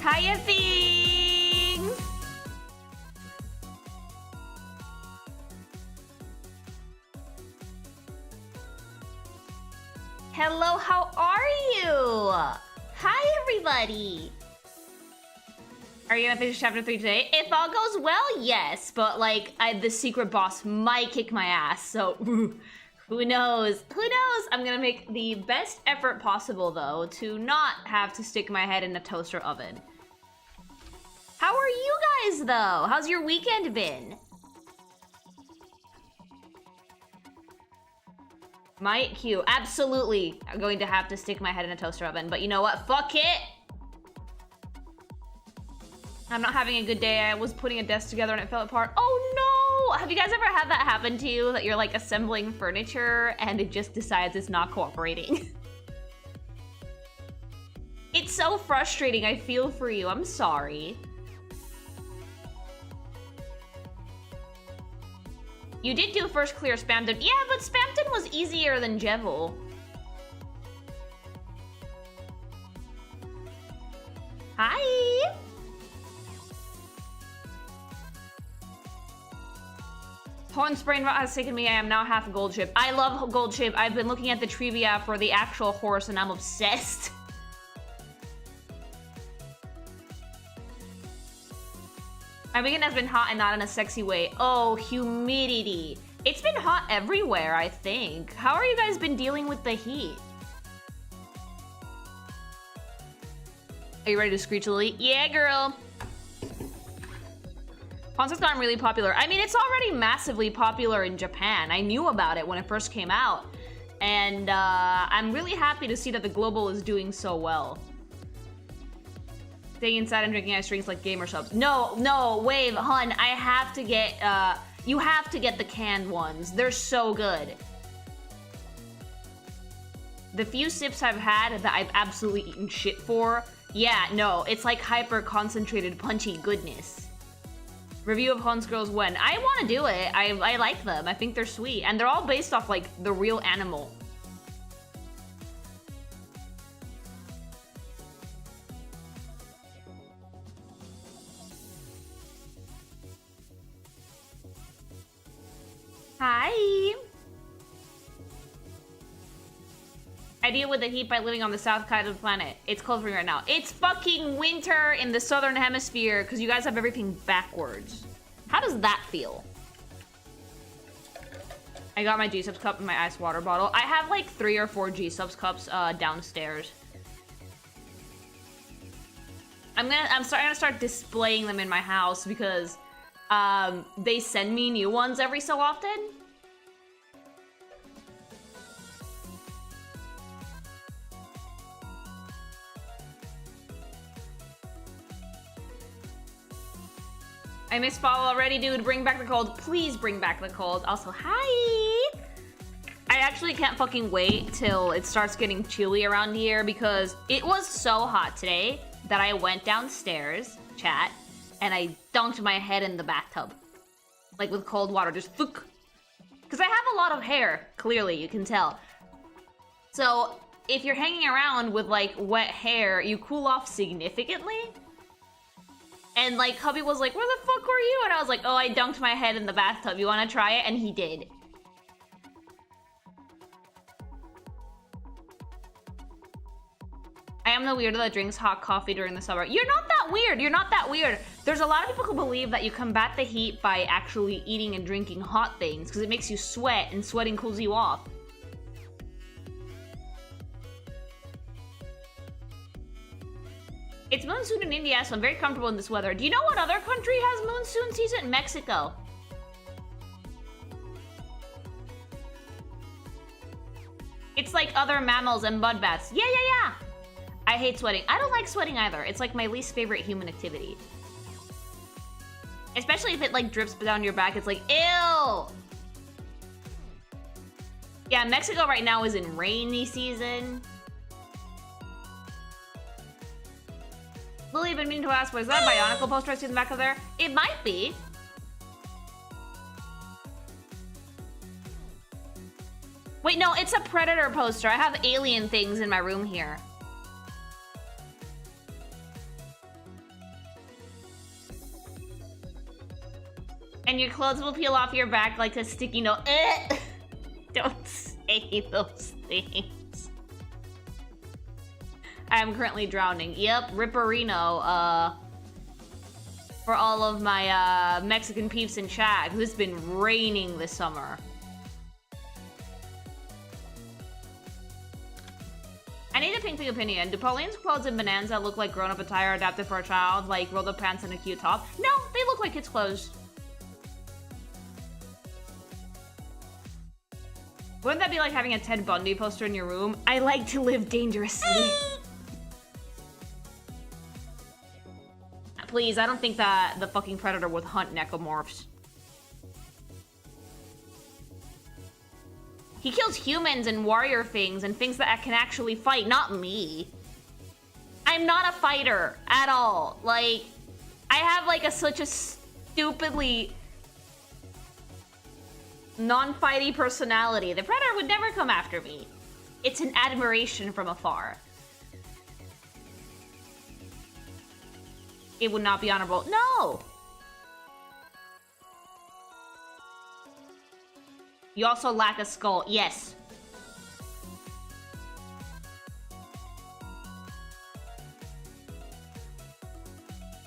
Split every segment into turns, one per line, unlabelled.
Hiya, things! Hello, how are you? Hi, everybody! Are you gonna finish chapter 3 today? If all goes well, yes. But, like, the secret boss might kick my ass, so who knows? Who knows? I'm gonna make the best effort possible, though, to not have to stick my head in a toaster oven. How are you guys, though? How's your weekend been? Might Q. Absolutely. I'm going to have to stick my head in a toaster oven, but you know what? Fuck it! I'm not having a good day. I was putting a desk together and it fell apart. Oh no! Have you guys ever had that happen to you? That you're like assembling furniture and it just decides it's not cooperating? It's so frustrating. I feel for you. I'm sorry. You did do first clear Spamton. Yeah, but Spamton was easier than Jevil. Hi! Horn's brain rot has taken me. I am now half gold chip. I love gold chip. I've been looking at the trivia for the actual horse and I'm obsessed. My weekend has been hot and not in a sexy way. Oh, humidity. It's been hot everywhere, I think. How are you guys been dealing with the heat? Are you ready to screech, Lily? Yeah, girl. Ponzo's gotten really popular. I mean, it's already massively popular in Japan. I knew about it when it first came out. And I'm really happy to see that the global is doing so well. Staying inside and drinking ice drinks like gamer subs. No, Wave, hun, I have to get, you have to get the canned ones. They're so good. The few sips I've had that I've absolutely eaten shit for, yeah, no, it's like hyper-concentrated punchy goodness. Review of Hans Girls when? I want to do it. I like them. I think they're sweet. And they're all based off, like, the real animal. Hi! I deal with the heat by living on the south side of the planet. It's cold for me right now. It's fucking winter in the southern hemisphere because you guys have everything backwards. How does that feel? I got my gsupps cup and my ice water bottle. I have like 3 or 4 gsupps cups downstairs. I'm gonna start displaying them in my house because they send me new ones every so often. I miss fall already, dude. Bring back the cold. Please bring back the cold. Also, hi! I actually can't fucking wait till it starts getting chilly around here because it was so hot today that I went downstairs, chat, and I dunked my head in the bathtub. Like with cold water, just fook. Because I have a lot of hair, clearly, you can tell. So, if you're hanging around with like wet hair, you cool off significantly. And like hubby was like, where the fuck were you? And I was like, oh, I dunked my head in the bathtub. You want to try it? And he did. I am the weirdo that drinks hot coffee during the summer. You're not that weird. You're not that weird. There's a lot of people who believe that you combat the heat by actually eating and drinking hot things because it makes you sweat and sweating cools you off. It's monsoon in India, so I'm very comfortable in this weather. Do you know what other country has monsoon season? Mexico. It's like other mammals and mud baths. Yeah. I hate sweating. I don't like sweating either. It's like my least favorite human activity. Especially if it like drips down your back. It's like, ew! Yeah, Mexico right now is in rainy season. Lily, I've been meaning to ask, was that a Bionicle poster I see in the back of there? It might be. Wait, no, it's a Predator poster. I have alien things in my room here. And your clothes will peel off your back like a sticky note. Don't say those things. I am currently drowning. Yep, Ripperino, for all of my, Mexican peeps in chat, because it's been raining this summer. I need a pink opinion. Do Pauline's clothes in Bonanza look like grown-up attire adapted for a child, like rolled-up pants and a cute top? No, they look like kids' clothes. Wouldn't that be like having a Ted Bundy poster in your room? I like to live dangerously. Please, I don't think that the fucking Predator would hunt necromorphs. He kills humans and warrior things and things that can actually fight, not me. I'm not a fighter at all. Like, I have like such a stupidly non-fighty personality. The Predator would never come after me. It's an admiration from afar. It would not be honorable. No! You also lack a skull. Yes.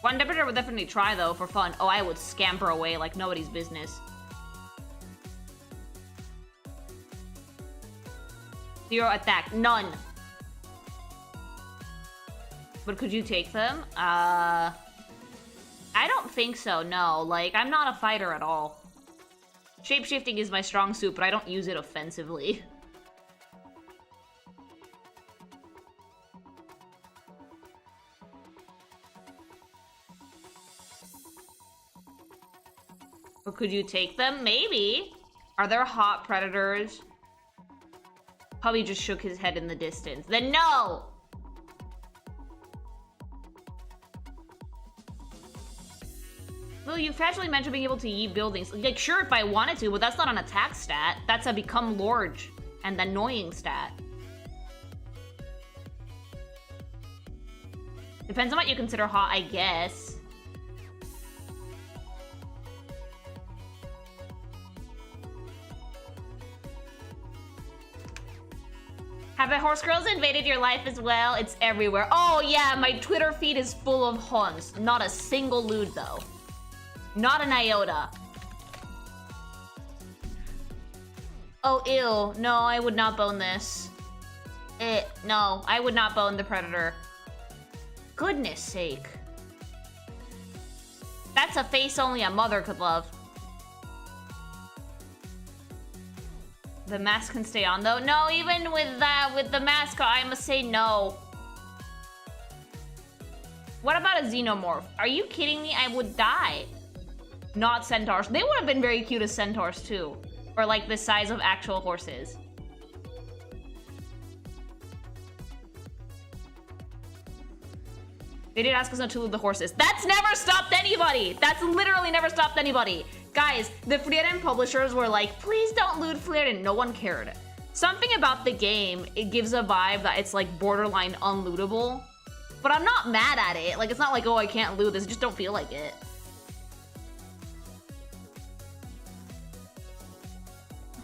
One Predator would definitely try, though, for fun. Oh, I would scamper away like nobody's business. 0 attack. None. But could you take them? I don't think so, no. Like, I'm not a fighter at all. Shapeshifting is my strong suit, but I don't use it offensively. Or could you take them? Maybe. Are there hot predators? Probably just shook his head in the distance. Then no! Well, you casually mentioned being able to yeet buildings. Like, sure, if I wanted to, but that's not an attack stat. That's a become large and annoying stat. Depends on what you consider hot, I guess. Have the horse girls invaded your life as well? It's everywhere. Oh yeah, my Twitter feed is full of Huns. Not a single lewd though. Not an iota. Oh, ew. No, I would not bone this. No, I would not bone the predator. Goodness sake. That's a face only a mother could love. The mask can stay on though? No, even with that, with the mask, I must say no. What about a xenomorph? Are you kidding me? I would die. Not centaurs. They would have been very cute as centaurs too. Or like the size of actual horses. They did ask us not to loot the horses. That's never stopped anybody! That's literally never stopped anybody! Guys, the Frieren publishers were like, please don't loot Frieren. No one cared. Something about the game, it gives a vibe that it's like borderline unlootable. But I'm not mad at it. Like, it's not like, oh, I can't loot this. I just don't feel like it.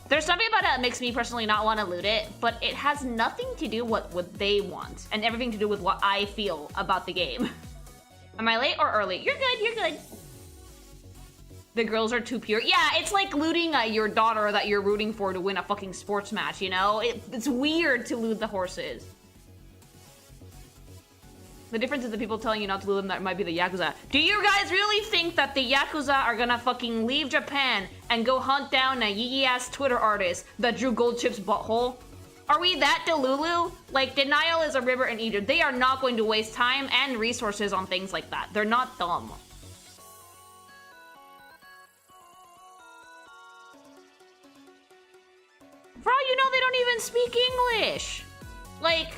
There's something about it that makes me personally not want to loot it, but it has nothing to do with what they want and everything to do with what I feel about the game. Am I late or early? You're good, you're good. The girls are too pure. Yeah, it's like looting your daughter that you're rooting for to win a fucking sports match, you know? It's weird to loot the horses. The difference is the people telling you not to loot them that might be the Yakuza. Do you guys really think that the Yakuza are gonna fucking leave Japan and go hunt down a yee-ass Twitter artist that drew Goldchip's butthole? Are we that delulu? Like, denial is a river in Egypt. They are not going to waste time and resources on things like that. They're not dumb. For all you know, they don't even speak English. Like,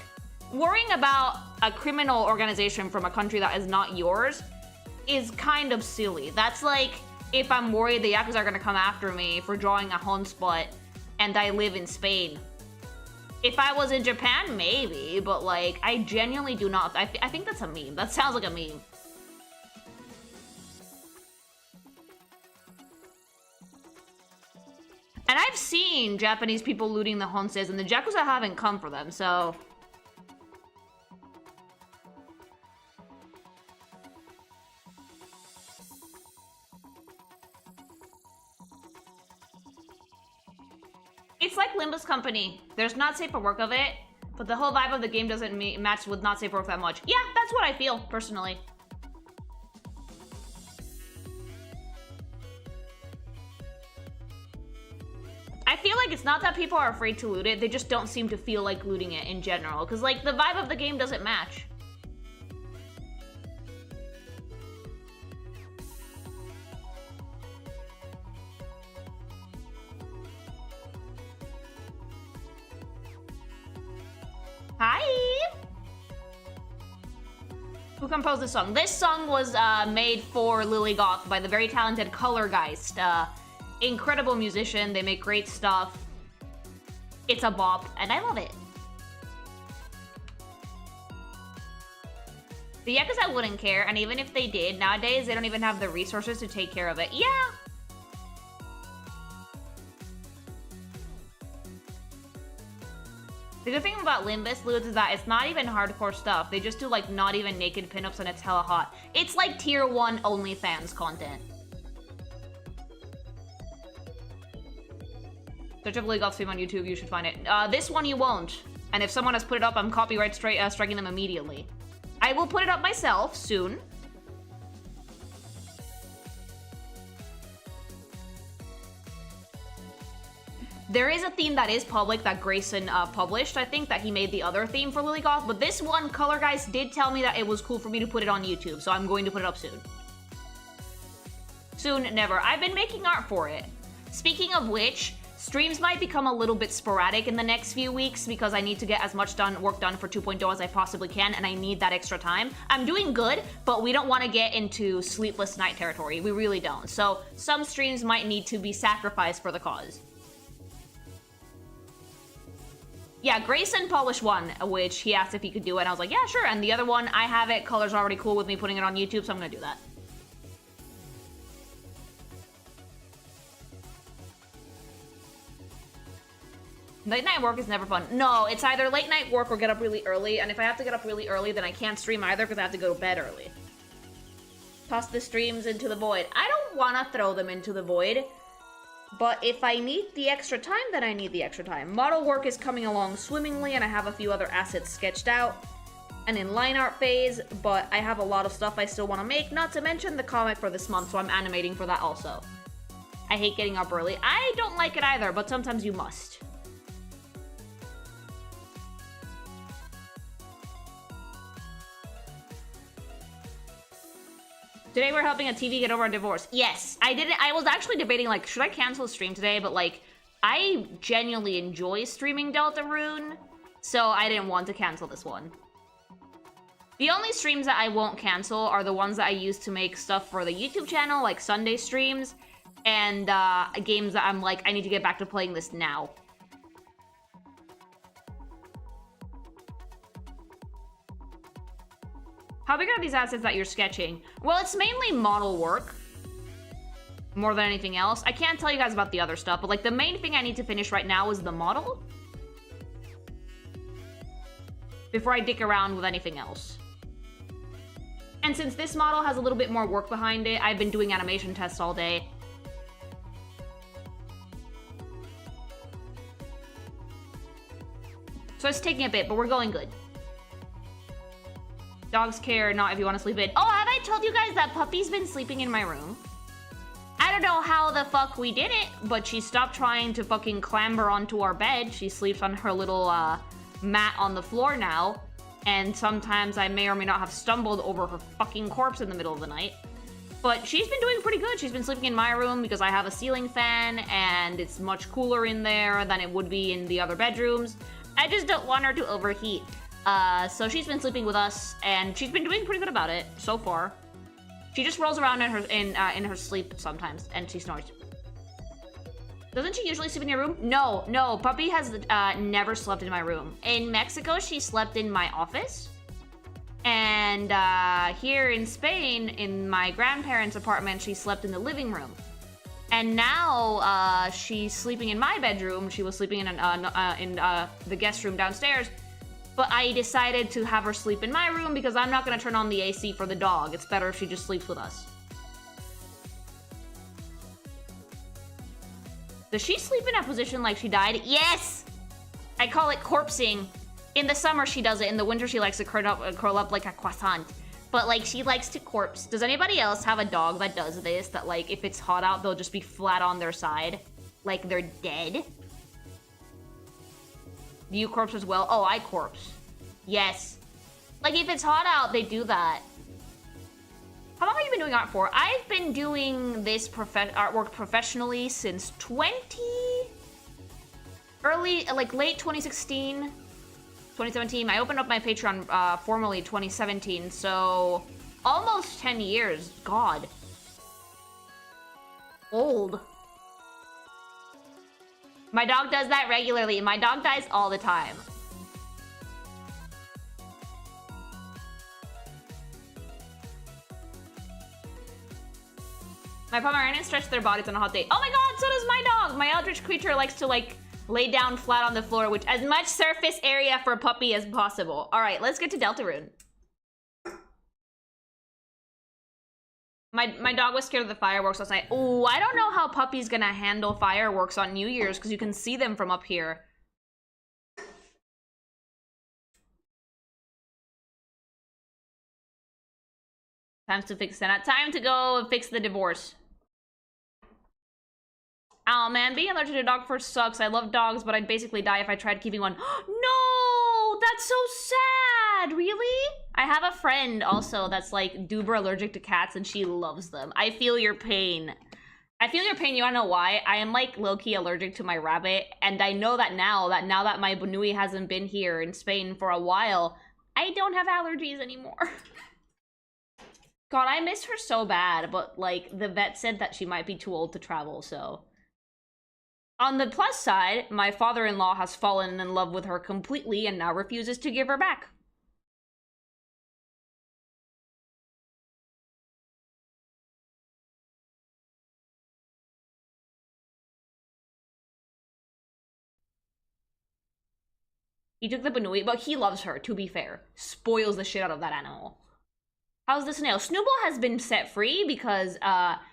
worrying about a criminal organization from a country that is not yours is kind of silly. That's like if I'm worried the Yakuza are gonna come after me for drawing a Honspot and I live in Spain. If I was in Japan, maybe, but like, I genuinely do not. I think that's a meme. That sounds like a meme. And I've seen Japanese people looting the honses, and the Yakuza haven't come for them, so... It's like Limbo's Company. There's not safe for work of it, but the whole vibe of the game doesn't match with not safe for work that much. Yeah, that's what I feel, personally. I feel like it's not that people are afraid to loot it, they just don't seem to feel like looting it in general. Because, like, the vibe of the game doesn't match. Hi! Who composed this song? This song was made for Lily Goth by the very talented Colorgeist. Incredible musician, they make great stuff. It's a bop, and I love it. The Yakuza wouldn't care, and even if they did, nowadays they don't even have the resources to take care of it. Yeah! The good thing about Limbus loots is that it's not even hardcore stuff. They just do, like, not even naked pinups and it's hella hot. It's like tier 1 OnlyFans content. Search up Lily Goth stream on YouTube, you should find it. This one you won't. And if someone has put it up, I'm copyright striking them immediately. I will put it up myself soon. There is a theme that is public that Grayson published. I think that he made the other theme for Lily Goth, but this one, Colorgeist did tell me that it was cool for me to put it on YouTube, so I'm going to put it up soon. Soon, never. I've been making art for it. Speaking of which, streams might become a little bit sporadic in the next few weeks because I need to get as much work done for 2.0 as I possibly can, and I need that extra time. I'm doing good, but we don't want to get into sleepless night territory. We really don't. So some streams might need to be sacrificed for the cause. Yeah, Grayson polished one, which he asked if he could do it, and I was like, yeah, sure. And the other one, I have it. Color's already cool with me putting it on YouTube, so I'm gonna do that. Late night work is never fun. No, it's either late night work or get up really early, and if I have to get up really early, then I can't stream either because I have to go to bed early. Toss the streams into the void. I don't want to throw them into the void, but if I need the extra time, then I need the extra time. Model work is coming along swimmingly, and I have a few other assets sketched out and in line art phase, but I have a lot of stuff I still want to make, not to mention the comic for this month, so I'm animating for that also. I hate getting up early. I don't like it either, but sometimes you must. Today we're helping a TV get over a divorce. Yes, I did it. I was actually debating, like, should I cancel the stream today? But, like, I genuinely enjoy streaming Deltarune, so I didn't want to cancel this one. The only streams that I won't cancel are the ones that I use to make stuff for the YouTube channel, like Sunday streams, and games that I'm like, I need to get back to playing this now. How big are these assets that you're sketching? Well, it's mainly model work, more than anything else. I can't tell you guys about the other stuff, but like the main thing I need to finish right now is the model before I dick around with anything else. And since this model has a little bit more work behind it, I've been doing animation tests all day. So it's taking a bit, but we're going good. Dogs care, not if you want to sleep in. Oh, have I told you guys that Puppy's been sleeping in my room? I don't know how the fuck we did it, but she stopped trying to fucking clamber onto our bed. She sleeps on her little mat on the floor now. And sometimes I may or may not have stumbled over her fucking corpse in the middle of the night. But she's been doing pretty good. She's been sleeping in my room because I have a ceiling fan and it's much cooler in there than it would be in the other bedrooms. I just don't want her to overheat. So she's been sleeping with us, and she's been doing pretty good about it so far. She just rolls around in her sleep sometimes, and she snores. Doesn't she usually sleep in your room? No. Puppy has never slept in my room. In Mexico, she slept in my office, and here in Spain, in my grandparents' apartment, she slept in the living room. And now she's sleeping in my bedroom. She was sleeping in the guest room downstairs. But I decided to have her sleep in my room because I'm not gonna turn on the AC for the dog. It's better if she just sleeps with us. Does she sleep in a position like she died? Yes! I call it corpsing. In the summer she does it. In the winter she likes to curl up like a croissant. But like she likes to corpse. Does anybody else have a dog that does this? That like if it's hot out they'll just be flat on their side? Like they're dead? Do you corpse as well? Oh, I corpse. Yes. Like if it's hot out they do that. How long have you been doing art for? I've been doing this artwork professionally since late 2016, 2017. I opened up my Patreon formally 2017, so almost 10 years. God. Old. My dog does that regularly. My dog dies all the time. My Pomeranians stretch their bodies on a hot day. Oh my god, so does my dog! My eldritch creature likes to, like, lay down flat on the floor, which as much surface area for a puppy as possible. Alright, let's get to Deltarune. My dog was scared of the fireworks last night. Oh, I don't know how Puppy's gonna handle fireworks on New Year's, because you can see them from up here. Time to fix Tenna. Time to go fix the divorce. Oh man, being allergic to a dog fur sucks. I love dogs, but I'd basically die if I tried keeping one. No! That's so sad! Really? I have a friend also that's like duper allergic to cats and she loves them. I feel your pain. I feel your pain, you wanna know why? I am like low-key allergic to my rabbit, and I know that now that my Bunui hasn't been here in Spain for a while, I don't have allergies anymore. God, I miss her so bad, but like the vet said that she might be too old to travel, so. On the plus side, my father-in-law has fallen in love with her completely and now refuses to give her back. He took the Banui, but he loves her, to be fair. Spoils the shit out of that animal. How's the snail? Snooble has been set free because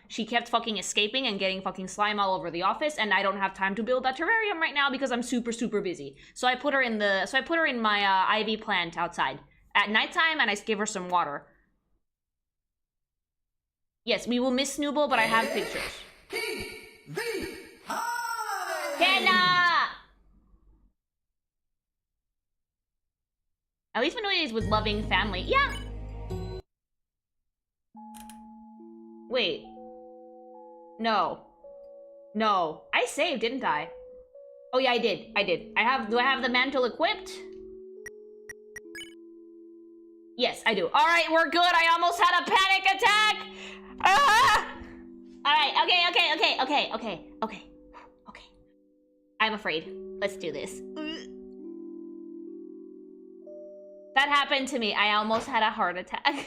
she kept fucking escaping and getting fucking slime all over the office, and I don't have time to build that terrarium right now because I'm super busy. So I put her in my ivy plant outside at nighttime, and I give her some water. Yes, we will miss Snooble, but I have pictures. Tenna! At least Manui is with loving family. Yeah. Wait. No. No. I saved, didn't I? Oh yeah, I did. Do I have the mantle equipped? Yes, I do. Alright, we're good. I almost had a panic attack! Ah! Alright, okay. I'm afraid. Let's do this. That happened to me. I almost had a heart attack.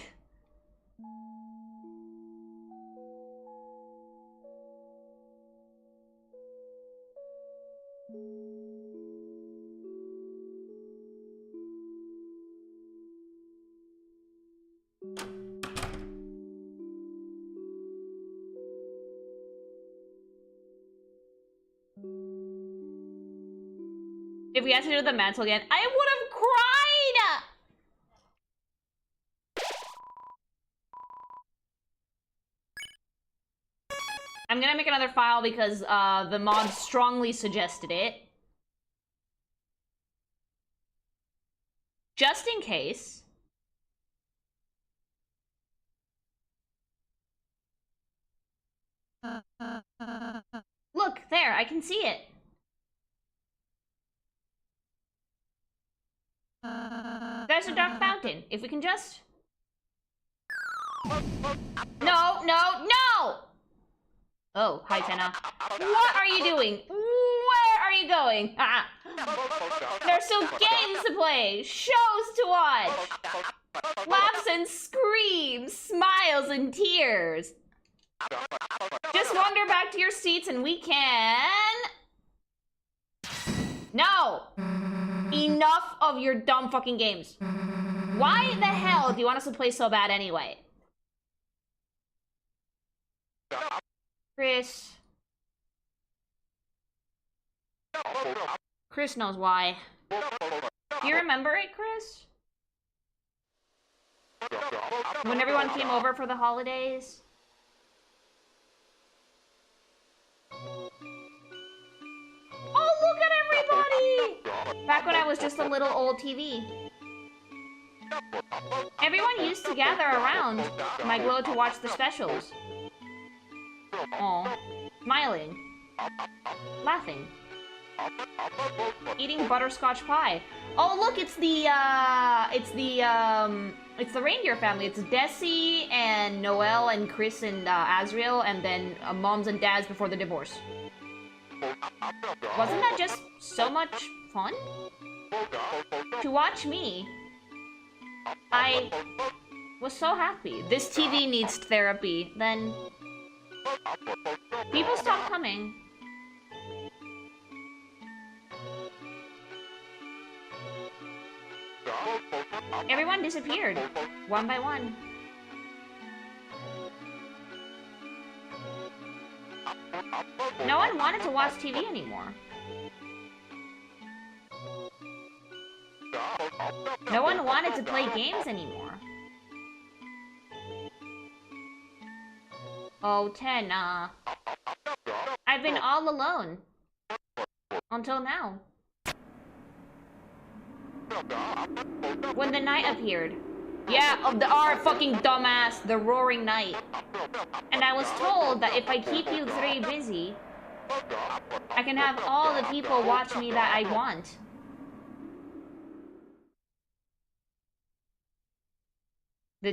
If we had to do the mantle again, I would have cried! I'm gonna make another file because the mod strongly suggested it. Just in case. Look, there, I can see it. There's a dark fountain. If we can just... No! Oh, hi, Tenna. What are you doing? Where are you going? There's still games to play, shows to watch, laughs and screams, smiles and tears. Just wander back to your seats and we can... No! Enough of your dumb fucking games. Why the hell do you want us to play so bad anyway? Chris. Chris knows why. Do you remember it, Chris? When everyone came over for the holidays? Oh, look at everybody! Back when I was just a little old TV. Everyone used to gather around my glow to watch the specials. Aw. Smiling. Laughing. Eating butterscotch pie. Oh, look, it's the reindeer family. It's Desi and Noel and Chris and Azriel, and then moms and dads before the divorce. Wasn't that just so much fun? To watch me, I was so happy. This TV needs therapy. Then people stopped coming. Everyone disappeared, one by one. No one wanted to watch TV anymore. No one wanted to play games anymore. Oh, Tenna. I've been all alone. Until now. When the night appeared. Yeah, of our fucking dumbass, the roaring night. And I was told that if I keep you three busy, I can have all the people watch me that I want.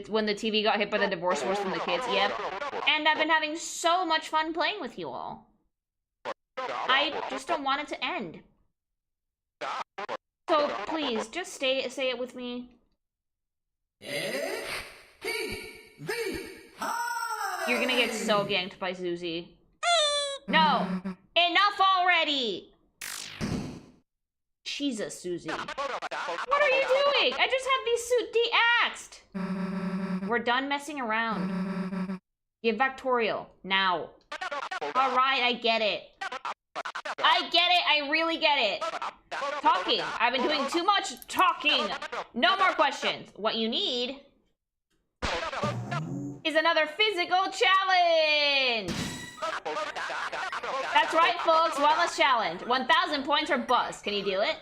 When the TV got hit by the divorce force from the kids, yep. And I've been having so much fun playing with you all. I just don't want it to end. So, please, just say it with me. You're gonna get so ganked by Susie. No! Enough already! Jesus, Susie. What are you doing? I just had these suit de-axed! We're done messing around. Give back Toriel. Now. Alright, I get it. I get it, I really get it. Talking. I've been doing too much talking. No more questions. What you need is another physical challenge. That's right, folks. Wellness challenge. 1,000 points or bust. Can you do it?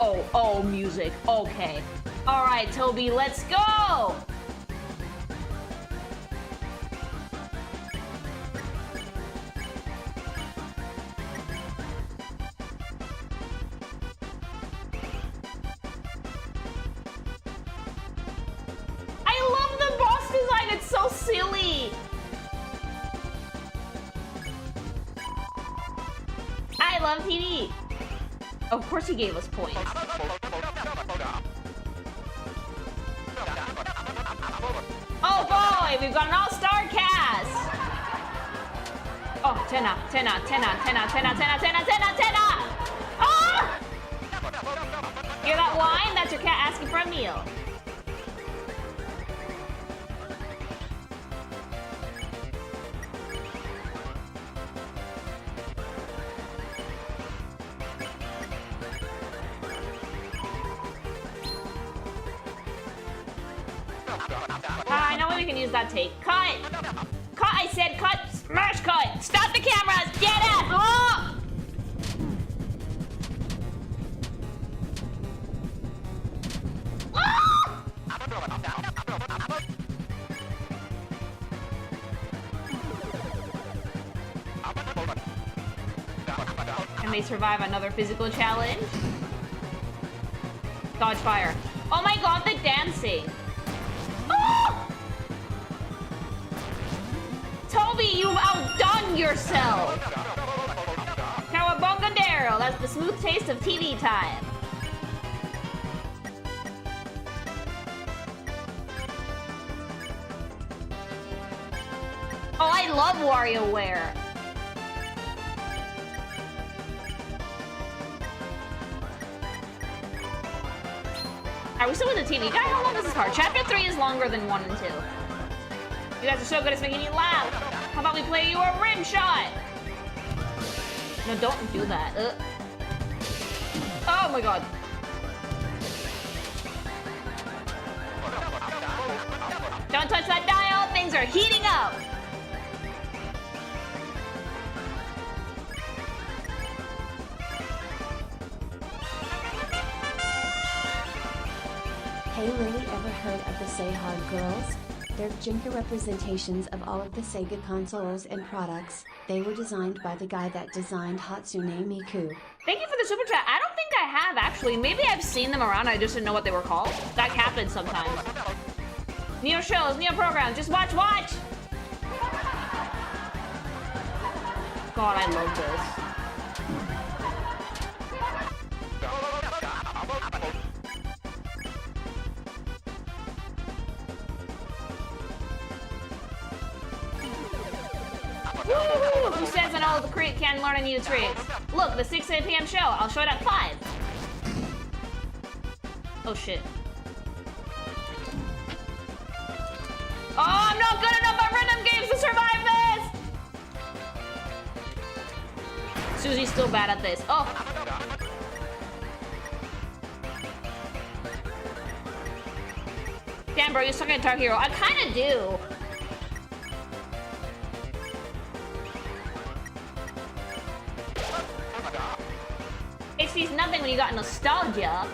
Oh, music. Okay. Alright, Toby, let's go! It's so silly! I love TV! Of course he gave us points. Oh boy! We've got an all-star cast! Oh, Tenna! Oh! Hear that whine? That's your cat asking for a meal. I know we can use that take. Cut! Cut, I said cut! Smash cut! Stop the cameras! Get it! Oh! Oh! Can they survive another physical challenge? Dodge fire. Oh my god, the dancing! Toby, you've outdone yourself! Cowabunga Daryl, that's the smooth taste of TV time. Oh, I love WarioWare. Are we still with the TV guy? How long is this card? Chapter 3 is longer than 1 and 2. You guys are so good at making me laugh. How about we play you a rim shot? No, don't do that. Oh my god. Don't touch that dial. Things are heating up.
Hey Lily, ever heard of the Say Hard Girls? They're Jinka representations of all of the Sega consoles and products. They were designed by the guy that designed Hatsune Miku.
Thank you for the super chat. I don't think I have, actually. Maybe I've seen them around, I just didn't know what they were called. That happens sometimes. Neo shows, Neo programs, just watch! God, I love this. Woo! Who says an old creek can learn a new trick? Look, the 6 p.m. show. I'll show it at 5. Oh shit. Oh, I'm not good enough at random games to survive this! Susie's still bad at this. Oh. Damn, bro, you're stuck in Guitar Hero. I kinda do. It sees nothing when you got nostalgia.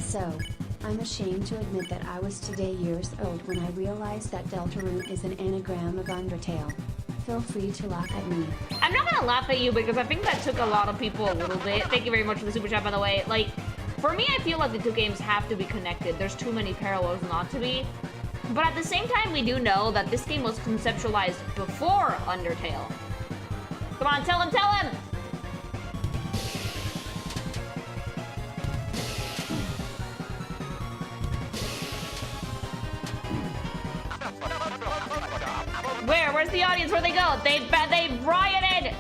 So, I'm ashamed to admit that I was today years old when I realized that Deltarune is an anagram of Undertale. Feel free to laugh at me.
I'm not gonna laugh at you because I think that took a lot of people a little bit. Thank you very much for the super chat, by the way. Like, for me, I feel like the two games have to be connected. There's too many parallels not to be. But at the same time, we do know that this game was conceptualized before Undertale. Come on, tell him, tell him! Where's the audience? Where'd they go? They rioted!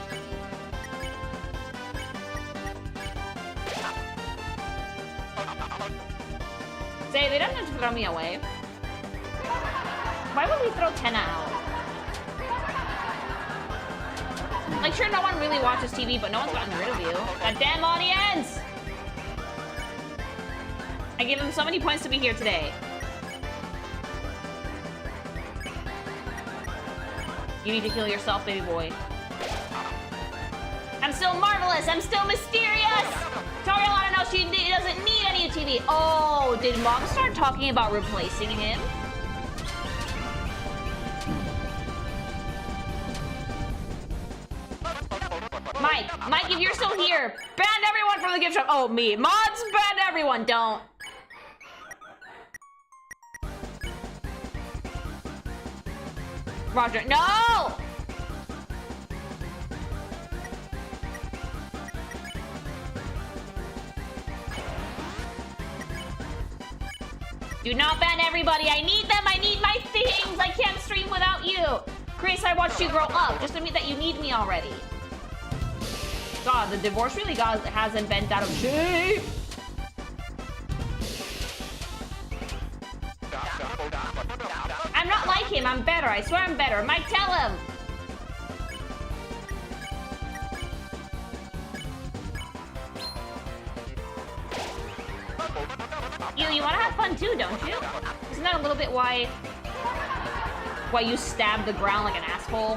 Say, they don't have to throw me away. Why would we throw Tenna out? Like, sure, no one really watches TV, but no one's gotten rid of you. That damn audience! I gave them so many points to be here today. You need to kill yourself, baby boy. I'm still marvelous. I'm still mysterious. Toriel, I don't know. She doesn't need any TV. Oh, did Mom start talking about replacing him? Mike, if you're still here, ban everyone from the gift shop. Oh, me. Mods, ban everyone. Don't. Roger, no! Do not ban everybody. I need them. I need my things. I can't stream without you. Chris, I watched you grow up. Just admit that you need me already. God, the divorce really hasn't bent out of shape. I'm not like him. I'm better. I swear I'm better. Mike, tell him. You want to have fun too, don't you? Isn't that a little bit why you stab the ground like an asshole?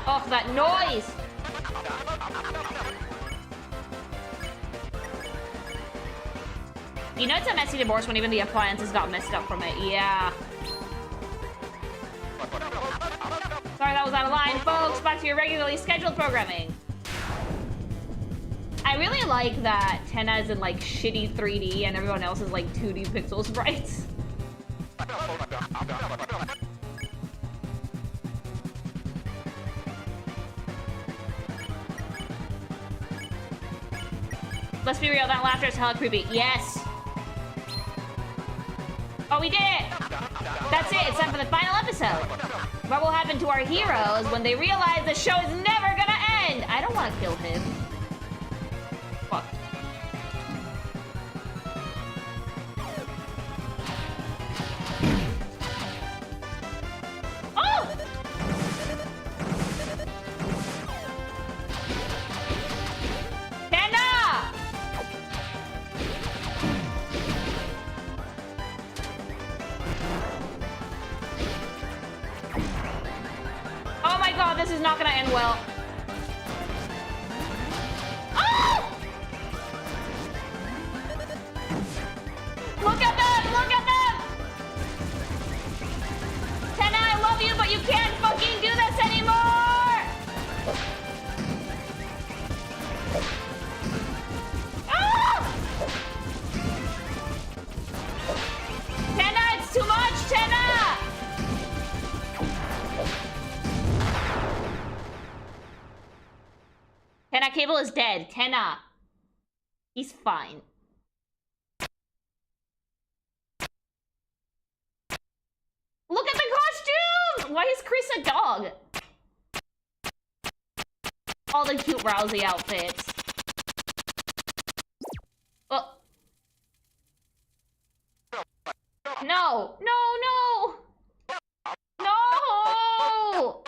Oh, that noise! You know it's a messy divorce when even the appliances got messed up from it. Yeah. Sorry, that was out of line, folks. Back to your regularly scheduled programming. I really like that Tenna is in like shitty 3D and everyone else is like 2D pixel sprites. Let's be real, that laughter is hella creepy. Yes! Oh, we did it! That's it, it's time for the final episode. What will happen to our heroes when they realize the show is never gonna end? I don't want to kill him. Fuck. Oh! Tenna! Oh my god, this is not gonna end well. Oh! Look at them! Look at them! Tenna, I love you, but you can't fucking do this anymore! Ah! Tenna, it's too much, Tenna! Tenna, Cable is dead. Tenna. He's fine. Look at the costume! Why is Chris a dog? All the cute Rousey outfits. Oh. No! No, no! No!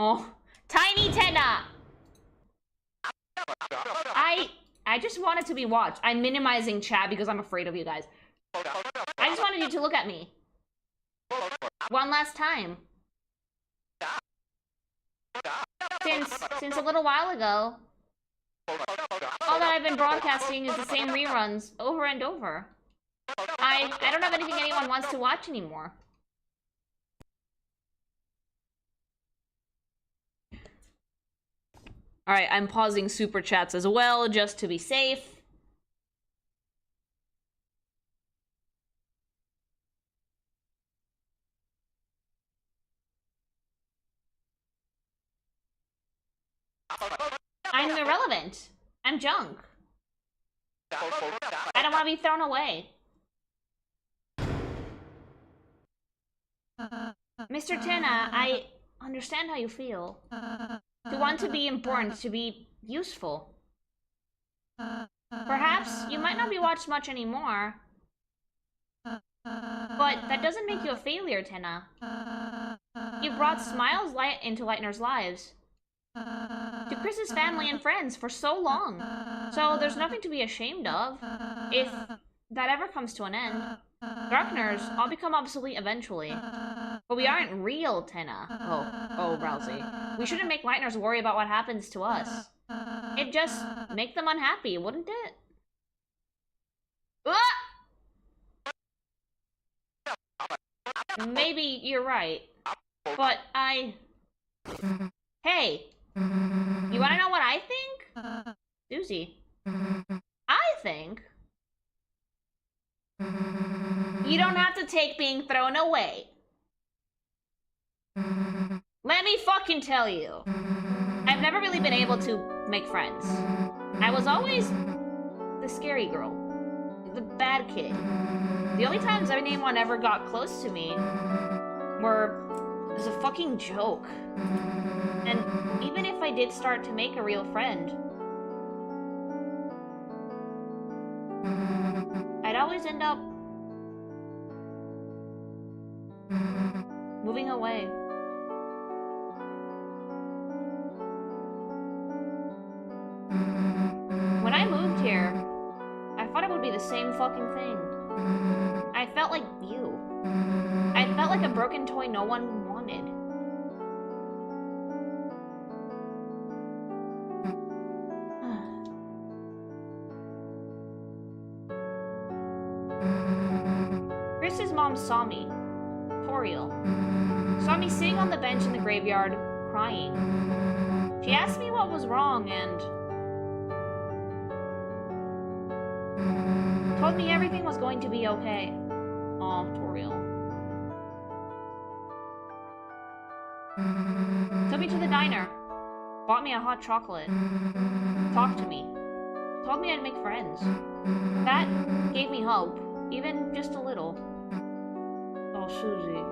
Oh, Tiny Tenna! I just wanted to be watched. I'm minimizing chat because I'm afraid of you guys. I just wanted you to look at me. One last time. Since a little while ago, all that I've been broadcasting is the same reruns over and over. I don't have anything anyone wants to watch anymore. Alright, I'm pausing super chats as well, just to be safe. I'm irrelevant. I'm junk. I don't want to be thrown away. Mr. Tenna, I understand how you feel. To want to be important, to be useful. Perhaps you might not be watched much anymore. But that doesn't make you a failure, Tenna. You brought smiles into Lightner's lives. To Chris's family and friends for so long. So there's nothing to be ashamed of. If that ever comes to an end. Darkners all become obsolete eventually. But we aren't real, Tenna. Oh, Rousey. We shouldn't make Lightners worry about what happens to us. It'd just make them unhappy, wouldn't it? Maybe you're right. But Hey! You wanna know what I think? Susie. I think... you don't have to take being thrown away. Let me fucking tell you. I've never really been able to make friends. I was always the scary girl. The bad kid. The only times anyone ever got close to me were as a fucking joke. And even if I did start to make a real friend, I'd always end up moving away. When I moved here, I thought it would be the same fucking thing. I felt like you. I felt like a broken toy no one wanted. Chris's mom saw me. Toriel. Saw me sitting on the bench in the graveyard, crying. She asked me what was wrong and told me everything was going to be okay. Aw, Toriel. Took me to the diner. Bought me a hot chocolate. Talked to me. Told me I'd make friends. That gave me hope. Even just a little. Oh, Susie.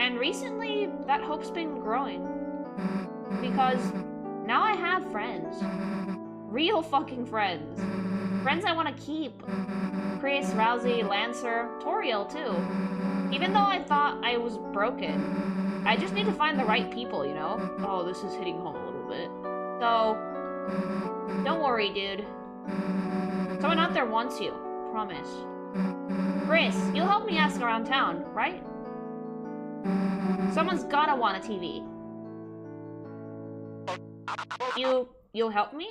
And recently, that hope's been growing. Because now I have friends. Real fucking friends. Friends I want to keep. Chris, Rousey, Lancer, Toriel too. Even though I thought I was broken. I just need to find the right people, you know? Oh, this is hitting home a little bit. So, don't worry, dude. Someone out there wants you. Promise. Chris, you'll help me ask around town, right? Someone's gotta want a TV. You'll help me?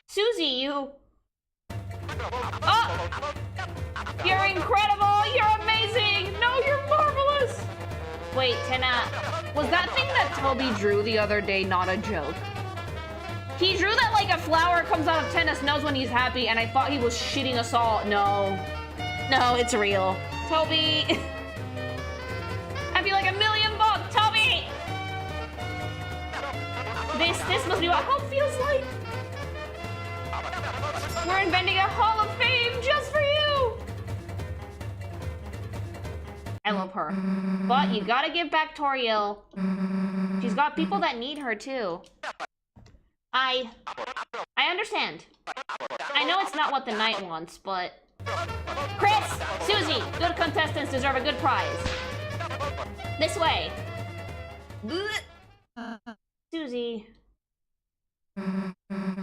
Susie, you... Oh! You're incredible! You're amazing! No, you're marvelous! Wait, Tenna, was that thing that Toby drew the other day not a joke? He drew that like a flower comes out of Tenna's nose when he's happy, and I thought he was shitting us all. No. No, it's real. Toby! I'd be like $1,000,000, Toby! This must be what hope feels like. We're inventing a Hall of Fame just for you! I love her. But you gotta give back Toriel. She's got people that need her too. I understand. I know it's not what the knight wants, but... Chris! Susie! Good contestants deserve a good prize. This way. Susie.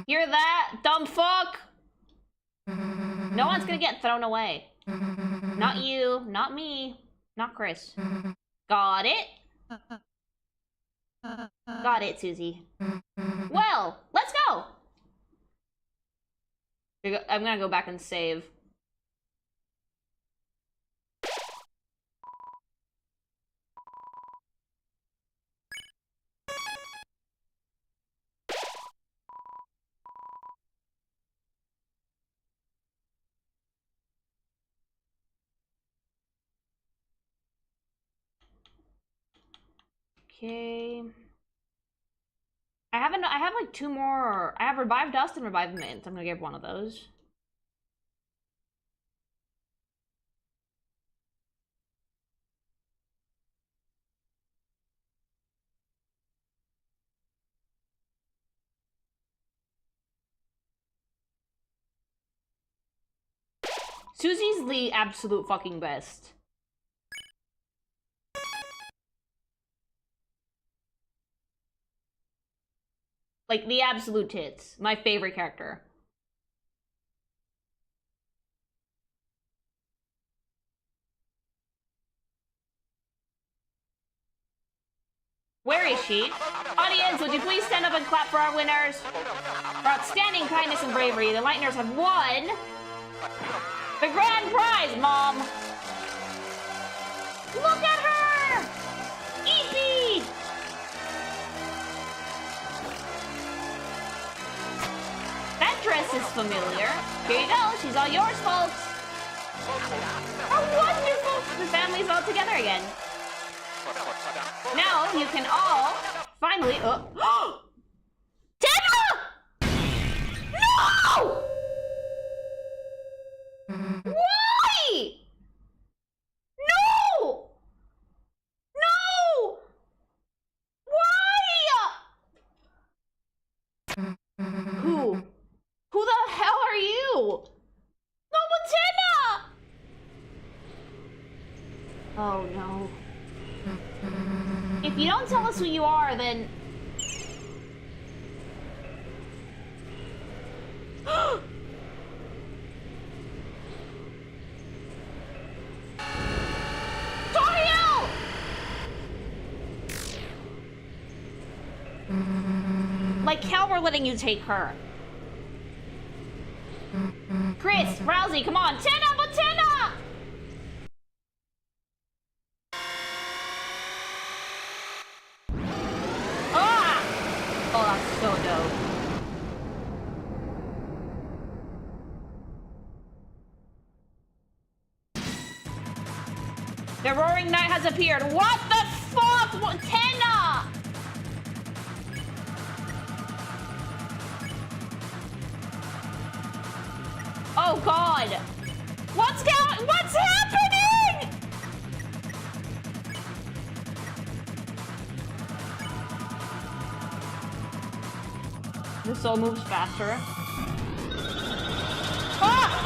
You're that dumb fuck? No one's gonna get thrown away. Not you, not me, not Chris. Got it? Got it, Susie. Well, let's go! I'm gonna go back and save. Okay. I have like 2 more. I have Revive Dust and Revive Mint. I'm gonna give one of those. Susie's the absolute fucking best. Like, the absolute tits. My favorite character. Where is she? Audience, would you please stand up and clap for our winners? For outstanding kindness and bravery, the Lightners have won the grand prize, Mom! Look at her! Eepee! That dress is familiar. Here you go, she's all yours, folks. Oh, wonderful! The family's all together again. Now you can all finally... Tenna! No! Why? No! No! Why? Who? Who the hell are you? No, but Tenna! Oh no. If you don't tell us who you are, then... Toriel! Like hell we're letting you take her. Chris, Rousey, come on. Tenna, but Tenna! Oh, that's so dope. The roaring knight has appeared. What the fuck? What, Tenna? Oh god. What's happening? The soul moves faster. Ah!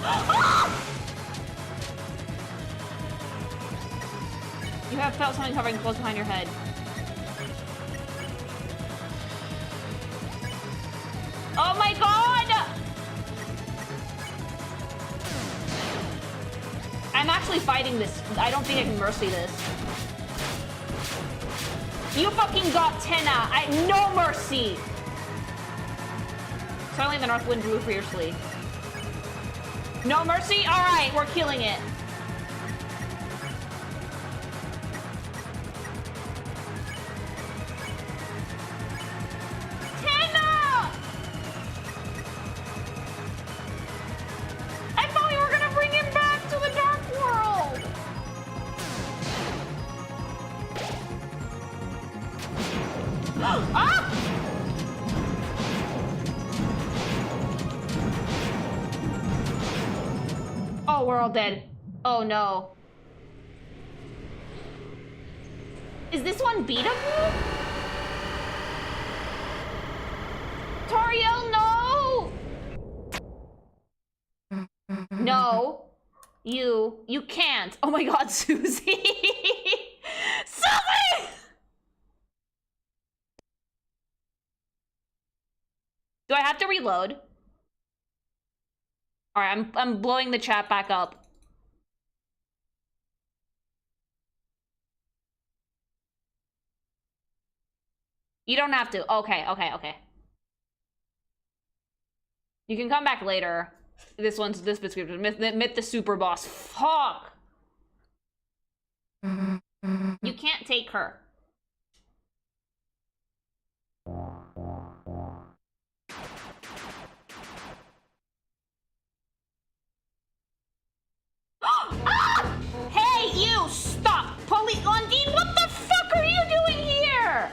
Ah! You have felt something hovering close behind your head. Oh my god! I'm actually fighting this. I don't think I can mercy this. You fucking got Tenna. No mercy. Suddenly the north wind drew fiercely. No mercy? Alright, we're killing it. Tenna! I thought we were gonna bring him back to the dark world. Ah! Oh, we're all dead. Oh no. Is this one beatable? Toriel, no! No. You can't. Oh my god, Susie! Susie! Do I have to reload? Alright, I'm blowing the chat back up. You don't have to. Okay. You can come back later. This bit's good. Myth the Superboss. Fuck! You can't take her. Ah! Hey, you! Stop! Undine, what the fuck are you doing here?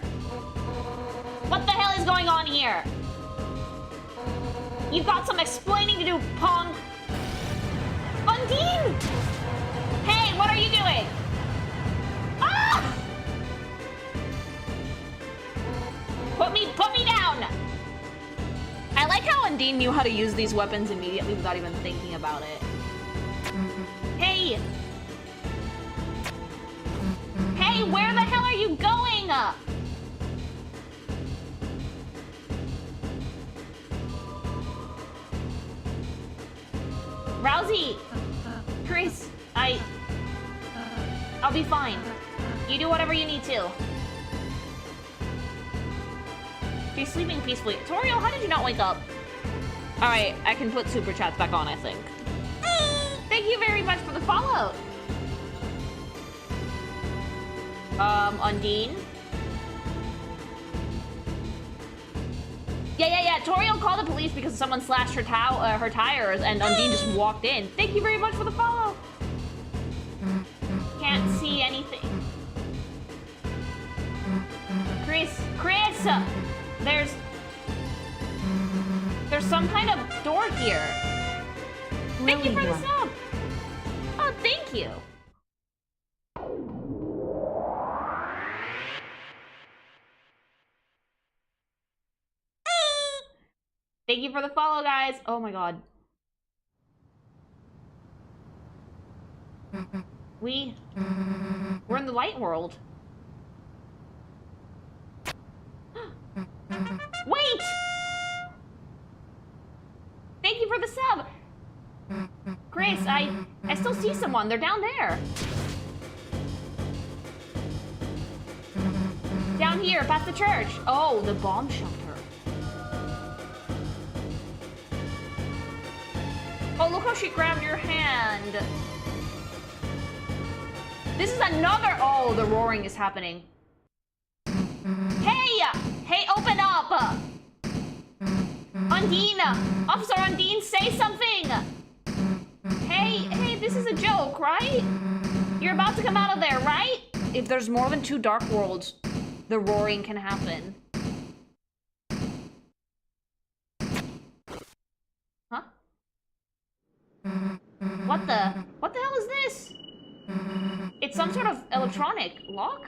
What the hell is going on here? You've got some explaining to do, punk! Undine! Hey, what are you doing? Ah! Put me down! I like how Undine knew how to use these weapons immediately without even thinking about it. Hey! Hey, where the hell are you going? Rousey! Chris, I'll be fine. You do whatever you need to. She's sleeping peacefully. Toriel, how did you not wake up? Alright, I can put super chats back on, I think. Thank you very much for the follow. Undine? Yeah. Toriel called the police because someone slashed her tires and Undine just walked in. Thank you very much for the follow. Can't see anything. Chris! There's some kind of door here. Thank you for the sub. Oh, thank you. Thank you for the follow, guys. Oh my god. We're in the light world. Wait! Thank you for the sub. Grace, I still see someone. They're down there. Down here, past the church. Oh, the bomb shelter. Oh, look how she grabbed your hand. This is another... Oh, the roaring is happening. Hey, open up. Undine, Officer Undine, say something. Hey, this is a joke, right? You're about to come out of there, right? If there's more than 2 dark worlds, the roaring can happen. Huh? What the hell is this? It's some sort of electronic lock?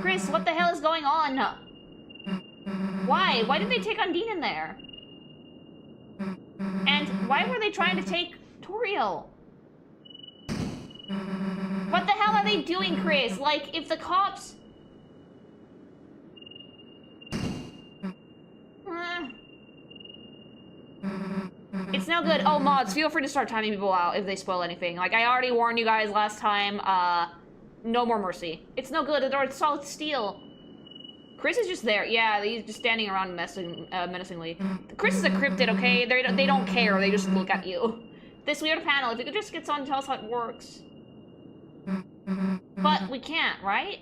Chris, what the hell is going on? Why? Why did they take Undine in there? And why were they trying to take Toriel? What the hell are they doing, Chris? Like, if the cops... It's no good. Oh, mods, feel free to start timing people out if they spoil anything. Like, I already warned you guys last time. No more mercy. It's no good. The door is solid steel. Chris is just there. Yeah, he's just standing around menacingly. Chris is a cryptid, okay? They don't care. They just look at you. This weird panel, if you could just get someone to tell us how it works. But we can't, right?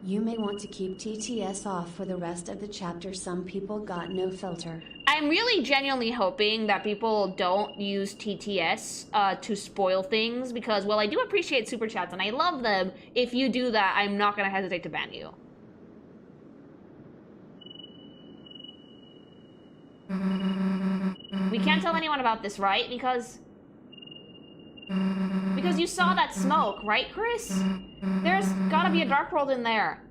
You may want to keep TTS off for the rest of the chapter. Some people got no filter.
I'm really genuinely hoping that people don't use TTS to spoil things, because, well, I do appreciate super chats and I love them. If you do that, I'm not gonna hesitate to ban you. We can't tell anyone about this, right? Because you saw that smoke, right, Chris? There's gotta be a dark world in there.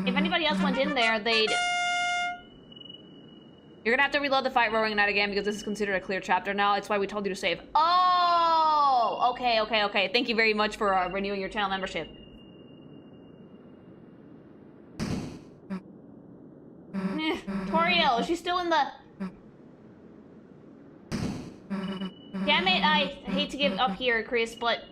If anybody else went in there, they'd... You're gonna have to reload the fight roaring night again because this is considered a clear chapter now. It's why we told you to save. Oh! Okay. Thank you very much for renewing your channel membership. Toriel, she's still in the... Damn it, I hate to give up here, Chris, but...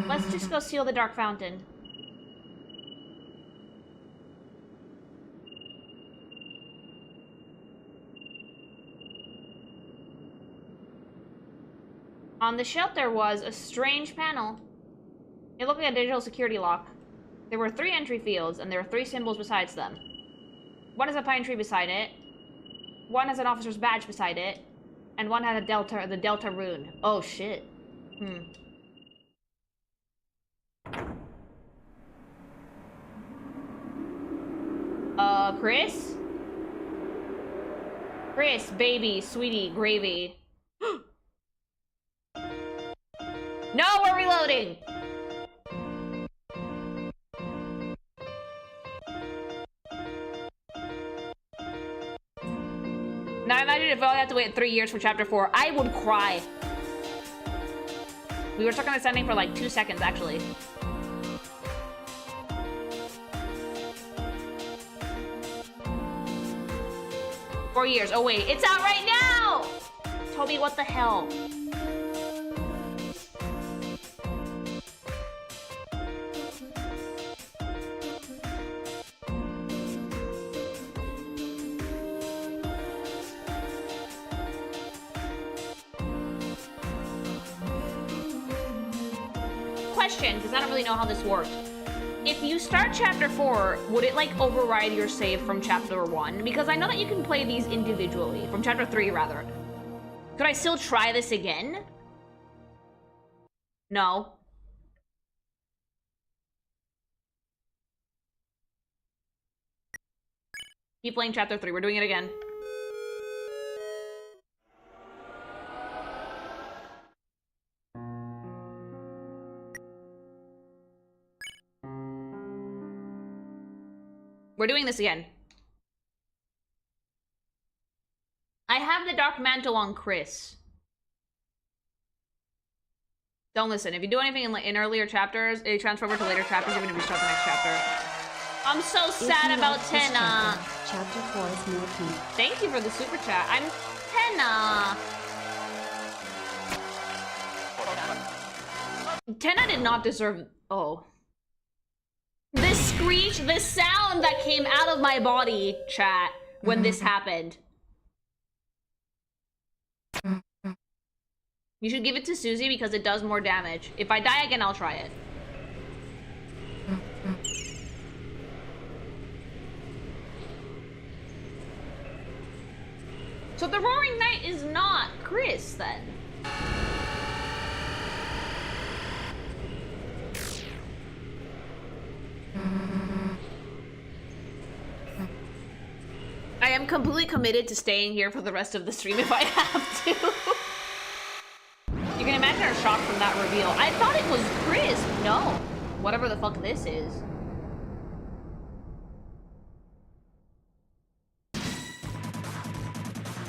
Let's just go seal the Dark Fountain. On the shelf there was a strange panel. It looked like a digital security lock. There were 3 entry fields, and there were 3 symbols besides them. One has a pine tree beside it, one has an officer's badge beside it, and one had the DELTARUNE. Oh shit. Chris? Chris, baby, sweetie, gravy. No, we're reloading! Now imagine if I only had to wait 3 years for chapter 4. I would cry. We were stuck on this ending for like 2 seconds, actually. Four years. Oh wait, it's out right now! Toby, what the hell? Question, because I don't really know how this worked. If you start chapter 4, would it like override your save from chapter 1? Because I know that you can play these individually. From chapter 3, rather. Could I still try this again? No. Keep playing chapter 3. We're doing it again. We're doing this again. I have the Dark Mantle on Chris. Don't listen. If you do anything in earlier chapters, it transfers over to later chapters even if you start the next chapter. I'm so sad about Tenna.
Chapter 4 is more pink.
Thank you for the super chat. I'm Tenna. Tenna did not deserve... Oh. The screech, the sound that came out of my body, chat, when this happened. You should give it to Susie because it does more damage. If I die again, I'll try it. So the Roaring Knight is not Chris, then? I am completely committed to staying here for the rest of the stream if I have to. You can imagine our shock from that reveal. I thought it was Chris. No. Whatever the fuck this is.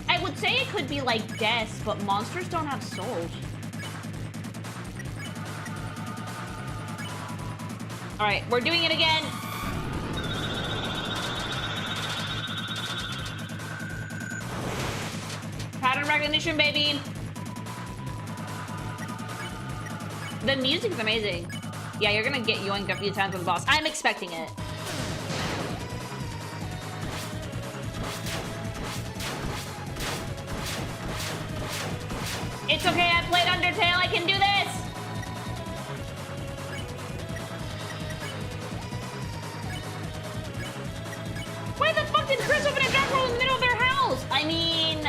I would say it could be like deaths, but monsters don't have souls. Alright, we're doing it again. Pattern recognition, baby. The music's amazing. Yeah, you're gonna get yoinked a few times with the boss. I'm expecting it. It's okay, I played Undertale, I can do this! Why the fuck did Chris open a dark hole in the middle of their house? I mean,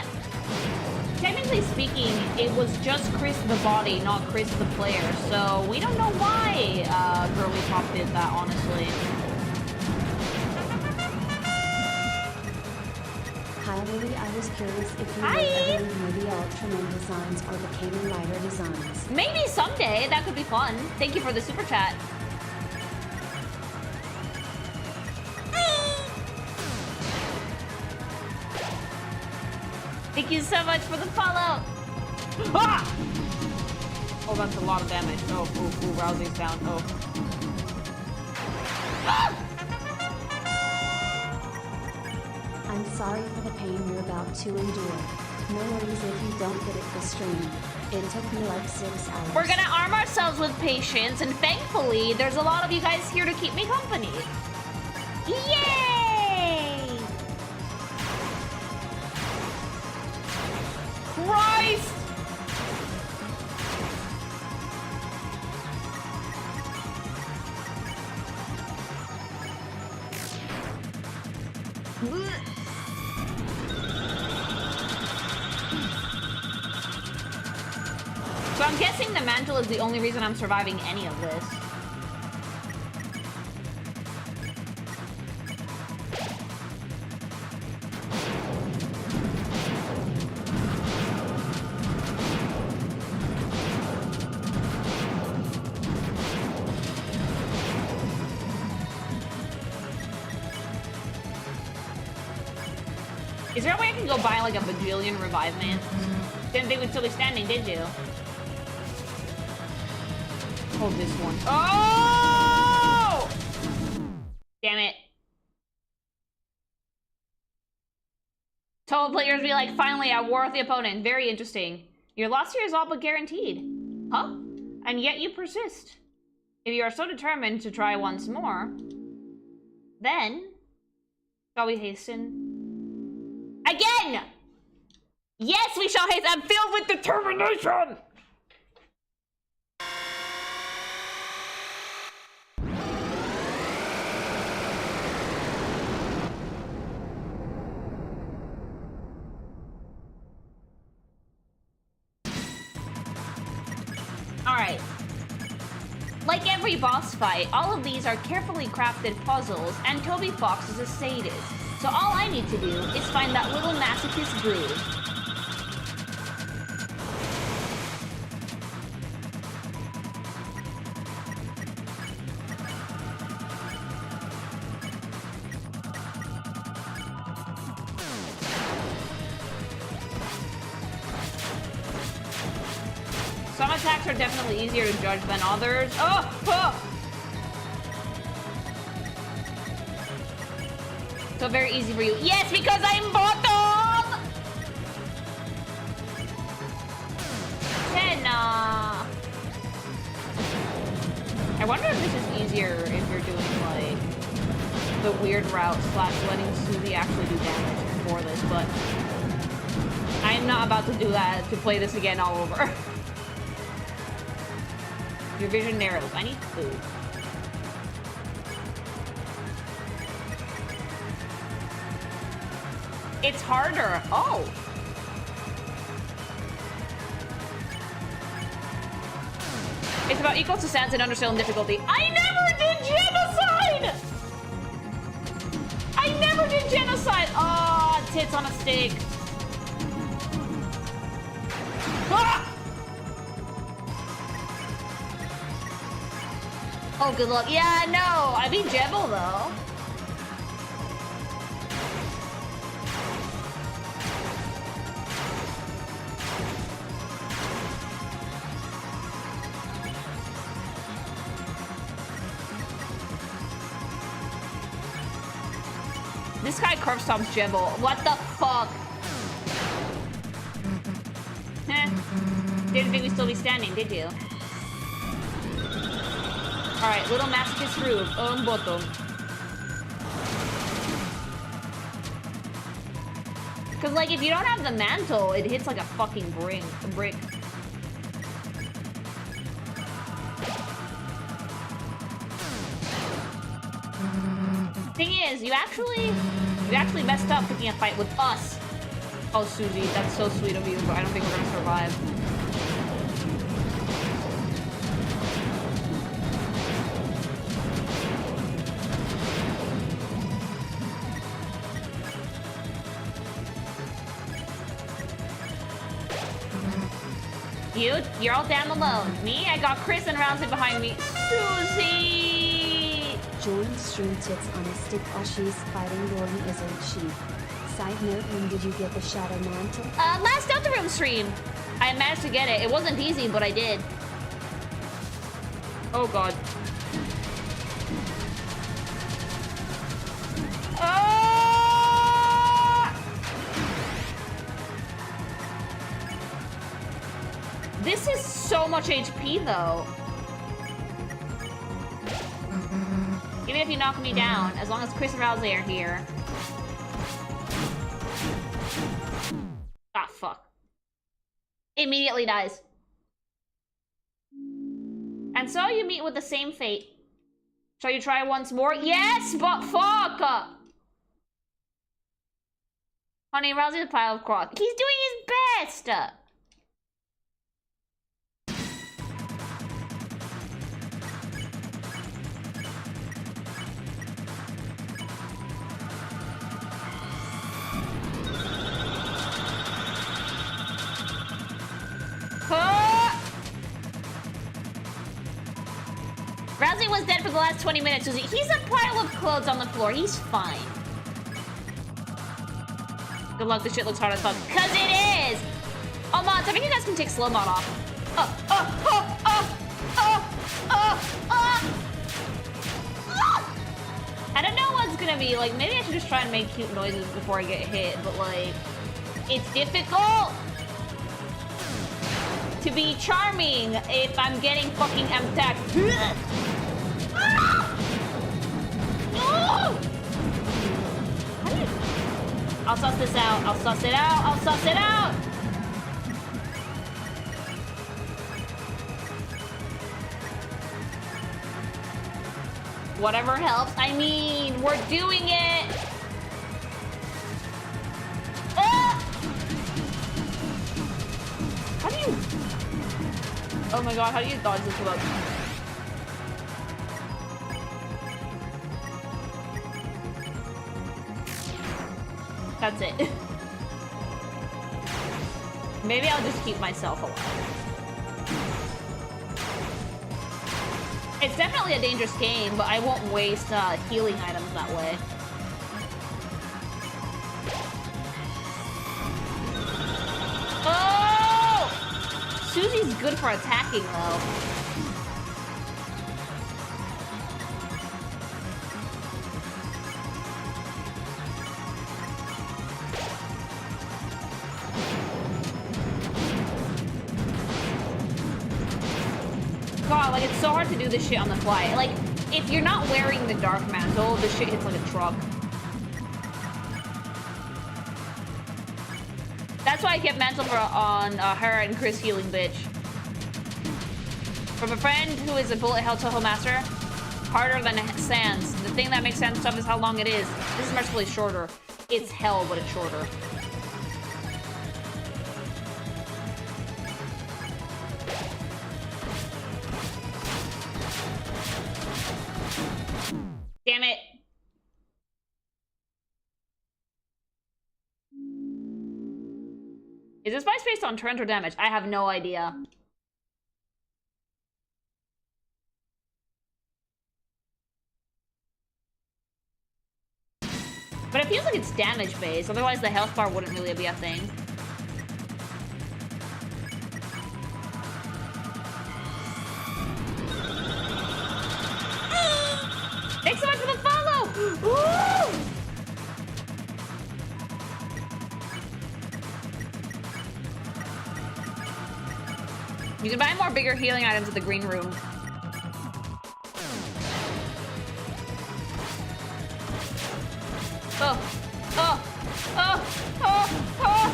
technically speaking, it was just Chris the body, not Chris the player, so we don't know why Girly Pop did that, honestly.
Hi Lily, I was curious if you would ever leave the Ultraman designs or the Kamen Rider designs.
Maybe someday, that could be fun. Thank you for the super chat. Thank you so much for the follow. Ah! Oh, that's a lot of damage. Oh, ooh, Rousey's down. Oh. Ah!
I'm sorry for the pain you're about to endure. No worries if you don't get it this stream. It took me like 6 hours.
We're gonna arm ourselves with patience, and thankfully, there's a lot of you guys here to keep me company. Yay! Christ! So I'm guessing the mantle is the only reason I'm surviving any of this. Is there a way I can go buy like a bajillion revive man? Didn't think we'd still be standing, did you? Hold this one. Oh! Damn it. Total players be like, finally, I wore out the opponent. Very interesting. Your loss here is all but guaranteed. Huh? And yet you persist. If you are so determined to try once more, then shall we hasten? Again! Yes, we shall hasten. I'm filled with determination! Alright. Like every boss fight, all of these are carefully crafted puzzles, and Toby Fox is a sadist. So all I need to do is find that little masochist groove. Some attacks are definitely easier to judge than others. Oh! Oh! So very easy for you. Yes, because I'm bottom! Tenna! I wonder if this is easier if you're doing, like, the weird route / letting Susie actually do damage for this, but I'm not about to do that to play this again all over. Your vision narrows. I need food. It's harder. Oh. It's about equal to sense and understanding difficulty. I never did genocide! I never did genocide! Oh, tits on a stick. Ah! Oh, good luck. Yeah, no. I beat Jebel, though. This guy curve stomps Jebel. What the fuck? Didn't think we'd still be standing, did you? Alright, little masochist roof. Bottom. Cause like if you don't have the mantle, it hits like a fucking brick. Thing is, you actually messed up picking a fight with us. Oh, Susie, that's so sweet of you, but I don't think we're gonna survive. You're all damn alone. Me, I got Chris and Rousey behind me. Susie!
Join stream tits on a stick while she's fighting Gordon isn't she? Side note, when did you get the Shadow Mantle?
Last Deltarune stream. I managed to get it. It wasn't easy, but I did. Oh god. This is so much HP, though. Even if you knock me down, as long as Chris and Rousey are here. Ah, fuck. Immediately dies. And so you meet with the same fate. Shall you try once more? Yes, but fuck! Honey, Rousey's a pile of crock. He's doing his best! Rousey was dead for the last 20 minutes. He's a pile of clothes on the floor. He's fine. Good luck. This shit looks hard as fuck. Cause it is! Oh, mods, I think you guys can take slow mod off. I don't know what's gonna be. Like, maybe I should just try and make cute noises before I get hit. But, like, it's difficult to be charming if I'm getting fucking attacked. I'll suss this out. I'll suss it out. I'll suss it out. Whatever helps. I mean, we're doing it. How do you... Oh my god, how do you dodge this without... That's it. Maybe I'll just keep myself alive. It's definitely a dangerous game, but I won't waste healing items that way. Oh! Susie's good for attacking, though. God, like, it's so hard to do this shit on the fly. Like, if you're not wearing the dark mantle, this shit hits like a truck. That's why I kept mantle on her and Chris healing bitch. From a friend who is a bullet hell Toho master, harder than Sans. The thing that makes Sans tough is how long it is. This is mercifully shorter. It's hell, but it's shorter. Damn it. Is this spice based on torrential damage? I have no idea. But it feels like it's damage based, otherwise the health bar wouldn't really be a thing. Thanks so much for the follow! Woo! You can buy more bigger healing items at the green room. Oh, oh, oh, oh, oh!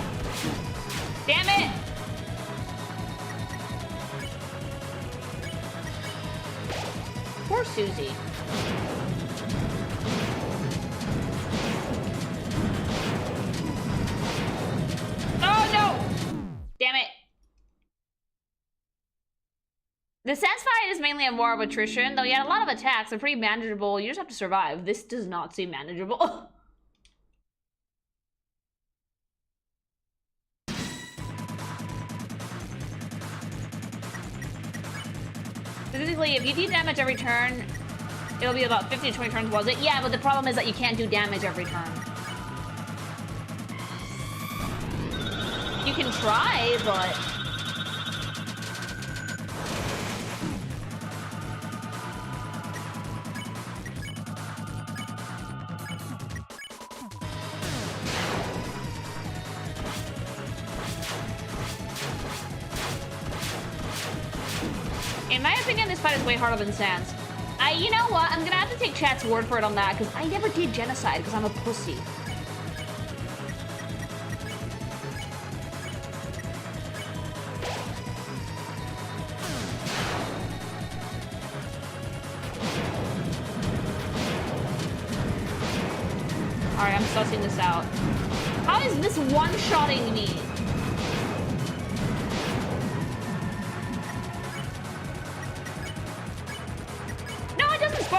Damn it! Poor Susie. Oh no! Damn it. The Sans fight is mainly a war of attrition, though you had a lot of attacks. They're pretty manageable. You just have to survive. This does not seem manageable. Specifically, if you do damage every turn, it'll be about 15 to 20 turns, was it? Yeah, but the problem is that you can't do damage every turn. You can try, but... In my opinion, this fight is way harder than Sans. You know what? I'm gonna have to take chat's word for it on that, because I never did genocide, because I'm a pussy. Alright, I'm sussing this out. How is this one-shotting me?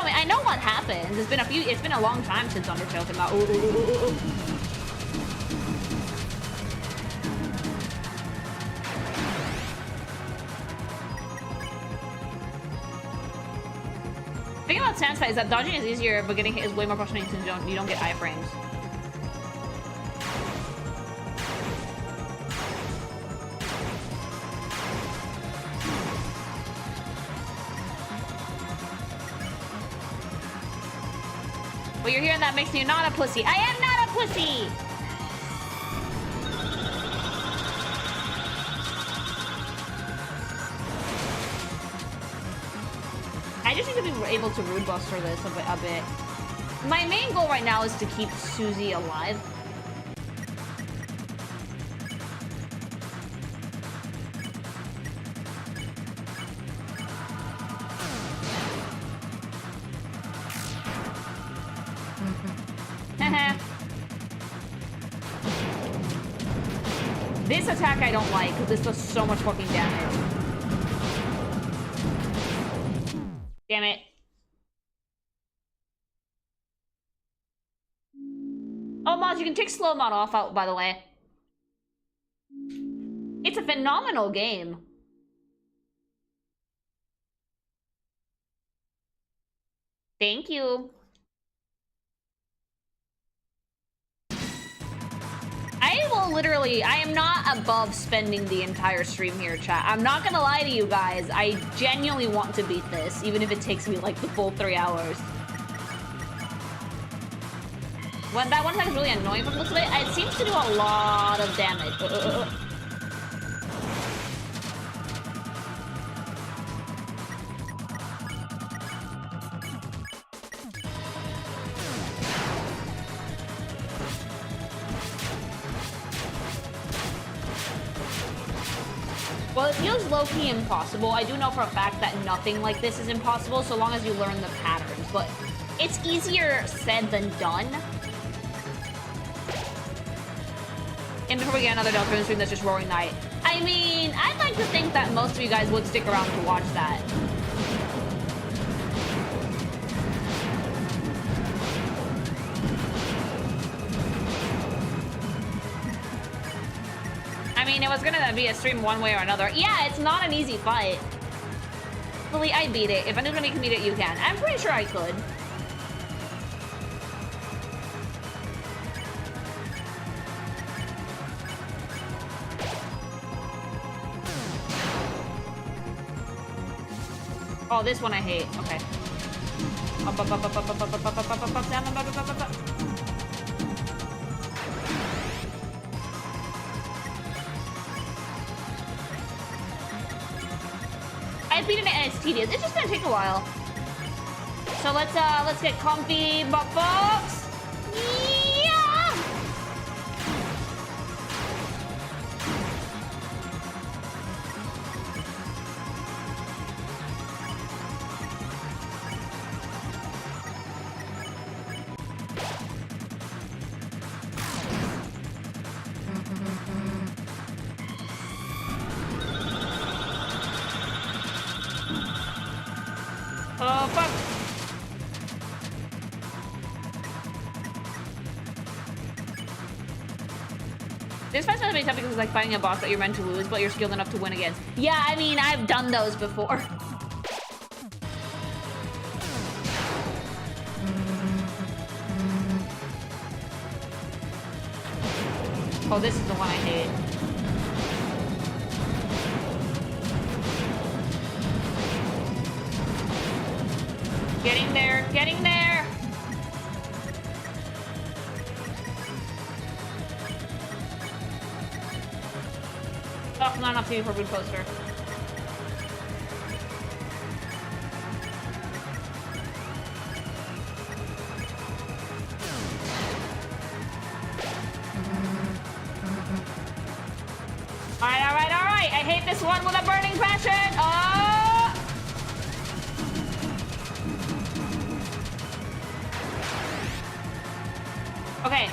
I know what happens. It's been a long time since Undertale came out. Ooh. The thing about Sans fight is that dodging is easier, but getting hit is way more frustrating since you don't get iframes. What you're hearing that makes you not a pussy. I am not a pussy! I just need to be able to Rude Buster this a bit. My main goal right now is to keep Susie alive. This attack I don't like, because this does so much fucking damage. Damn it. Oh, mods, you can take slow mod off, out, by the way. It's a phenomenal game. Thank you. I am not above spending the entire stream here, chat. I'm not gonna lie to you guys. I genuinely want to beat this, even if it takes me like the full 3 hours. When that one attack is really annoying from the looks of it, it seems to do a lot of damage. Well, it feels low-key impossible. I do know for a fact that nothing like this is impossible so long as you learn the patterns, but it's easier said than done. And before we get another Deltarune stream that's just Roaring Night. I mean, I'd like to think that most of you guys would stick around to watch that. I mean, it was gonna be a stream one way or another. Yeah, it's not an easy fight. Lily, I beat it. If anybody can beat it, you can. I'm pretty sure I could. Oh, this one I hate. Okay. Up, up, up, up, up, up, up, up, up, up, up, up, down, up, up, up, up, up. I've beaten it and it's tedious. It's just gonna take a while. So let's get comfy, butt folks. Yeah! Oh, fuck. This fight's gonna be tough because it's like fighting a boss that you're meant to lose, but you're skilled enough to win against. Yeah, I mean, I've done those before. Oh, this is the one I hate. Getting there, getting there! Oh, not enough TV for a food poster. Alright. I hate this one with a burning passion! Oh! Okay.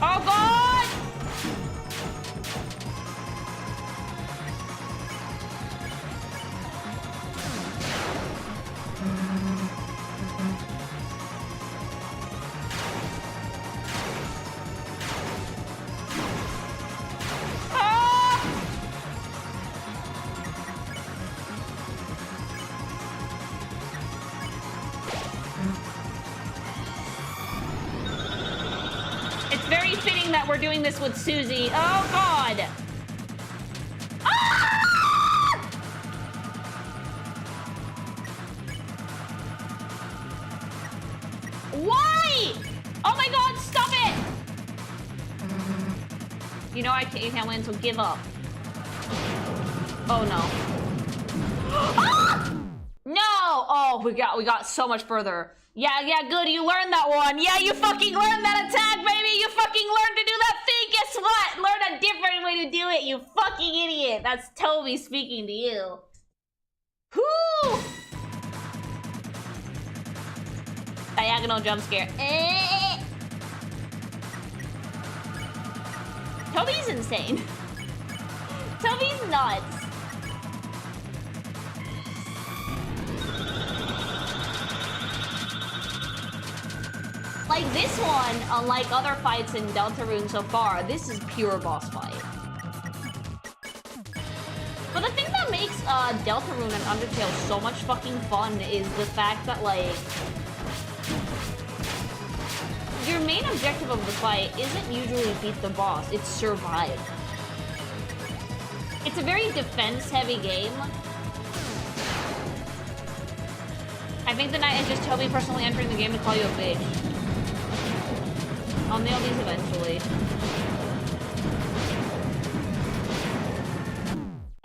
Oh God! That we're doing this with Susie. Oh God! Ah! Why? Oh my God! Stop it! You know you can't win, so give up. Oh no! Ah! No! Oh, we got so much further. Yeah, good. You learned that one. Yeah, you fucking learned that attack, baby. You fucking learned to do that thing. Guess what? Learn a different way to do it, you fucking idiot. That's Toby speaking to you. Whoo! Diagonal jump scare. Toby's insane. Toby's nuts. Like this one, unlike other fights in Deltarune so far, this is pure boss fight. But the thing that makes Deltarune and Undertale so much fucking fun is the fact that, like, your main objective of the fight isn't usually beat the boss, it's survive. It's a very defense-heavy game. I think the night is just Toby personally entering the game to call you a bitch. I'll nail these eventually.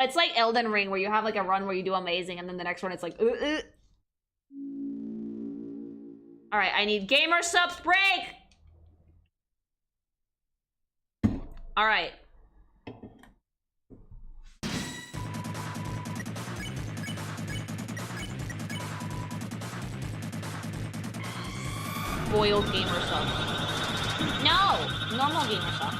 It's like Elden Ring, where you have like a run where you do amazing, and then the next one it's like, Alright, I need gamer subs break! Alright. Boiled gamer sub. No! Normal gamer sub.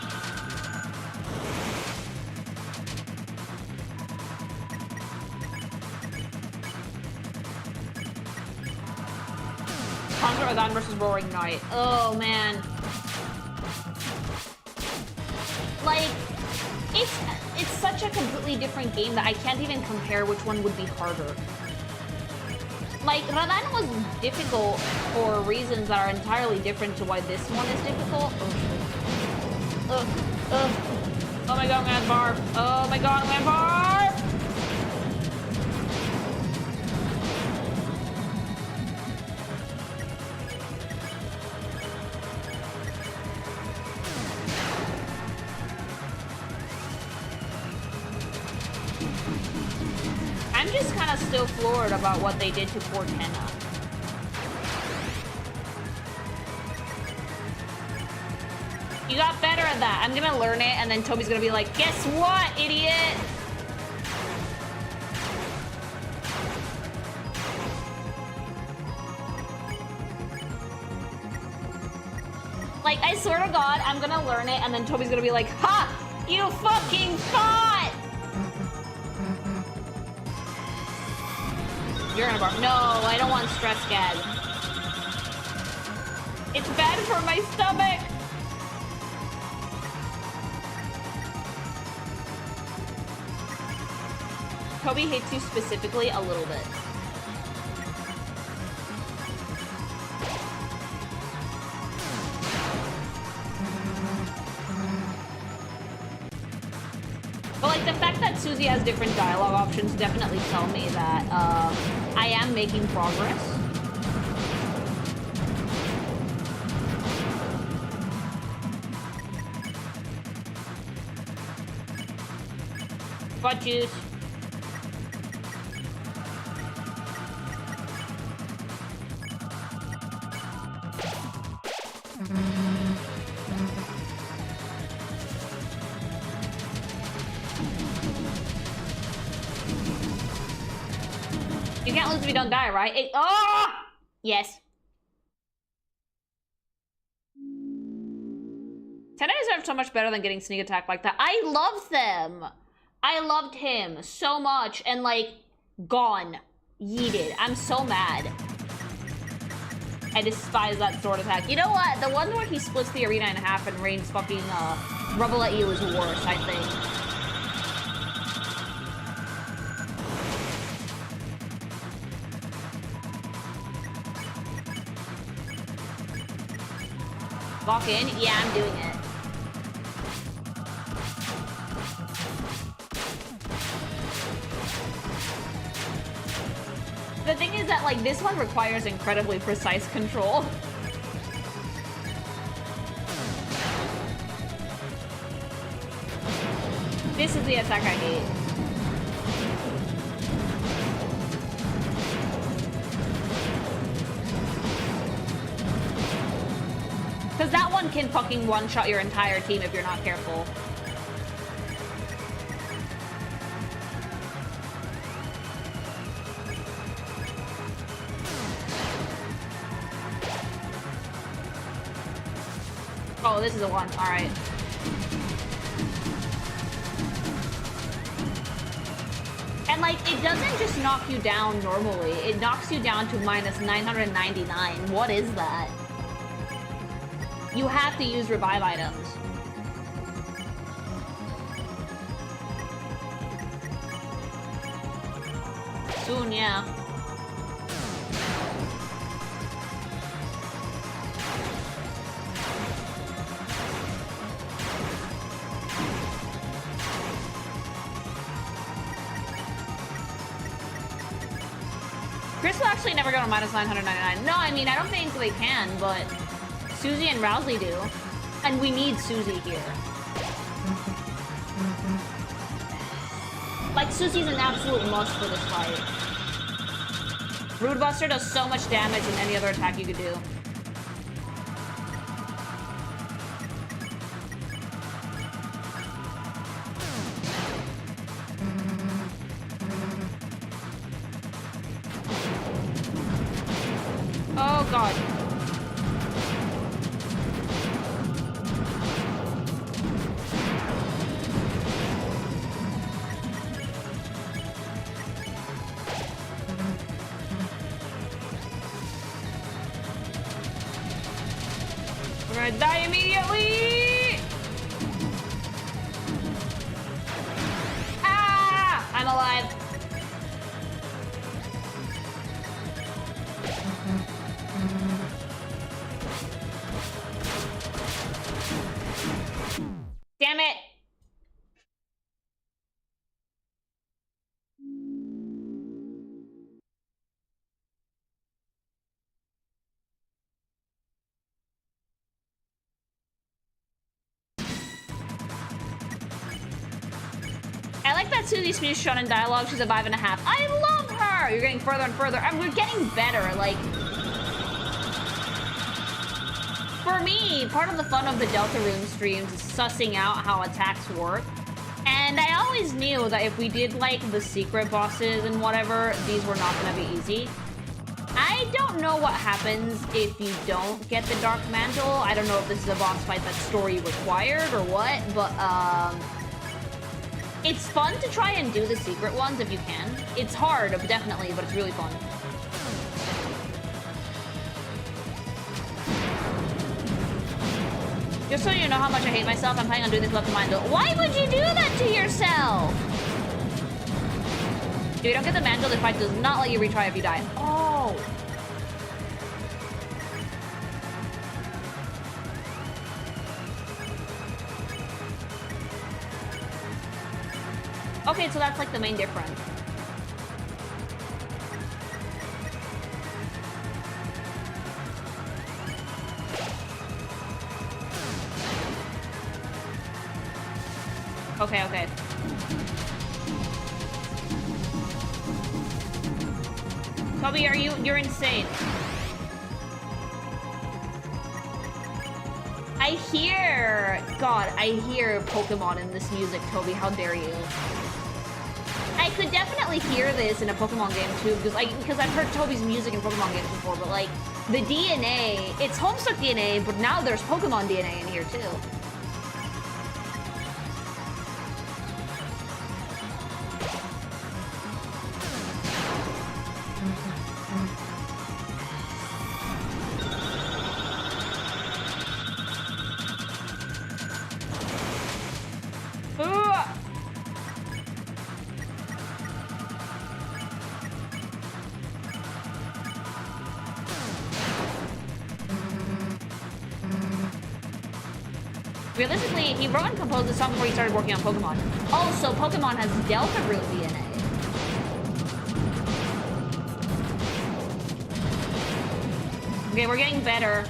Contra Odon versus Roaring Knight. Oh, man. Like, it's such a completely different game that I can't even compare which one would be harder. Like, Radan was difficult for reasons that are entirely different to why this one is difficult. Oh my god, man, barf. Oh my god, man, barf! I'm just kind of still floored about what they did to poor Tenna. You got better at that. I'm gonna learn it, and then Toby's gonna be like, guess what, idiot? Like, I swear to God, I'm gonna learn it, and then Toby's gonna be like, ha! You fucking thought! You're gonna barf. No, I don't want stress gag. It's bad for my stomach! Toby hates you specifically a little bit. But like the fact that Susie has different dialogue options definitely tell me that I am making progress. Got juice. You can't lose if you don't die, right? Oh! Yes. Tenna deserves so much better than getting sneak attack like that. I love them. I loved him so much, and like, gone. Yeeted. I'm so mad. I despise that sword attack. You know what? The one where he splits the arena in half and rains fucking rubble at you is worse, I think. Walk in? Yeah, I'm doing it. The thing is that, like, this one requires incredibly precise control. This is the attack I hate. Because that one can fucking one-shot your entire team if you're not careful. Oh, this is a one. Alright. And, like, it doesn't just knock you down normally. It knocks you down to minus 999. What is that? You have to use revive items. Soon, yeah. Chris will actually never go to minus 999. No, I mean, I don't think they can, but Susie and Rowsley do. And we need Susie here. Like, Susie's an absolute must for this fight. Rude Buster does so much damage than any other attack you could do. god. We're gonna die immediately! Ah! I'm alive. Damn it! I like that Susie's speech shown in dialogue. She's a 5.5. I love her! You're getting further and further. And we're getting better. Like, for me, part of the fun of the Deltarune streams is sussing out how attacks work. And I always knew that if we did, like, the secret bosses and whatever, these were not gonna be easy. I don't know what happens if you don't get the Dark Mantle. I don't know if this is a boss fight that's story required or what, but, it's fun to try and do the secret ones if you can. It's hard, definitely, but it's really fun. Just so you know how much I hate myself, I'm planning on doing this left to mind. Why would you do that to yourself? If you don't get the mantle, the fight does not let you retry if you die. Oh. Okay, so that's like the main difference. Okay, okay. Toby, you're insane. I hear Pokemon in this music, Toby, how dare you. I could definitely hear this in a Pokemon game too, because I've heard Toby's music in Pokemon games before, but like, the DNA, it's Homestuck DNA, but now there's Pokemon DNA in here too. Realistically, he wrote and composed the song before he started working on Pokemon. Also, Pokemon has Deltarune DNA. Okay, we're getting better.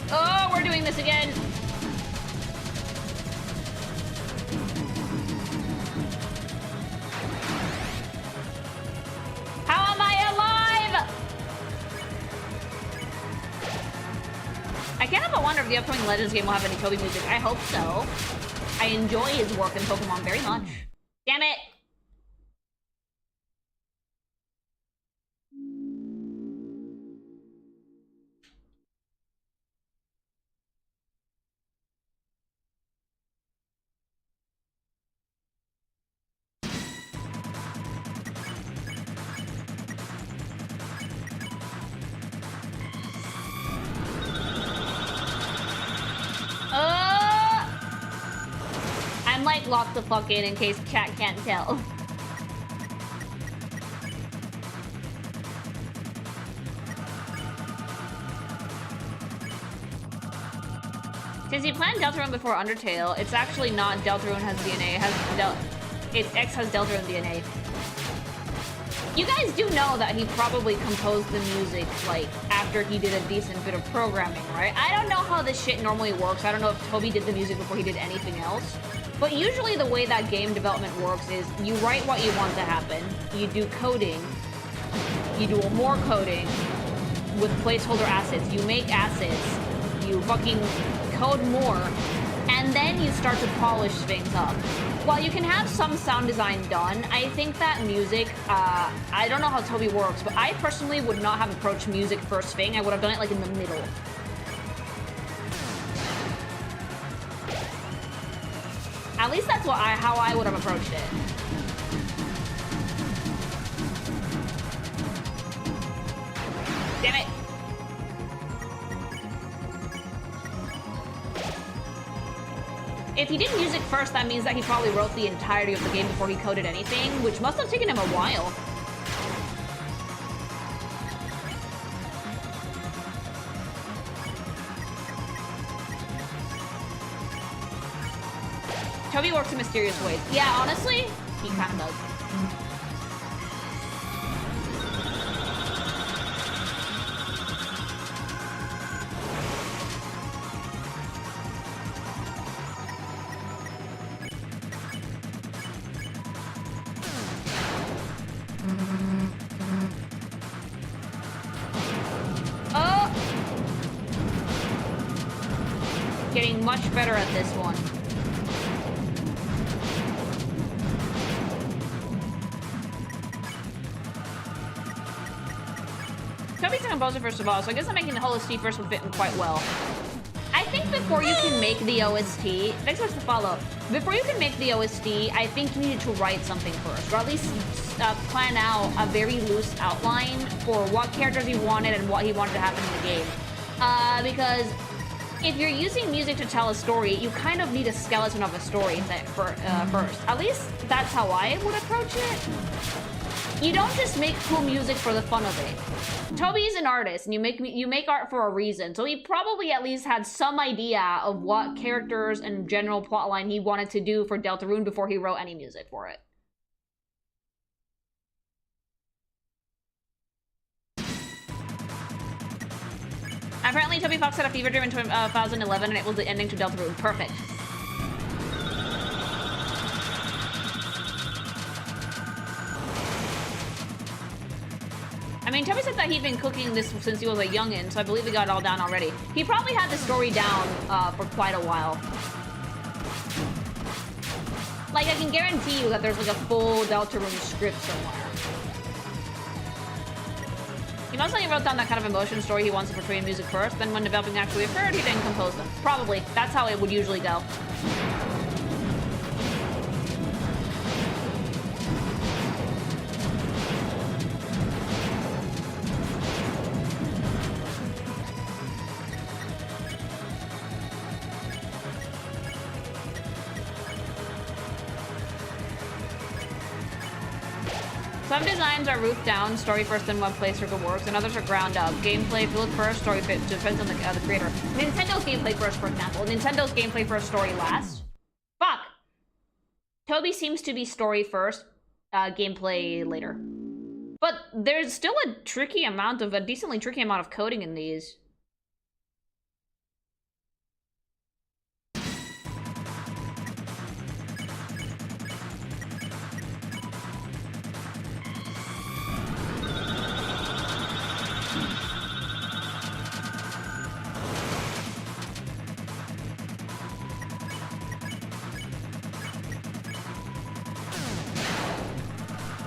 Oh, we're doing this again. The upcoming Legends game will have any Toby music. I hope so. I enjoy his work in Pokemon very much. Damn it! Lock the fuck in case chat can't tell. Since you planned Deltarune before Undertale, it's actually not Deltarune has DNA. It's X has Deltarune DNA. You guys do know that he probably composed the music, like, after he did a decent bit of programming, right? I don't know how this shit normally works. I don't know if Toby did the music before he did anything else. But usually the way that game development works is you write what you want to happen, you do coding, you do more coding with placeholder assets, you make assets, you fucking code more, and then you start to polish things up. While you can have some sound design done, I think that music, I don't know how Toby works, but I personally would not have approached music first thing. I would have done it like in the middle. At least that's how I would have approached it. Damn it. If he did music first, that means that he probably wrote the entirety of the game before he coded anything, which must have taken him a while. Toby works in mysterious ways. Yeah, honestly, he kind of does. Oh! Getting much better at this one. Toby's a composer first of all, so I guess I'm making the whole OST first would fit in quite well. I think before you can make the OST, next one's to follow. Before you can make the OST, I think you needed to write something first, or at least plan out a very loose outline for what characters he wanted and what he wanted to happen in the game. Because if you're using music to tell a story, you kind of need a skeleton of a story first. At least that's how I would approach it. You don't just make cool music for the fun of it. Toby's an artist, and you make art for a reason, so he probably at least had some idea of what characters and general plotline he wanted to do for Deltarune before he wrote any music for it. Apparently, Toby Fox had a fever dream in 2011, and it was the ending to Deltarune. Perfect. I mean, Toby said that he'd been cooking this since he was a youngin', so I believe he got it all down already. He probably had the story down for quite a while. Like, I can guarantee you that there's like a full Deltarune script somewhere. He most likely wrote down that kind of emotion story he wants to portray in music first, then when developing actually occurred, he then composed them. Probably. That's how it would usually go. Some designs are roof down, story first in one place circle works, and others are ground up. Gameplay, if you look first, story depends on the creator. Nintendo's gameplay first, for example. Nintendo's gameplay first, story last. Fuck! Toby seems to be story first, gameplay later. But there's still a decently tricky amount of coding in these.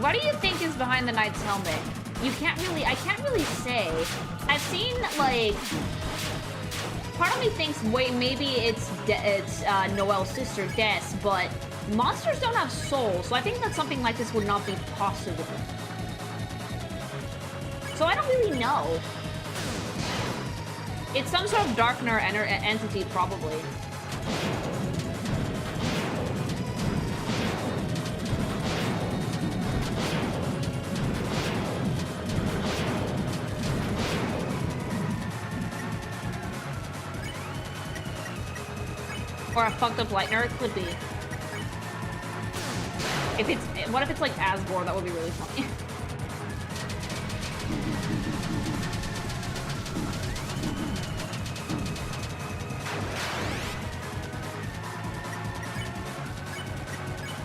What do you think is behind the knight's helmet? I can't really say. I've seen, like, part of me thinks, wait, maybe it's Noel's sister, Des, but monsters don't have souls, so I think that something like this would not be possible. So I don't really know. It's some sort of Darkner entity, probably. Or a fucked up Lightner, it could be. What if it's like Asgore? That would be really funny.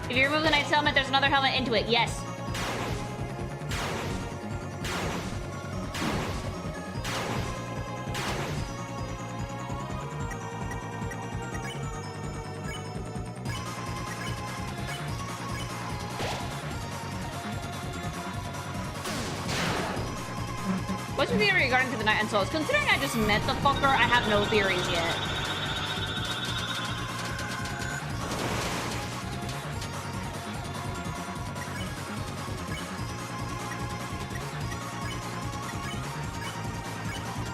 If you remove the knight's helmet, there's another helmet into it. Yes. What's your theory regarding to the Night and Souls? Considering I just met the fucker, I have no theories yet.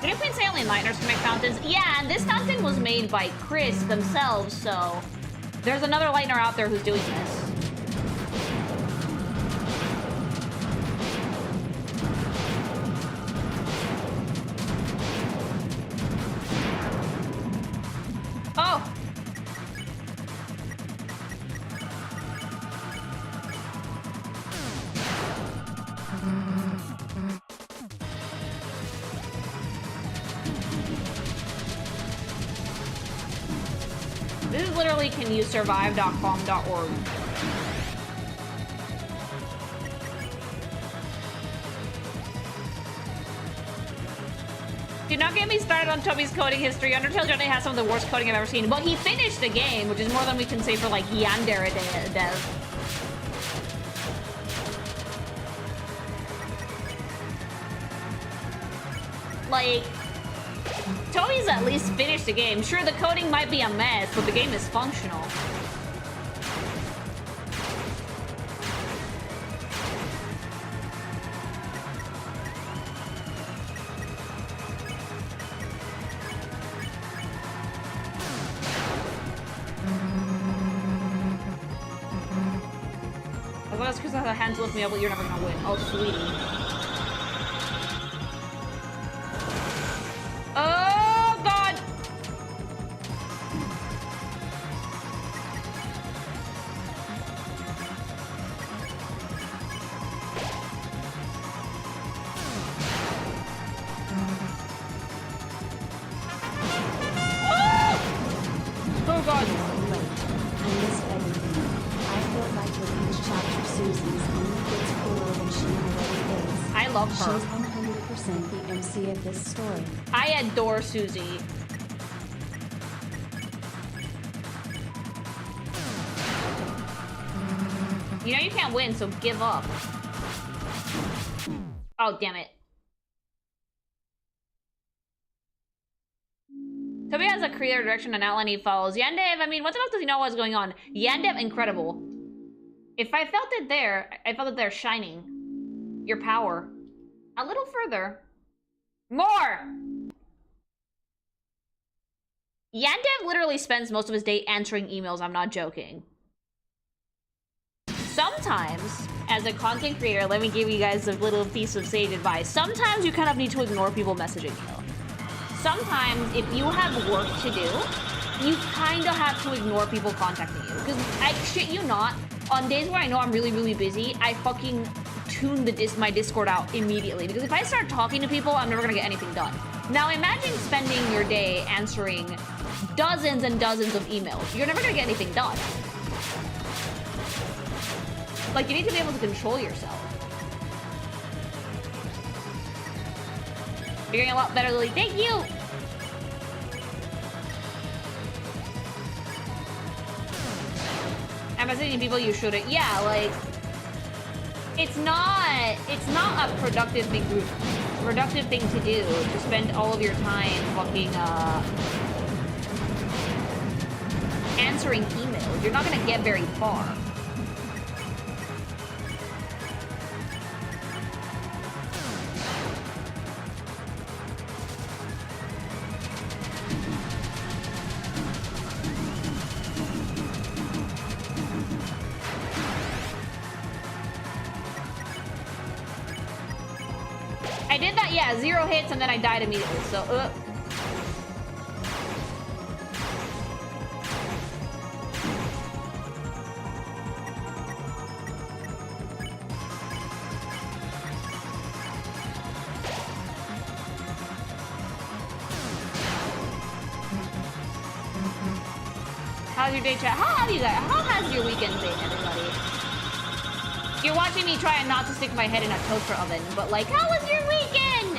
Didn't Queen say only Lightners can make fountains? Yeah, and this fountain was made by Chris themselves, so there's another Lightner out there who's doing this. Oh! This is literally canyoursurvive.com.org. Do not get me started on Toby's coding history. Undertale generally has some of the worst coding I've ever seen. But he finished the game, which is more than we can say for, like, Yandere dev. Like, Toby's at least finished the game. Sure, the coding might be a mess, but the game is functional. As long as Chris has a hand to lift me up, but you're never gonna win. Oh, sweetie. Oh, God! Oh, God.
I missed everything. I felt like with each chapter Susie's only gets cooler than she already is.
I love her.
She's 100% the MC of this story.
I adore Susie. You know you can't win, so give up. Oh, damn it. Toby has a creator direction and outline he follows. Yandev, I mean, what the fuck does he know what's going on? Yandev, incredible. If I felt it there, I felt it there shining. Your power. A little further. More! Yandev literally spends most of his day answering emails, I'm not joking. Sometimes, as a content creator, let me give you guys a little piece of sage advice. Sometimes you kind of need to ignore people messaging you. Sometimes, if you have work to do, you kind of have to ignore people contacting you. Because, I shit you not, on days where I know I'm really, really busy, I fucking tune my Discord out immediately. Because if I start talking to people, I'm never gonna get anything done. Now, imagine spending your day answering dozens and dozens of emails. You're never gonna get anything done. Like, you need to be able to control yourself. You're getting a lot better, Lily. Thank you! I'm messaging people you shouldn't. Yeah, like, it's not a productive thing to do to spend all of your time fucking answering emails. You're not gonna get very far. I did that, yeah, 0 hits, and then I died immediately, so, How's your day, chat? How has your weekend been, everybody? You're watching me trying not to stick my head in a toaster oven, but like, how was your weekend?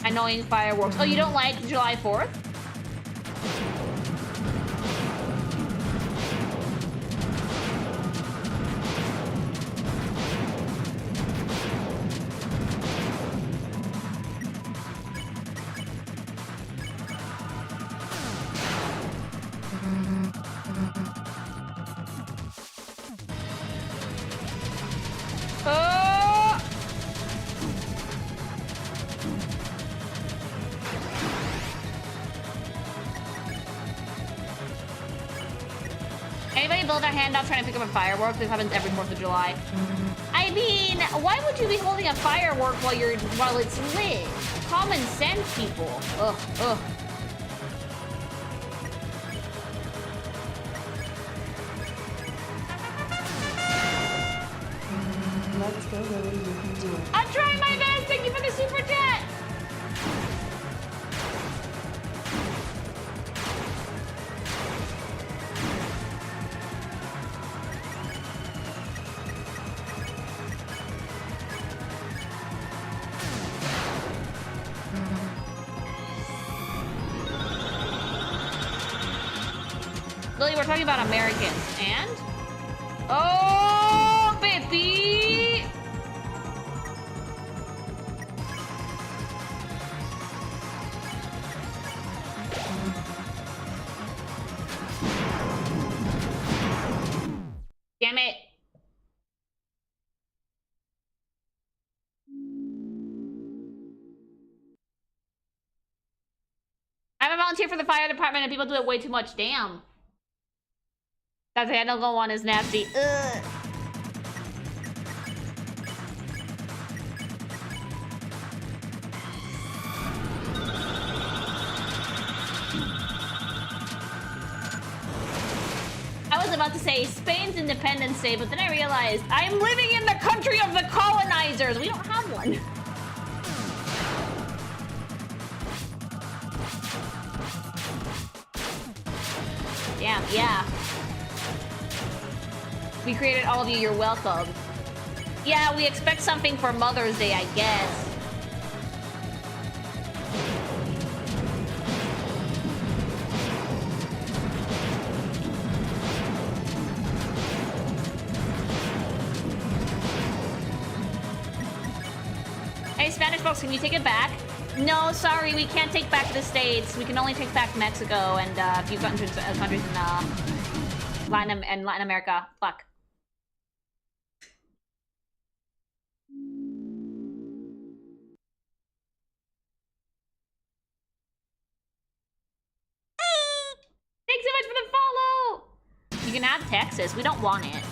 Annoying fireworks. Oh, you don't like July 4th? build our hand out trying to pick up a firework. This happens every 4th of July. I mean, why would you be holding a firework while it's lit? Common sense, people. Ugh, ugh.
Let's go, Lily. You can do it.
I'm trying my best. Thank you for the super chat. Lily, we're talking about Americans. And? Oh, baby! Damn it. I'm a volunteer for the fire department and people do it way too much. Damn. That handle go on is nasty. Ugh. I was about to say Spain's Independence Day, but then I realized I'm living in the country of the colonizers. We don't have one. Damn, yeah. We created all of you, you're welcome. Yeah, we expect something for Mother's Day, I guess. Hey, Spanish folks, can you take it back? No, sorry, we can't take back the States. We can only take back Mexico and a few countries in Latin America. Fuck. Thanks so much for the follow! You can add Texas. We don't want it.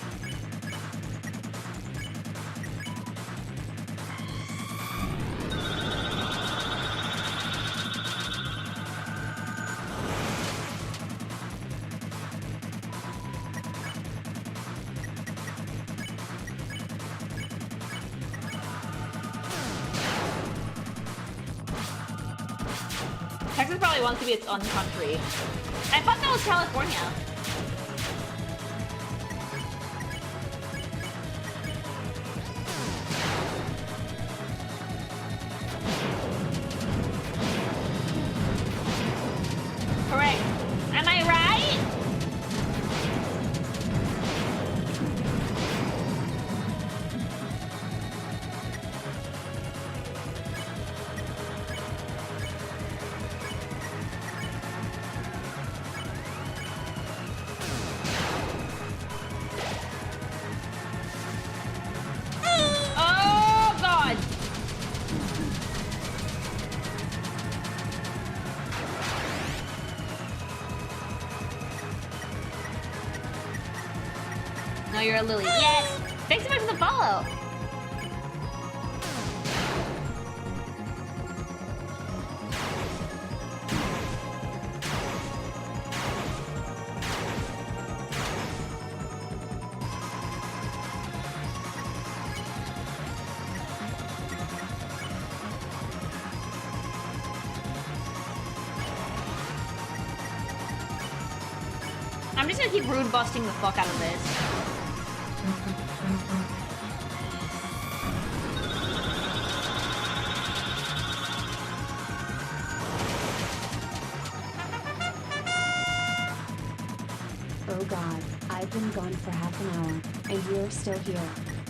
Texas probably wants to be its own country. I thought that was California. Correct. Am I right? Oh, God. No, you're a lily. Yes! Thanks so much for the follow! I'm just gonna keep rude busting the fuck out of this.
Oh God, I've been gone for half an hour, and you're still here.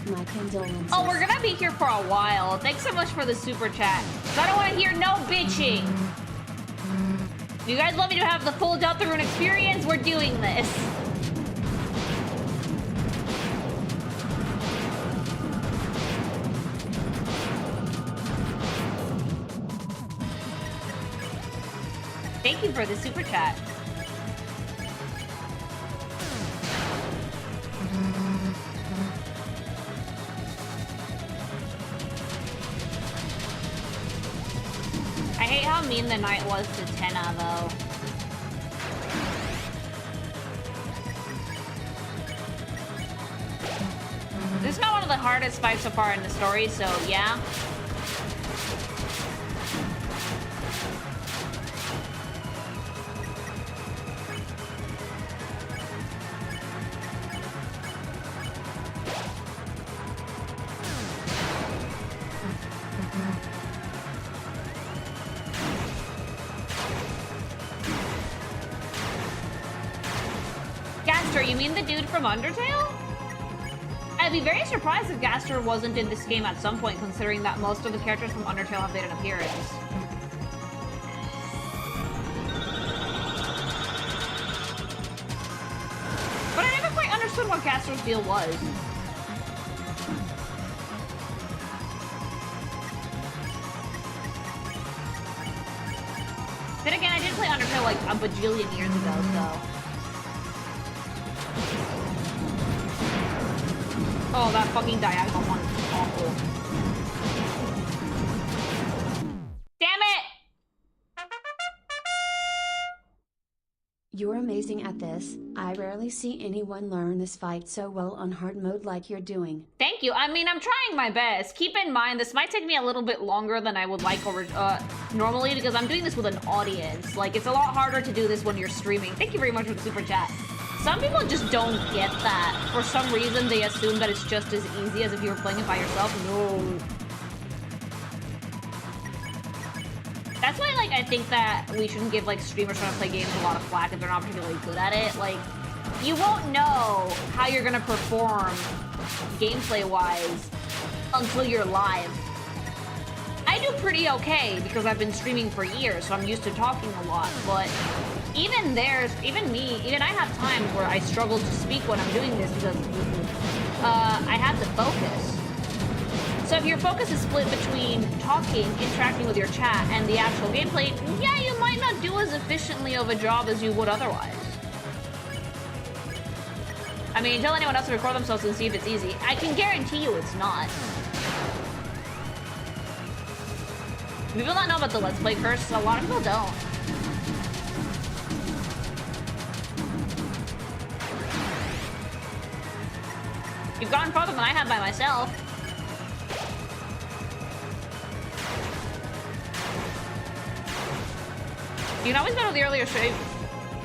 My condolences.
Oh, we're gonna be here for a while. Thanks so much for the super chat. I don't want to hear no bitching. You guys want me to have the full Deltarune experience? We're doing this. Thank you for the super chat. hate how mean the knight was to Tenna, though. This is not one of the hardest fights so far in the story, so yeah. Gaster, you mean the dude from Undertale? I'd be very surprised if Gaster wasn't in this game at some point, considering that most of the characters from Undertale have made an appearance. But I never quite understood what Gaster's deal was. Then again, I did play Undertale like a bajillion years ago, so... Oh, that fucking diagonal one is awful. Damn it!
You're amazing at this. I rarely see anyone learn this fight so well on hard mode like you're doing.
Thank you. I mean, I'm trying my best. Keep in mind, this might take me a little bit longer than I would like normally, because I'm doing this with an audience. Like, it's a lot harder to do this when you're streaming. Thank you very much for the super chat. Some people just don't get that. For some reason, they assume that it's just as easy as if you were playing it by yourself. No. That's why, like, I think that we shouldn't give, like, streamers trying to play games a lot of flack if they're not particularly good at it. Like, you won't know how you're gonna perform gameplay-wise until you're live. I do pretty okay because I've been streaming for years, so I'm used to talking a lot, but... even I have times where I struggle to speak when I'm doing this because I have to focus. So if your focus is split between talking, interacting with your chat, and the actual gameplay, yeah, you might not do as efficiently of a job as you would otherwise. I mean, tell anyone else to record themselves and see if it's easy. I can guarantee you it's not. People not know about the Let's Play curse, a lot of people don't. You've gone farther than I have by myself. You can always go to the earlier shape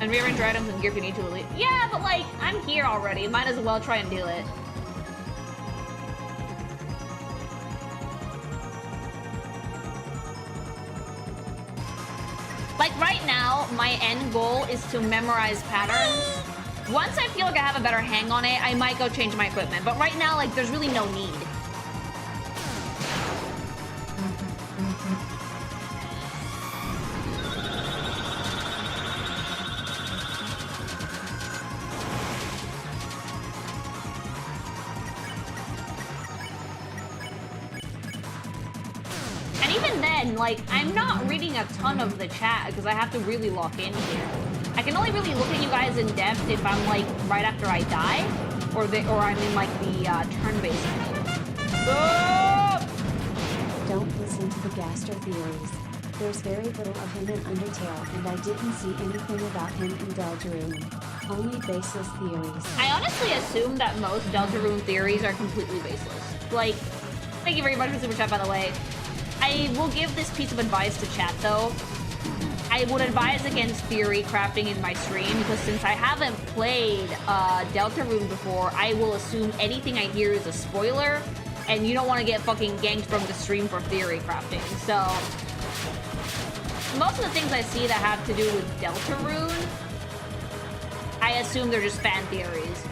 and rearrange your items and gear if you need to elite. Yeah, but like, I'm here already. Might as well try and do it. Like right now, my end goal is to memorize patterns. Once I feel like I have a better hang on it, I might go change my equipment. But right now, like, there's really no need. And even then, like, I'm not reading a ton of the chat because I have to really lock in here. I can only really look at you guys in depth if I'm like right after I die, or I'm in like the turn-based mode.
Don't listen to the Gaster theories. There's very little of him in Undertale, and I didn't see anything about him in DELTARUNE. Only baseless theories.
I honestly assume that most DELTARUNE theories are completely baseless. Like, thank you very much for super chat, by the way. I will give this piece of advice to chat though. I would advise against theory crafting in my stream, because since I haven't played DELTARUNE before, I will assume anything I hear is a spoiler, and you don't want to get fucking ganked from the stream for theory crafting. So, most of the things I see that have to do with DELTARUNE, I assume they're just fan theories.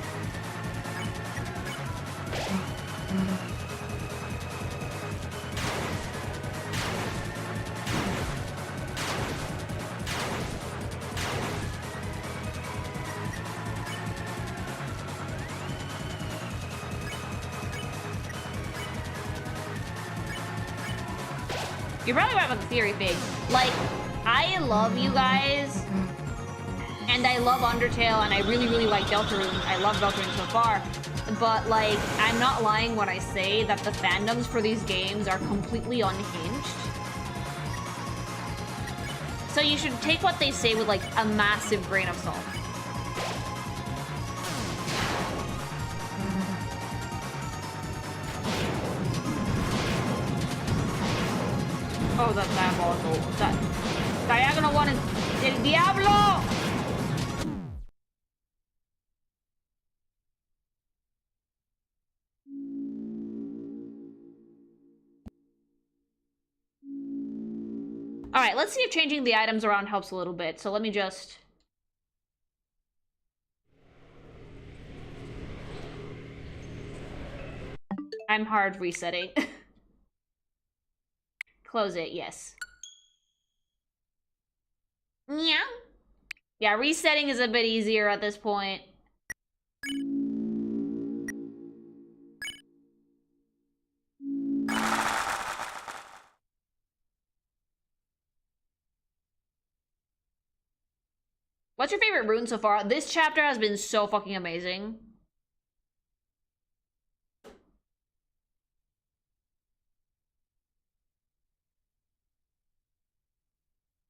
You're probably right about the theory thing. Like, I love you guys, and I love Undertale, and I really, really like DELTARUNE. I love DELTARUNE so far. But, like, I'm not lying when I say that the fandoms for these games are completely unhinged. So you should take what they say with, like, a massive grain of salt. Oh, that's diabolical. That diagonal one is El Diablo! Alright, let's see if changing the items around helps a little bit. So let me just... I'm hard resetting. Close it, yes. Yeah. Yeah, resetting is a bit easier at this point. What's your favorite rune so far? This chapter has been so fucking amazing.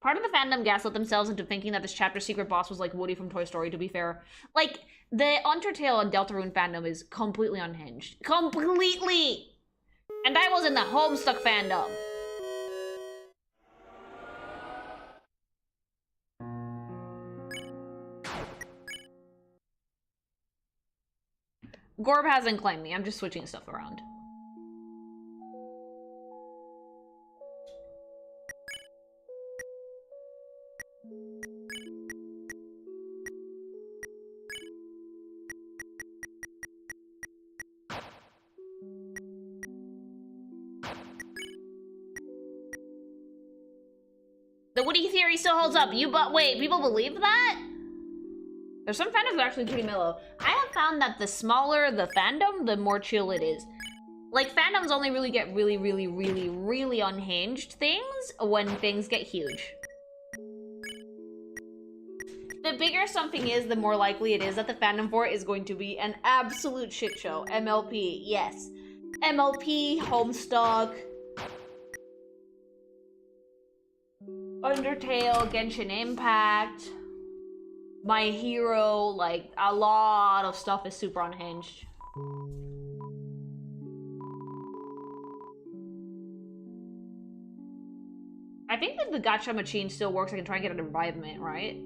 Part of the fandom gaslit themselves into thinking that this chapter's secret boss was like Woody from Toy Story, to be fair. Like, the Undertale and Deltarune fandom is completely unhinged. Completely! And I was in the Homestuck fandom. Gorb hasn't claimed me, I'm just switching stuff around. The Woody theory still holds up. Wait, people believe that? There's some fandoms that are actually pretty mellow. I have found that the smaller the fandom, the more chill it is. Like, fandoms only really get really unhinged things when things get huge. The bigger something is, the more likely it is that the fandom for it is going to be an absolute shit show. MLP, yes. MLP, Homestuck, Undertale, Genshin Impact, My Hero, like, a lot of stuff is super unhinged. I think that the gacha machine still works. I can try and get a revivement, right?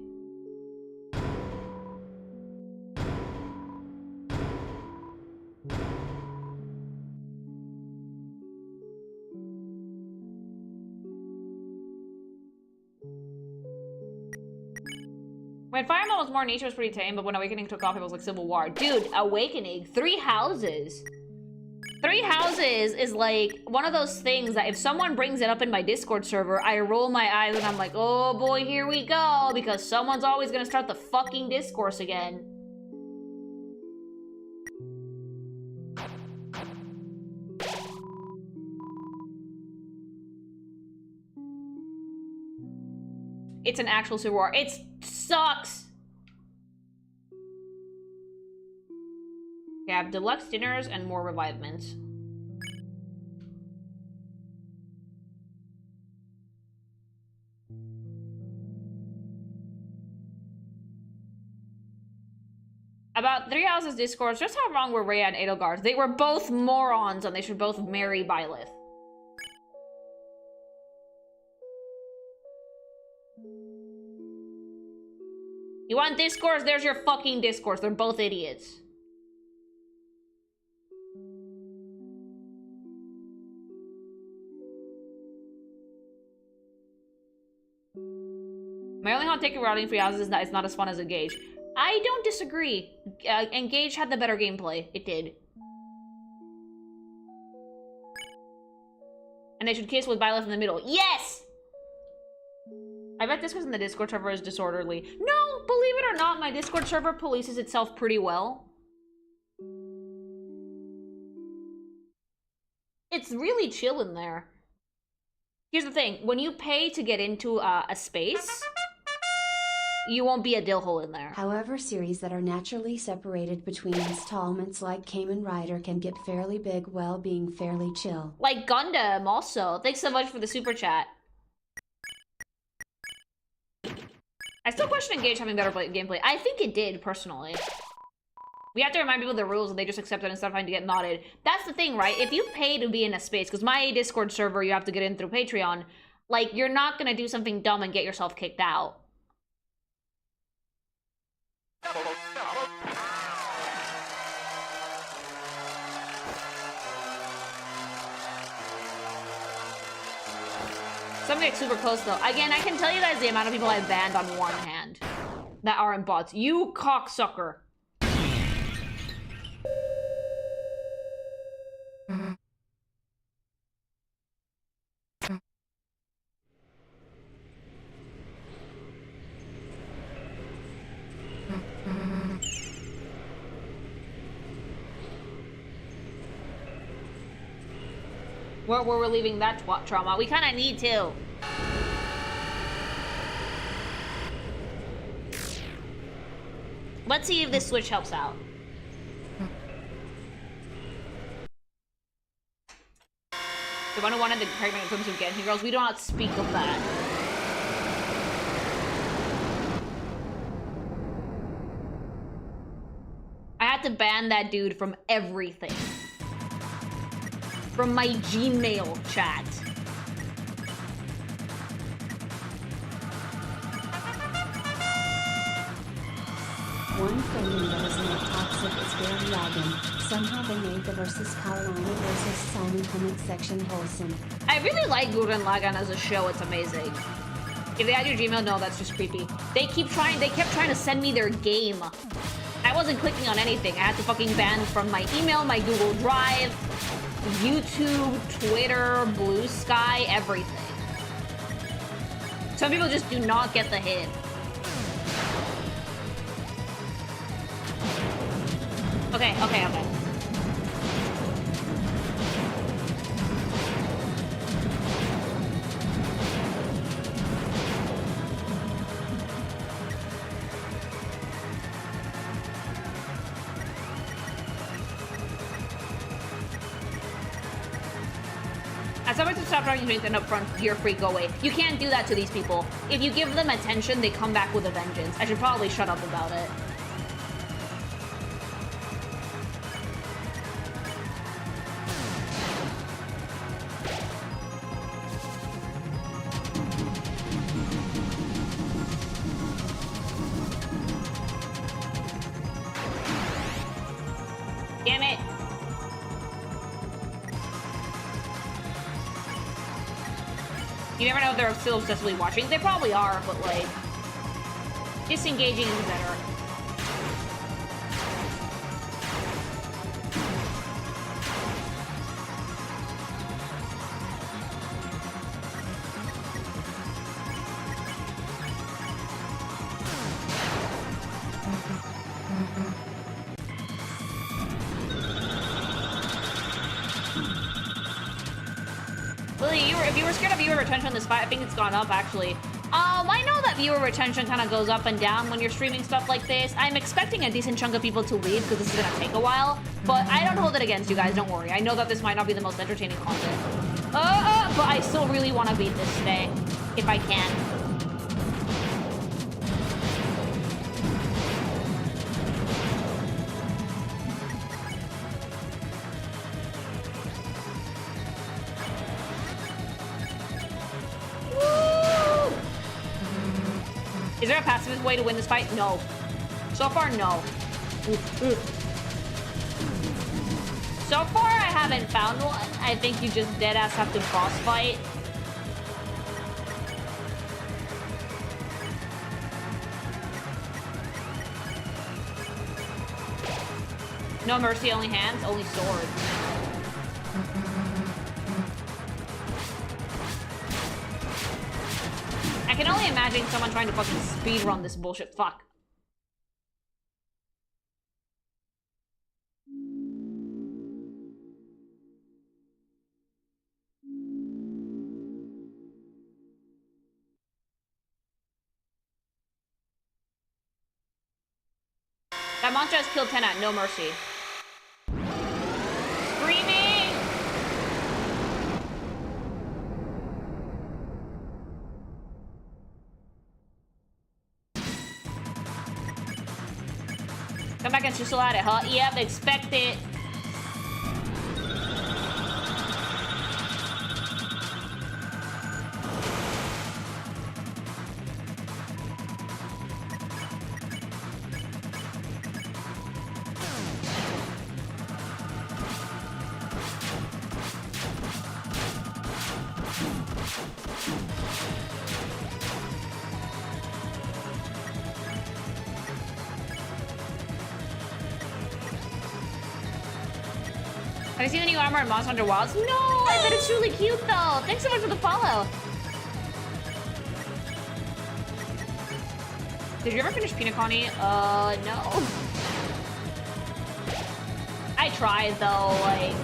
When Fire Emblem was more nature was pretty tame, but when Awakening took off, it was like Civil War. Dude, Awakening, 3 houses. 3 houses is like one of those things that if someone brings it up in my Discord server, I roll my eyes and I'm like, oh boy, here we go, because someone's always gonna start the fucking discourse again. It's an actual Civil War. It sucks. Okay, I have deluxe dinners and more revivements. About 3 houses discourse. Just how wrong were Rhea and Edelgard? They were both morons and they should both marry Byleth. You want discourse? There's your fucking discourse. They're both idiots. My only hot take about routing 3 houses is that it's not as fun as Engage. I don't disagree. Engage had the better gameplay. It did. And they should kiss with Byleth in the middle. Yes! I bet discourse in the Discord server is disorderly. No, believe it or not, my Discord server polices itself pretty well. It's really chill in there. Here's the thing, when you pay to get into a space, you won't be a dillhole in there.
However, series that are naturally separated between installments like Kamen Rider can get fairly big while being fairly chill.
Like Gundam also. Thanks so much for the super chat. I still question Engage having better gameplay. I think it did, personally. We have to remind people of the rules and they just accept it instead of having to get modded. That's the thing, right? If you pay to be in a space, because my Discord server, you have to get in through Patreon, like, you're not gonna do something dumb and get yourself kicked out. Something like super close, though. Again, I can tell you guys the amount of people I've banned on one hand that aren't bots. You cocksucker. We're relieving that trauma. We kind of need to. Let's see if this switch helps out. The one who wanted the pregnant comes to get girls. We do not speak of that. I had to ban that dude from everything. From my Gmail chat.
One thing that is not toxic is very lagging. Somehow they made the versus Carolina versus Simon comment section wholesome.
I really like Gurren Lagann as a show. It's amazing. If they had your Gmail, no, that's just creepy. They kept trying to send me their game. I wasn't clicking on anything. I had to fucking ban from my email, my Google Drive, YouTube, Twitter, Blue Sky, everything. Some people just do not get the hint. Okay. As someone to stop trying to drink and upfront, you're free, go away. You can't do that to these people. If you give them attention, they come back with a vengeance. I should probably shut up about it. Damn it. You never know if they're still obsessively watching. They probably are, but like, disengaging is better. Lily, if you were scared of viewer retention in this fight, I think it's gone up, actually. I know that viewer retention kind of goes up and down when you're streaming stuff like this. I'm expecting a decent chunk of people to leave because this is going to take a while, but I don't hold it against you guys, don't worry. I know that this might not be the most entertaining content. But I still really want to beat this today, if I can. Is there a pacifist way to win this fight? No. So far, no. So far, I haven't found one. I think you just deadass have to boss fight. No mercy, only hands, only sword. I can only imagine someone trying to fucking speedrun this bullshit. Fuck. That monster has killed Tenna, no mercy. Screaming! Come back and she's still at it, huh? Yep, expect it. Have you seen the new armor in Monster Hunter Wilds? No, I bet it's really cute though. Thanks so much for the follow. Did you ever finish Peanut Connie? No. I tried though, like.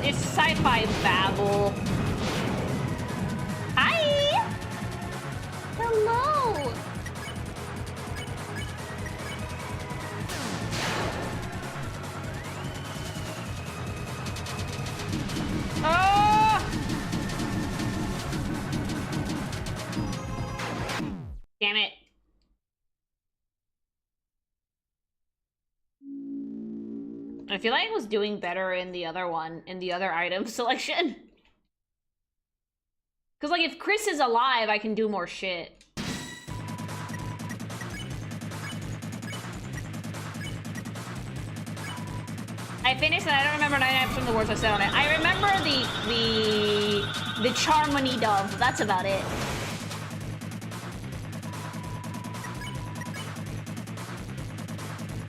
It's sci-fi babble. Hi! Hello! Oh! Damn it. I feel like I was doing better in the other one, in the other item selection. Because, like, if Chris is alive, I can do more shit. I finished and I don't remember 99% of the words I said on it. I remember the Charmony dove. That's about it.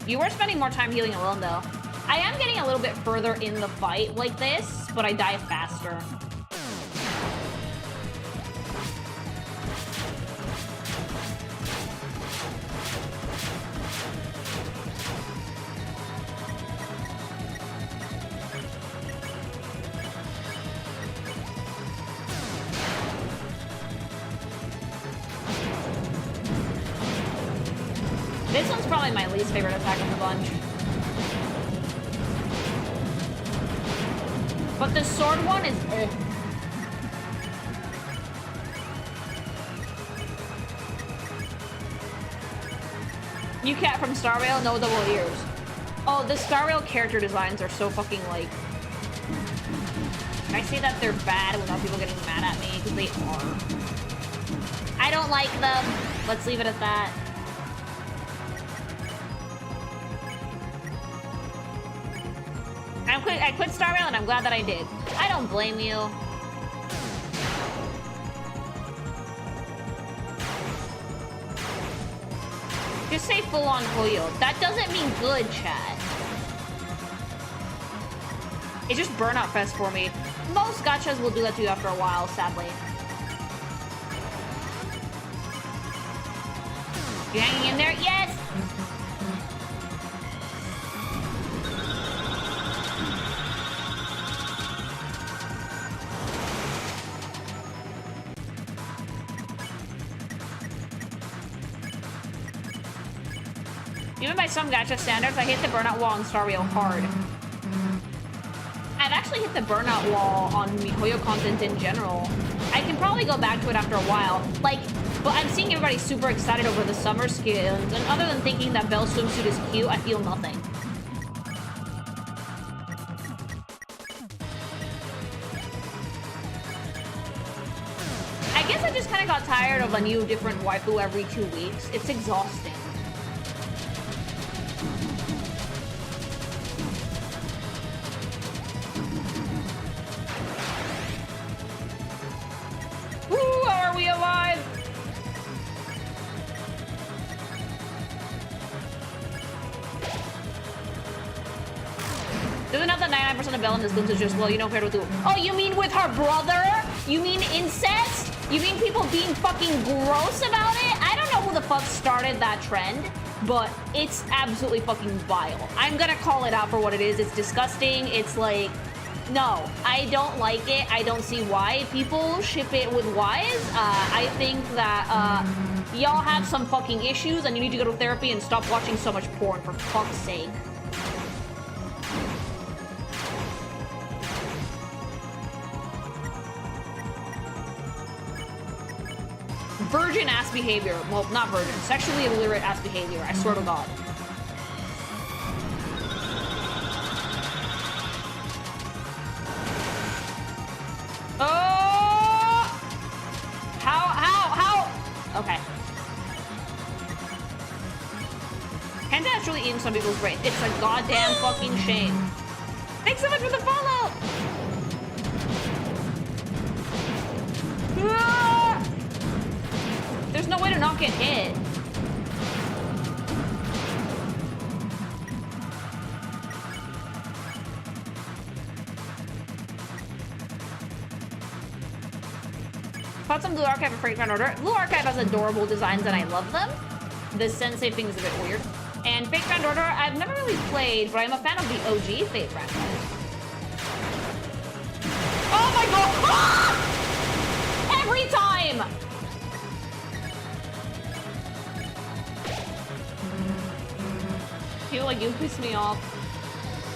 You were spending more time healing alone, though. I am getting a little bit further in the fight like this, but I die faster. This one's probably my least favorite attack of the bunch. But the sword one is You cat from Star Rail, no double ears. Oh, the Star Rail character designs are so fucking like... I say that they're bad without people getting mad at me, because they are. I don't like them. Let's leave it at that. I quit Star Rail and I'm glad that I did. I don't blame you. Just say full-on Hoyo. That doesn't mean good, chat. It's just Burnout Fest for me. Most gachas will do that to you after a while, sadly. You hanging in there? Yes! Even by some gacha standards, I hit the burnout wall on Star Rail hard. I've actually hit the burnout wall on MiHoYo content in general. I can probably go back to it after a while. Like, but I'm seeing everybody super excited over the summer skins, and other than thinking that Belle's swimsuit is cute, I feel nothing. I guess I just kind of got tired of a new different waifu every 2 weeks. It's exhausting. Are we alive? There's enough that 99% of Belle in this glimpse is just, well, you know, paired with who? Oh, you mean with her brother? You mean incest? You mean people being fucking gross about it? I don't know who the fuck started that trend, but it's absolutely fucking vile. I'm gonna call it out for what it is. It's disgusting. It's like... No, I don't like it. I don't see why people ship it with Wise. I think that y'all have some fucking issues and you need to go to therapy and stop watching so much porn, for fuck's sake. virgin ass behavior. Well, not virgin, sexually illiterate ass behavior. I swear to God. Oh! How? Okay. Hentai has truly eaten some people's brains. It's a goddamn fucking shame. Thanks so much for the follow! Ah! There's no way to not get hit. Caught some Blue Archive and Freight Grand Order. Blue Archive has adorable designs and I love them. The Sensei thing is a bit weird. And Fate Grand Order, I've never really played, but I'm a fan of the OG Fate Grand Order. Oh my god! Ah! Every time! You like you piss me off.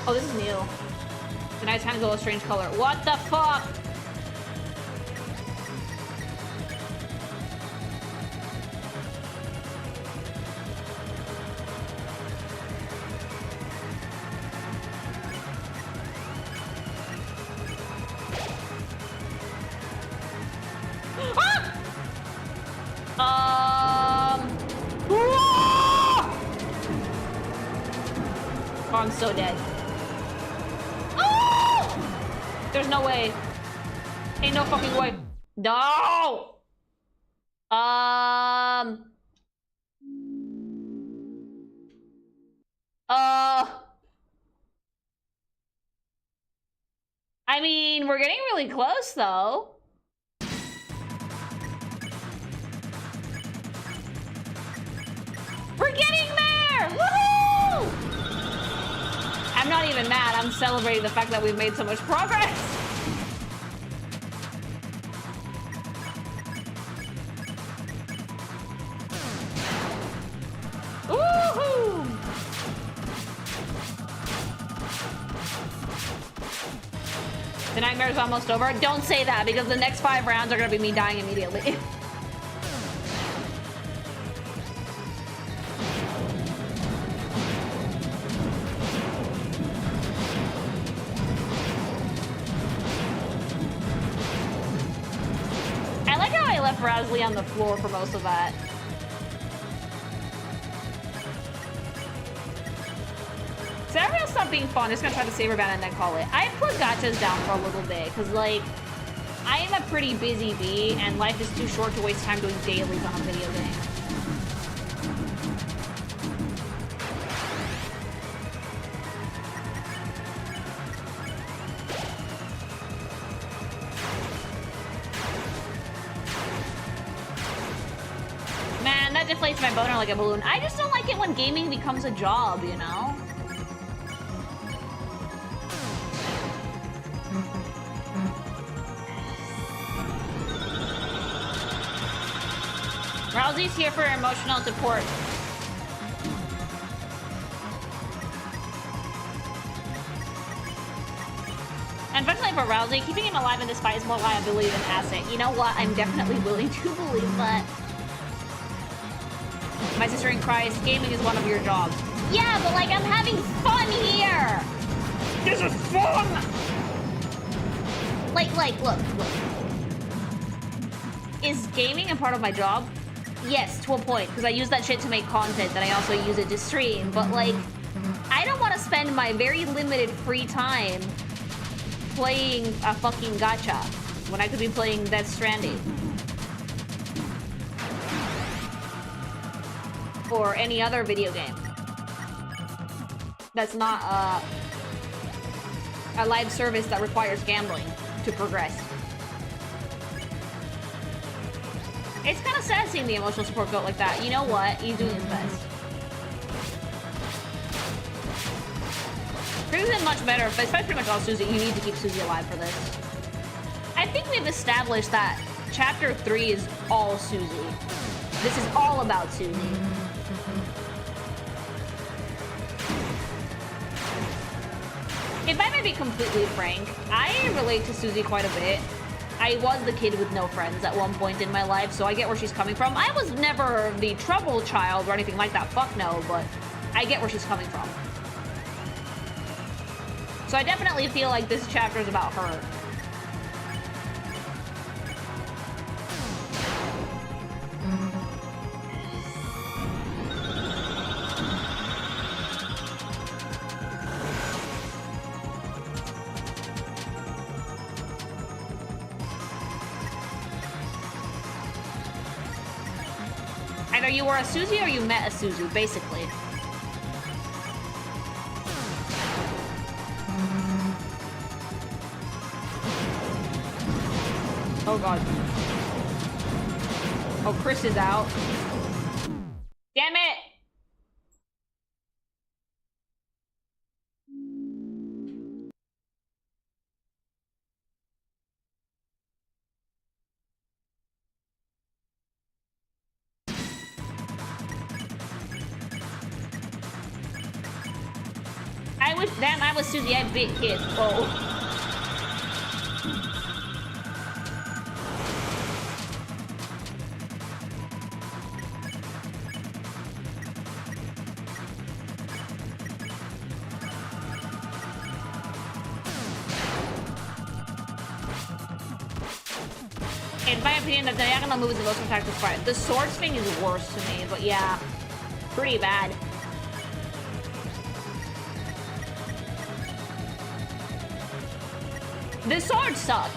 Oh, this is Neil. Tonight's hands go a strange color. What the fuck? Oh, I'm so dead. Oh! There's no way. Ain't no fucking way. No! I mean, we're getting really close, though. We're getting there! Woohoo! I'm not even mad. I'm celebrating the fact that we've made so much progress. Woohoo! The nightmare's almost over. Don't say that because the next 5 rounds are gonna be me dying immediately. Rasley on the floor for most of that. So everyone stop being fun. Just gonna try to saber ban and then call it. I put gachas down for a little bit because, like, I am a pretty busy bee and life is too short to waste time doing dailies on a video game. Deflates my boner like a balloon. I just don't like it when gaming becomes a job, you know? Rousey's here for emotional support. Unfortunately for Rousey, keeping him alive in this fight is more liability than asset. You know what? I'm definitely willing to believe that. My sister in Christ, gaming is one of your jobs. Yeah, but like I'm having fun here. This is fun. Like, look. Is gaming a part of my job? Yes, to a point, because I use that shit to make content, and I also use it to stream. But like, I don't want to spend my very limited free time playing a fucking gacha when I could be playing Death Stranding. Or any other video game that's not a live service that requires gambling to progress. It's kind of sad seeing the emotional support goat like that. You know what? He's doing his best. Drew's been much better, but especially pretty much all Susie. You need to keep Susie alive for this. I think we've established that Chapter 3 is all Susie. This is all about Susie. If I may be completely frank, I relate to Susie quite a bit. I was the kid with no friends at one point in my life, so I get where she's coming from. I was never the trouble child or anything like that, fuck no, but I get where she's coming from. So I definitely feel like this chapter is about her. Either you were a Suzu or you met a Suzu, basically. Oh god. Oh, Chris is out. Damn it! I was Susie, I bit kid. Oh. In my opinion, the diagonal move is the most effective part. The sword swing is worse to me, but yeah, pretty bad. The swords suck.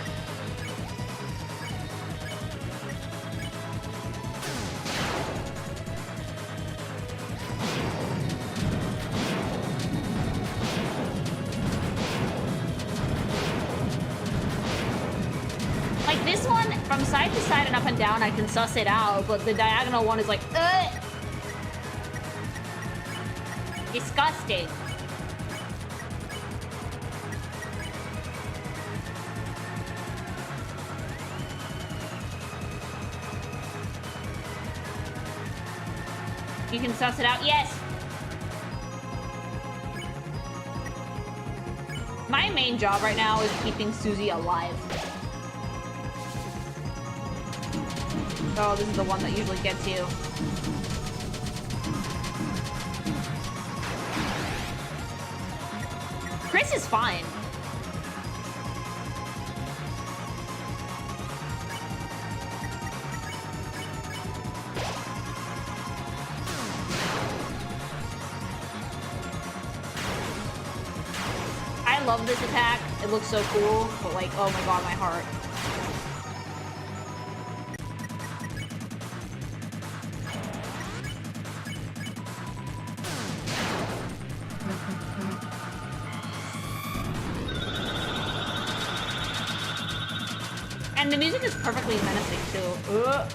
Like this one, from side to side and up and down, I can suss it out, but the diagonal one is like, ugh! Disgusting. You can suss it out? Yes! My main job right now is keeping Susie alive. Oh, this is the one that usually gets you. Chris is fine. I love this attack. It looks so cool, but like, oh my god, my heart. And the music is perfectly menacing too. Ugh.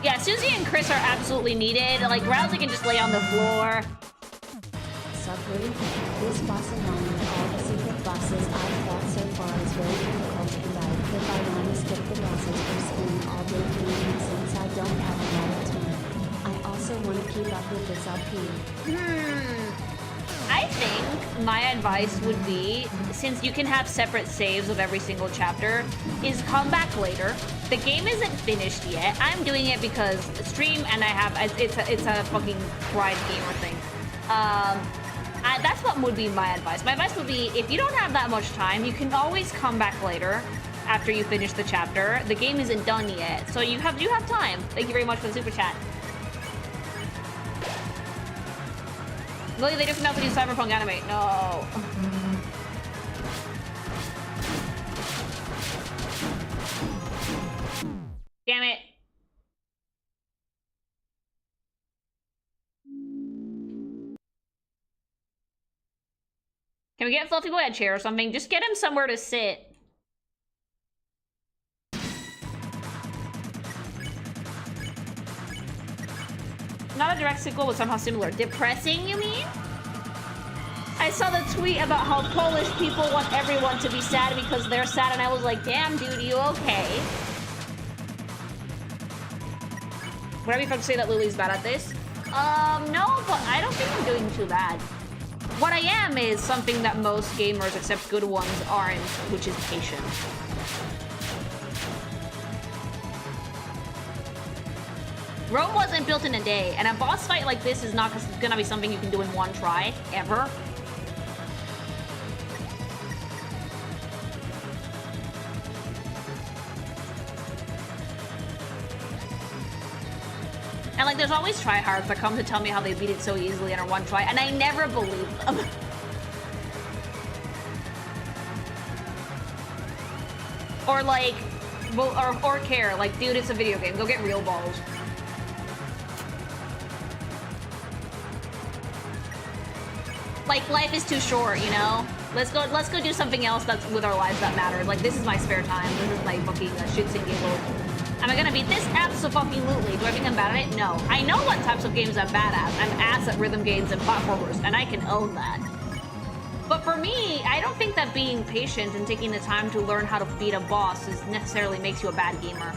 Yeah, Susie and Chris are absolutely needed. Like, Rousey can just lay on the floor.
Suffering. This boss along with all the secret bosses I've fought so far is very difficult, and if I want to skip the bosses or spending all day doing them since I don't have a lot of time. I also want to keep up with this LP.
I think my advice would be, since you can have separate saves of every single chapter, is come back later. The game isn't finished yet. I'm doing it because stream and I have it's a fucking grind gamer thing. That's what would be my advice. My advice would be, if you don't have that much time, you can always come back later after you finish the chapter. The game isn't done yet, so you have time. Thank you very much for the super chat. Lily, they just announced the new Cyberpunk anime. No. Damn it. Can we get Fluffy Boy a chair or something? Just get him somewhere to sit. Not a direct sequel, but somehow similar. Depressing, you mean? I saw the tweet about how Polish people want everyone to be sad because they're sad, and I was like, damn, dude, you okay? Would I be fun to say that Lily's bad at this? No, but I don't think I'm doing too bad. What I am is something that most gamers, except good ones, aren't, which is patient. Rome wasn't built in a day, and a boss fight like this is not gonna be something you can do in one try, ever. And like, there's always tryhards that come to tell me how they beat it so easily in a one try, and I never believe them. Or like, well, or care, like, dude, it's a video game, go get real balls. Like, life is too short, you know? Let's go do something else that's with our lives that matters. Like, this is my spare time. This is my fucking shits and giggles. Am I gonna beat this? Abso-fucking-lutely. Do I think I'm bad at it? No. I know what types of games I'm bad at. I'm ass at rhythm games and platformers, and I can own that. But for me, I don't think that being patient and taking the time to learn how to beat a boss necessarily makes you a bad gamer.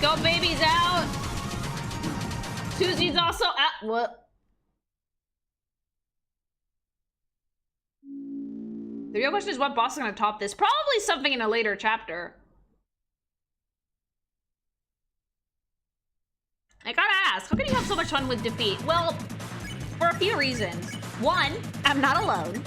Go babies out! Susie's also out. What? The real question is, what boss is gonna top this? Probably something in a later chapter. I gotta ask, how can you have so much fun with defeat? Well, for a few reasons. One, I'm not alone.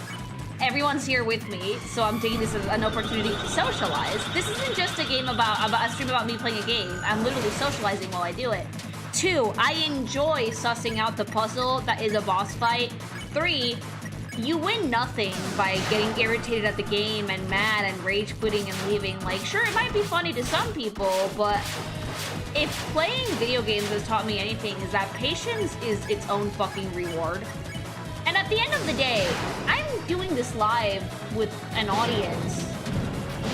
Everyone's here with me, so I'm taking this as an opportunity to socialize. This isn't just a game about a stream about me playing a game. I'm literally socializing while I do it. Two, I enjoy sussing out the puzzle that is a boss fight. Three, you win nothing by getting irritated at the game and mad and rage quitting and leaving. Like, sure, it might be funny to some people, but if playing video games has taught me anything, is that patience is its own fucking reward. And at the end of the day, I'm doing this live with an audience.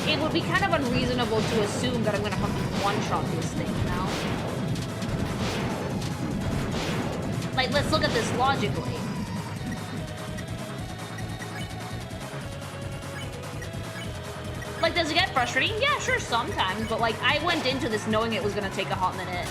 It would be kind of unreasonable to assume that I'm gonna fucking one-shot this thing, you know? Like, let's look at this logically. Like, does it get frustrating? Yeah, sure, sometimes, but like, I went into this knowing it was gonna take a hot minute.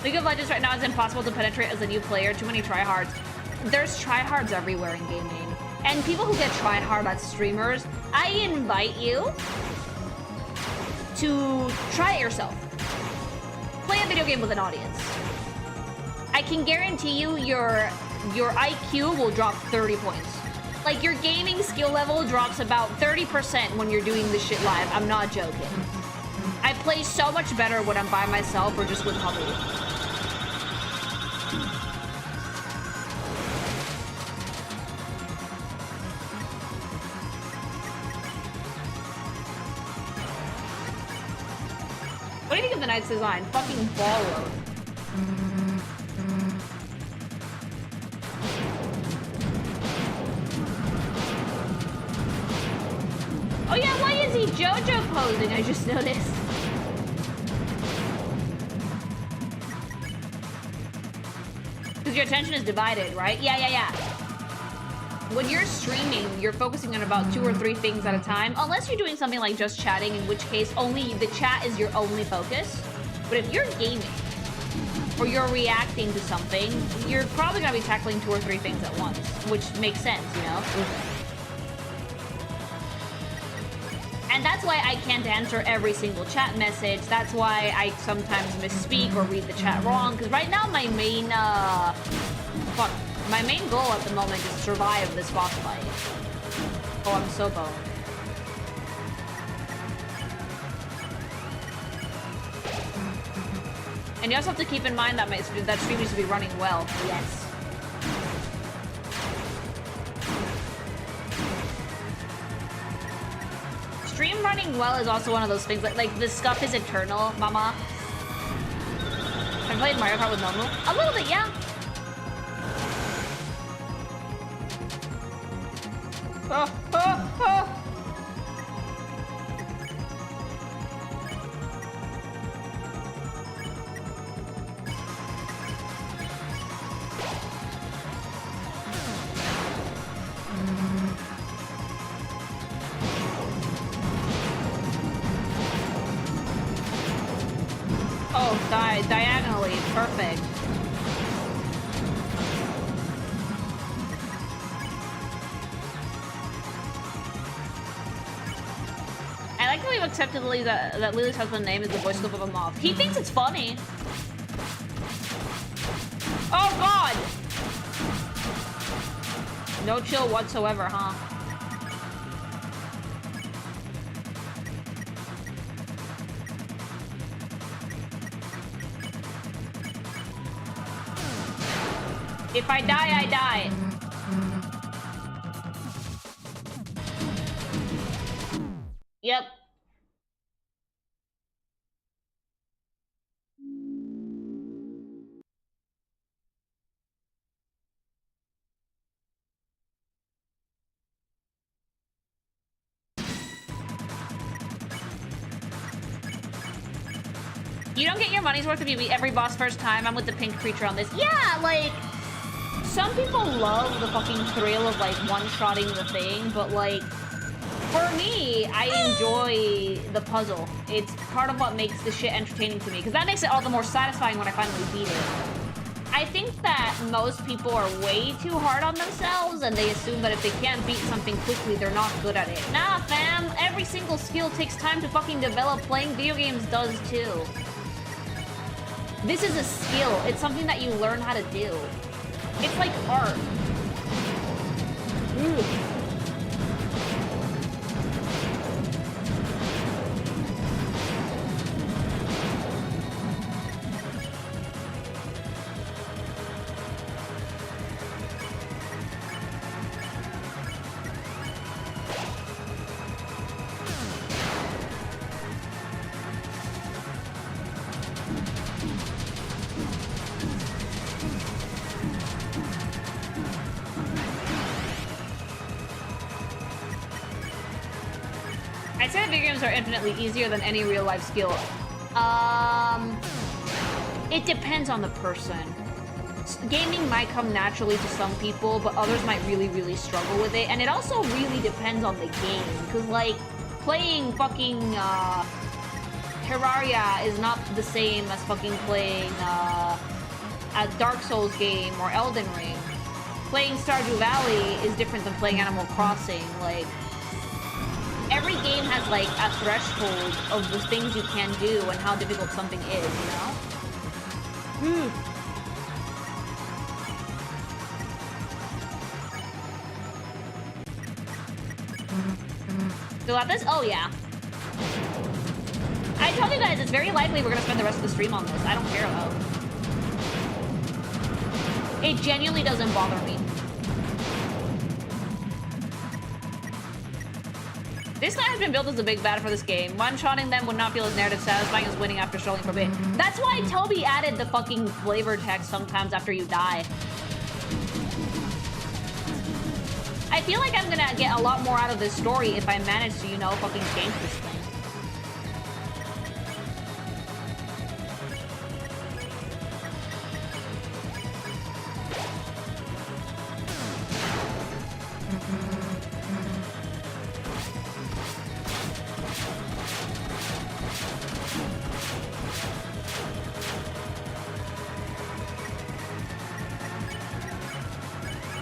League of Legends right now is impossible to penetrate as a new player. Too many tryhards. There's tryhards everywhere in gaming. And people who get tryhard as streamers, I invite you to try it yourself. Play a video game with an audience. I can guarantee you your IQ will drop 30 points. Like, your gaming skill level drops about 30% when you're doing this shit live. I'm not joking. I play so much better when I'm by myself or just with hubby. What do you think of the Knight's design? Fucking baller. Oh yeah, why is he JoJo posing? I just noticed. Because your attention is divided, right? Yeah. When you're streaming, you're focusing on about 2 or 3 things at a time, unless you're doing something like just chatting, in which case only the chat is your only focus. But if you're gaming, or you're reacting to something, you're probably gonna be tackling 2 or 3 things at once, which makes sense, you know? And that's why I can't answer every single chat message. That's why I sometimes misspeak or read the chat wrong. Because right now my main, my main goal at the moment is to survive this boss fight. Oh, I'm so boned. And you also have to keep in mind that that stream needs to be running well. Yes. Stream running well is also one of those things, like the scuff is eternal, mama. I played Mario Kart with Nomu? A little bit, yeah. Oh, oh, oh. Oh, diagonally, perfect. I like that we've accepted that Lily's husband's name is the voice clip of a moth. He thinks it's funny. Oh god! No chill whatsoever, huh? If I die, I die. Yep. You don't get your money's worth if you beat every boss first time. I'm with the pink creature on this. Yeah, like, some people love the fucking thrill of, like, one-shotting the thing, but, like, for me, I enjoy the puzzle. It's part of what makes the shit entertaining to me, because that makes it all the more satisfying when I finally beat it. I think that most people are way too hard on themselves, and they assume that if they can't beat something quickly, they're not good at it. Nah, fam, every single skill takes time to fucking develop. Playing video games does, too. This is a skill. It's something that you learn how to do. It's like art. Ooh. I'd say that video games are infinitely easier than any real-life skill. It depends on the person. Gaming might come naturally to some people, but others might really, really struggle with it. And it also really depends on the game. Because, like, playing fucking, Terraria is not the same as fucking playing, a Dark Souls game or Elden Ring. Playing Stardew Valley is different than playing Animal Crossing. Like, every game has, like, a threshold of the things you can do and how difficult something is, you know? Still at this? Oh, yeah. I told you guys, it's very likely we're gonna spend the rest of the stream on this. I don't care, though. It genuinely doesn't bother me. This guy has been built as a big bad for this game. One-shotting them would not feel as narrative satisfying as winning after strolling for a bit. That's why Toby added the fucking flavor text sometimes after you die. I feel like I'm gonna get a lot more out of this story if I manage to, you know, fucking change this thing.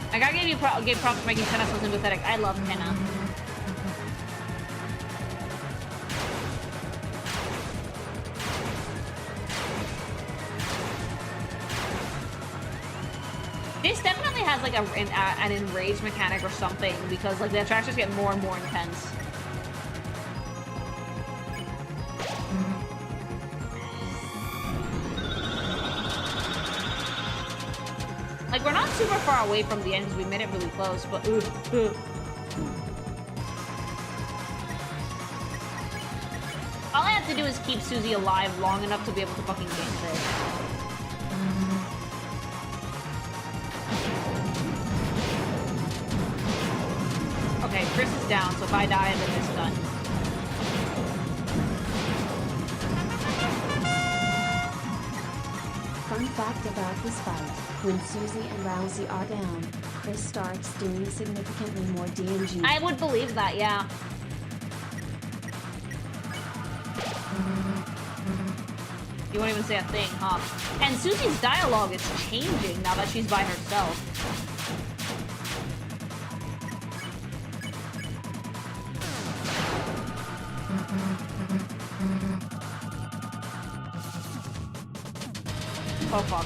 I gotta give props for making Tenna so sympathetic. I love Tenna. This definitely has like an enrage mechanic or something because like the attractions get more and more intense. Like, we're not super far away from the end because we made it really close, but all I have to do is keep Susie alive long enough to be able to fucking game this. Okay, Chris is down, so if I die, then it's done.
Fun fact about this fight, when Susie and Rousey are down, Chris starts doing significantly more DMG.
I would believe that, yeah. You won't even say a thing, huh? And Susie's dialogue is changing now that she's by herself. Oh, fuck.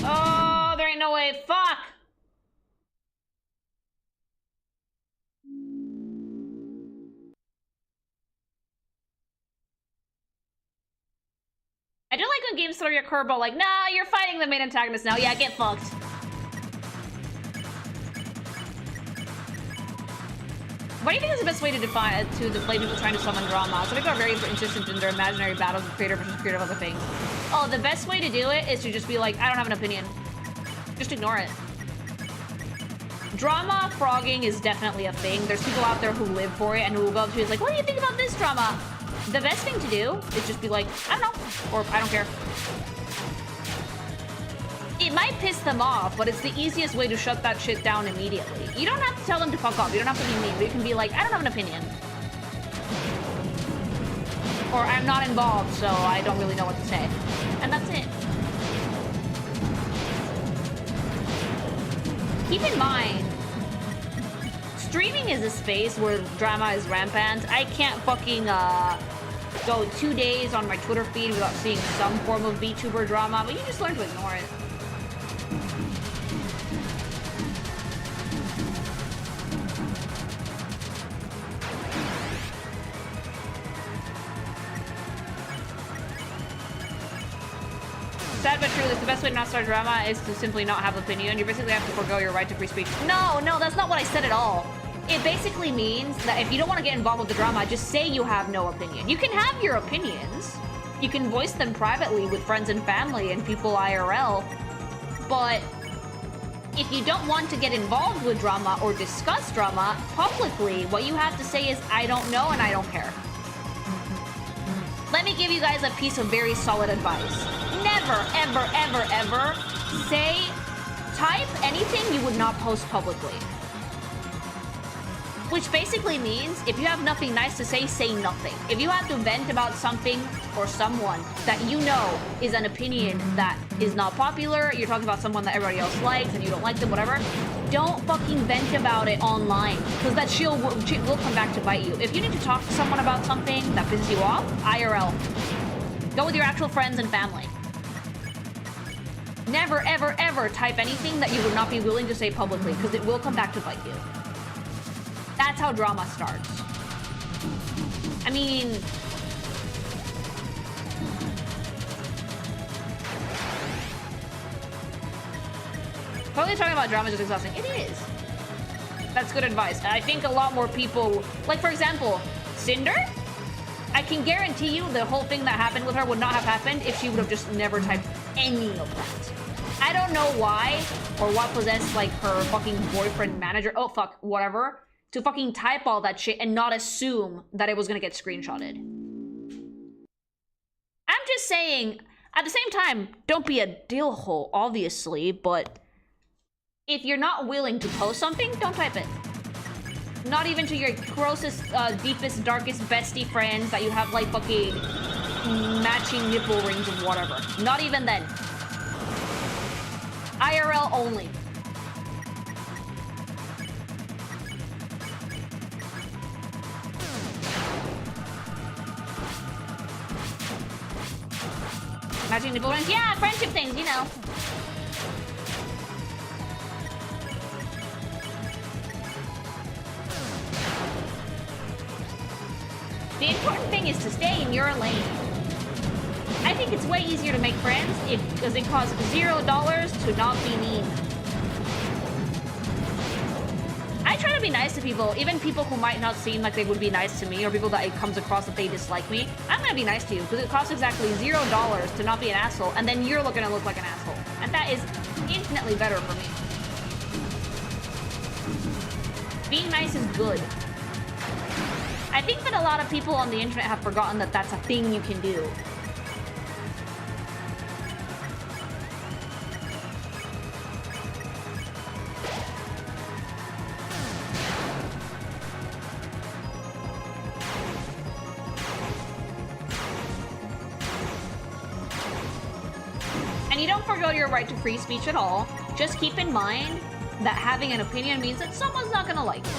Oh, there ain't no way. Fuck! I do like when games throw you a curveball like, nah, you're fighting the main antagonist now. Yeah, get fucked. What do you think is the best way to define to display people trying to summon drama? Some people are very insistent in their imaginary battles of creator versus creator of other things. Oh, the best way to do it is to just be like, I don't have an opinion. Just ignore it. Drama frogging is definitely a thing. There's people out there who live for it and who will go up to you and like, what do you think about this drama? The best thing to do is just be like, I don't know, or I don't care. It might piss them off, but it's the easiest way to shut that shit down immediately. You don't have to tell them to fuck off. You don't have to be mean, but you can be like, I don't have an opinion. Or I'm not involved, so I don't really know what to say. And that's it. Keep in mind, streaming is a space where drama is rampant. I can't fucking go 2 days on my Twitter feed without seeing some form of VTuber drama, but you just learn to ignore it. Sad but true, the best way to not start drama is to simply not have opinion. You basically have to forego your right to free speech. No, that's not what I said at all. It basically means that if you don't want to get involved with the drama, just say you have no opinion. You can have your opinions. You can voice them privately with friends and family and people IRL. But if you don't want to get involved with drama or discuss drama publicly, what you have to say is, I don't know and I don't care. Let me give you guys a piece of very solid advice. Never, ever, ever, ever type anything you would not post publicly. Which basically means, if you have nothing nice to say nothing. If you have to vent about something or someone that you know is an opinion that is not popular, you're talking about someone that everybody else likes and you don't like them, whatever, don't fucking vent about it online, because that shit will come back to bite you. If you need to talk to someone about something that pisses you off, IRL. Go with your actual friends and family. Never, ever, ever type anything that you would not be willing to say publicly, because it will come back to bite you. That's how drama starts. I mean... Totally talking about drama is just exhausting. It is. That's good advice. I think a lot more people... Like, for example, Cinder? I can guarantee you the whole thing that happened with her would not have happened if she would have just never typed any of that. I don't know why, or what possessed, like, her fucking boyfriend manager... Oh, fuck, whatever. To fucking type all that shit and not assume that it was gonna get screenshotted. I'm just saying, at the same time, don't be a dill hole, obviously, but if you're not willing to post something, don't type it. Not even to your grossest, deepest, darkest bestie friends that you have, like, fucking matching nipple rings and whatever. Not even then. IRL only. Matching nipple rings? Yeah, friendship things, you know. The important thing is to stay in your lane. I think it's way easier to make friends because it costs $0 to not be mean. I try to be nice to people, even people who might not seem like they would be nice to me, or people that it comes across that they dislike me. I'm gonna be nice to you, because it costs exactly $0 to not be an asshole, and then you're gonna look like an asshole. And that is infinitely better for me. Being nice is good. I think that a lot of people on the internet have forgotten that that's a thing you can do. And you don't forgo your right to free speech at all. Just keep in mind that having an opinion means that someone's not gonna like it.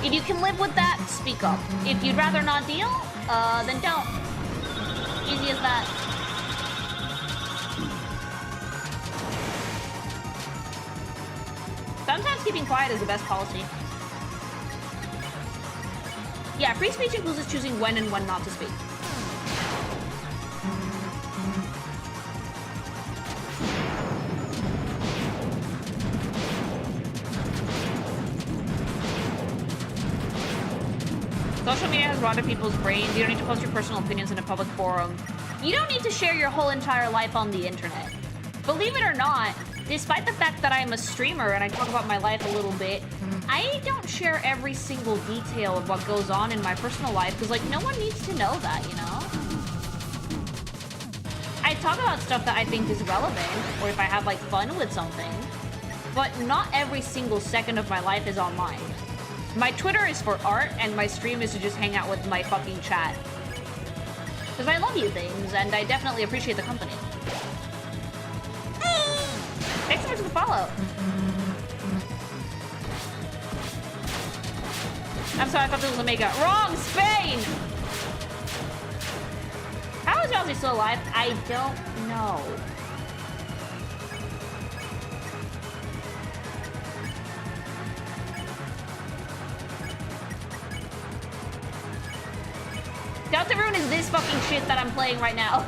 If you can live with that, speak up. If you'd rather not deal, then don't. Easy as that. Sometimes keeping quiet is the best policy. Yeah, free speech includes choosing when and when not to speak. Social media has rotted people's brains. You don't need to post your personal opinions in a public forum. You don't need to share your whole entire life on the internet. Believe it or not, despite the fact that I'm a streamer and I talk about my life a little bit, I don't share every single detail of what goes on in my personal life because, like, no one needs to know that, you know? I talk about stuff that I think is relevant, or if I have, like, fun with something, but not every single second of my life is online. My Twitter is for art, and my stream is to just hang out with my fucking chat. Because I love you things, and I definitely appreciate the company. Thanks so much for the follow. I'm sorry, I thought this was Omega. Wrong! Spain! How is Yossi still alive? I don't know. Deltarune is this fucking shit that I'm playing right now.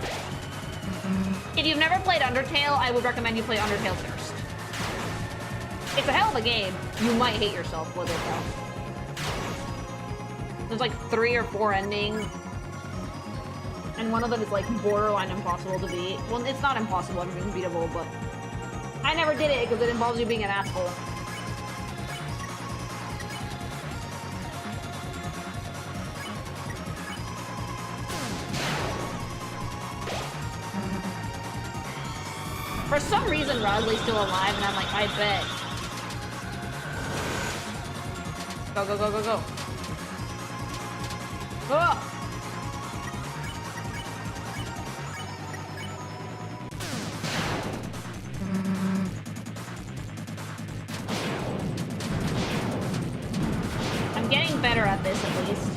If you've never played Undertale, I would recommend you play Undertale first. It's a hell of a game. You might hate yourself with it, though. There's like 3 or 4 endings. And one of them is like borderline impossible to beat. Well, it's not impossible, everything's beatable, but... I never did it because it involves you being an asshole. For some reason, Rosley's still alive, and I'm like, I bet. Go, go, go, go, go. Oh! I'm getting better at this, at least.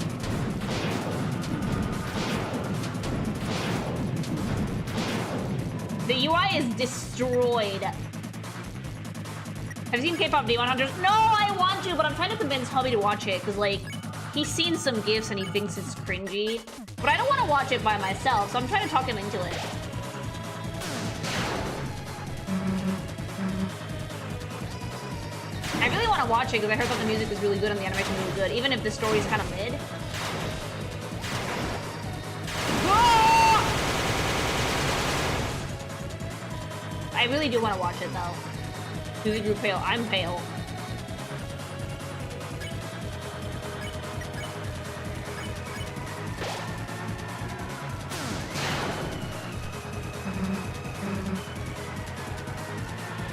The UI is destroyed. Have you seen K-pop Demon Hunters? No, I want to, but I'm trying to convince Hubby to watch it, because, like, he's seen some GIFs and he thinks it's cringy. But I don't want to watch it by myself, so I'm trying to talk him into it. I really want to watch it, because I heard that the music is really good and the animation is really good, even if the story's kind of mid. I really do want to watch it, though. Susie grew pale. I'm pale.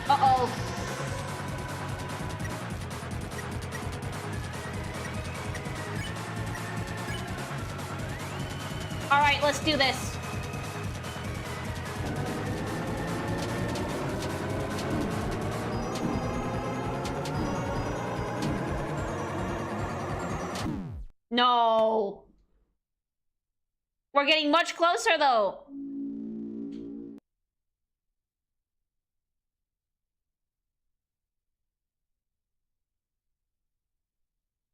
Uh-oh. All right, let's do this. No. We're getting much closer, though.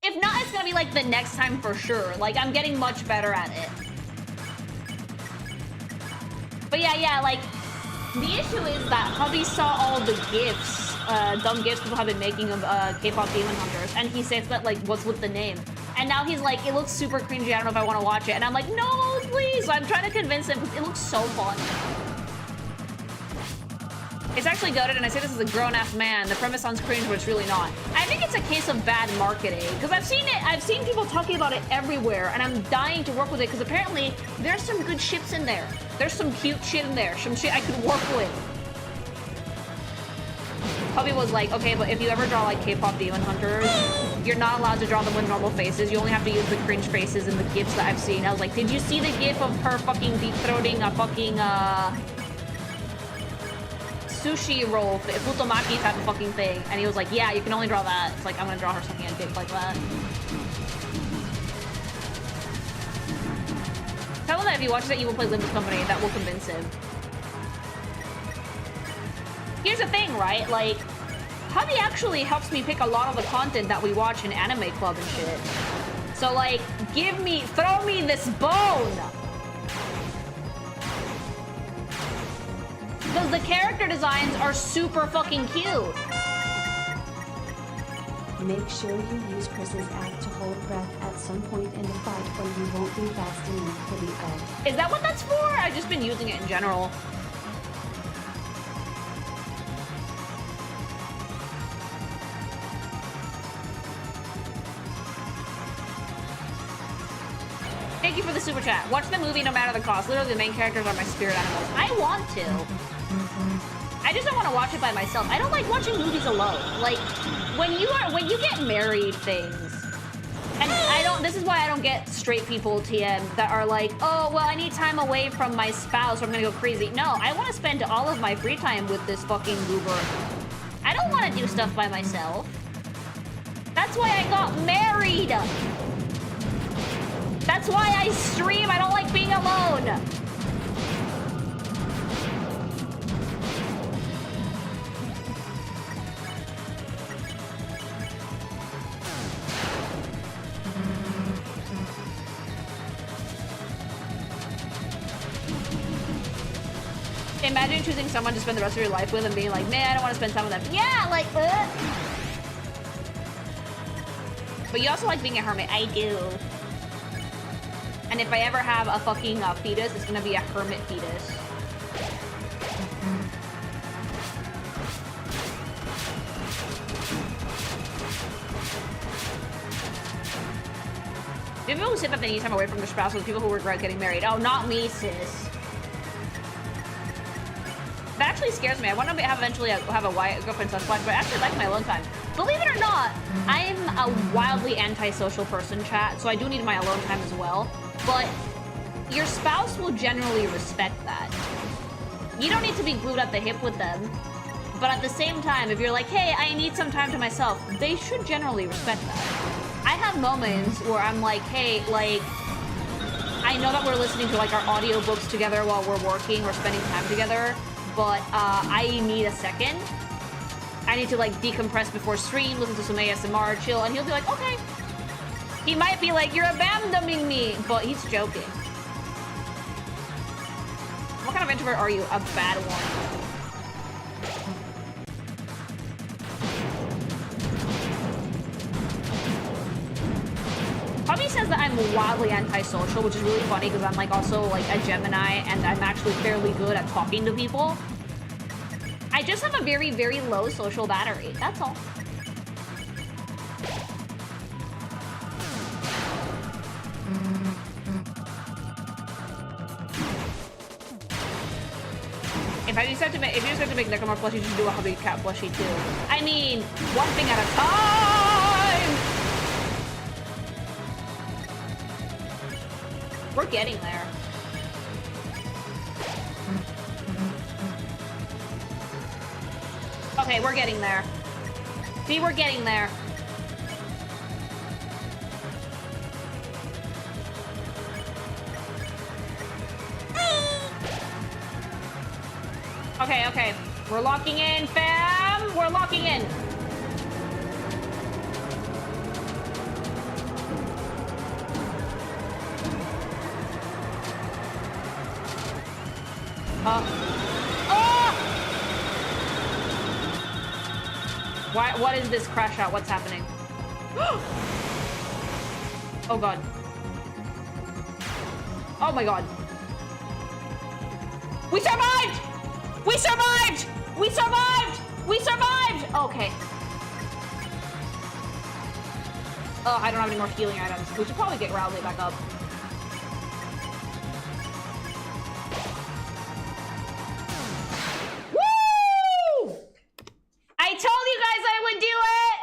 If not, it's gonna be like the next time for sure. Like, I'm getting much better at it. But yeah, like, the issue is that Hubby saw all the GIFs dumb gifs people have been making of K-pop Demon Hunters, and he says that like, what's with the name? And now he's like, it looks super cringy. I don't know if I want to watch it. And I'm like, no, please. So I'm trying to convince him because it looks so fun. It's actually goated, and I say this as a grown-ass man. The premise sounds cringe, but it's really not. I think it's a case of bad marketing because I've seen people talking about it everywhere, and I'm dying to work with it because apparently there's some good ships in there. There's some cute shit in there, some shit I could work with. Puppy was like, okay, but if you ever draw like K-pop Demon Hunters, you're not allowed to draw them with normal faces. You only have to use the cringe faces in the GIFs that I've seen. I was like, did you see the GIF of her fucking deep-throating a fucking, sushi roll, futomaki type of fucking thing? And he was like, yeah, you can only draw that. It's like, I'm gonna draw her something a dick like that. Tell him that if he watches it, you will play Limbo Company. That will convince him. Here's the thing, right? Like, Hubby actually helps me pick a lot of the content that we watch in Anime Club and shit. So, like, throw me this bone! Because the character designs are super fucking cute.
Make sure you use Chris's act to hold breath at some point in the fight, or you won't be fast enough to be fed.
Is that what that's for? I've just been using it in general. Thank you for the super chat. Watch the movie no matter the cost. Literally, the main characters are my spirit animals. I want to. I just don't want to watch it by myself. I don't like watching movies alone. Like, when you get married things, and this is why I don't get straight people TM that are like, oh, well, I need time away from my spouse or I'm gonna go crazy. No, I want to spend all of my free time with this fucking goober. I don't want to do stuff by myself. That's why I got married. That's why I stream. I don't like being alone. Imagine choosing someone to spend the rest of your life with and being like, man, I don't want to spend time with them. Yeah, like, But you also like being a hermit. I do. And if I ever have a fucking fetus, it's gonna be a hermit fetus. People who say that they need time away from their spouse are people who regret getting married. Oh, not me, sis. That actually scares me. I want to eventually have a girlfriend slash wife, but I actually like my alone time. Believe it or not, I'm a wildly antisocial person, chat, so I do need my alone time as well. But your spouse will generally respect that. You don't need to be glued at the hip with them, but at the same time, if you're like, hey, I need some time to myself, they should generally respect that. I have moments where I'm like, hey, like, I know that we're listening to like our audiobooks together while we're working or spending time together, but I need a second. I need to like decompress before stream, listen to some ASMR, chill, and he'll be like, okay. He might be like, you're abandoning me, but he's joking. What kind of introvert are you? A bad one. Hubby says that I'm wildly antisocial, which is really funny because I'm like also like a Gemini and I'm actually fairly good at talking to people. I just have a very, very low social battery. That's all. If you decide to make Necromorph plushie, you should do a Hubby Cat plushie too. I mean, one thing at a time! We're getting there. Okay, we're getting there. See, we're getting there. Okay, okay. We're locking in, fam! We're locking in! Oh! What is this crash out? What's happening? Oh god. Oh my god. We survived! We survived! We survived! We survived! Okay. Oh, I don't have any more healing items. We should probably get Rowley back up. Woo! I told you guys I would do it!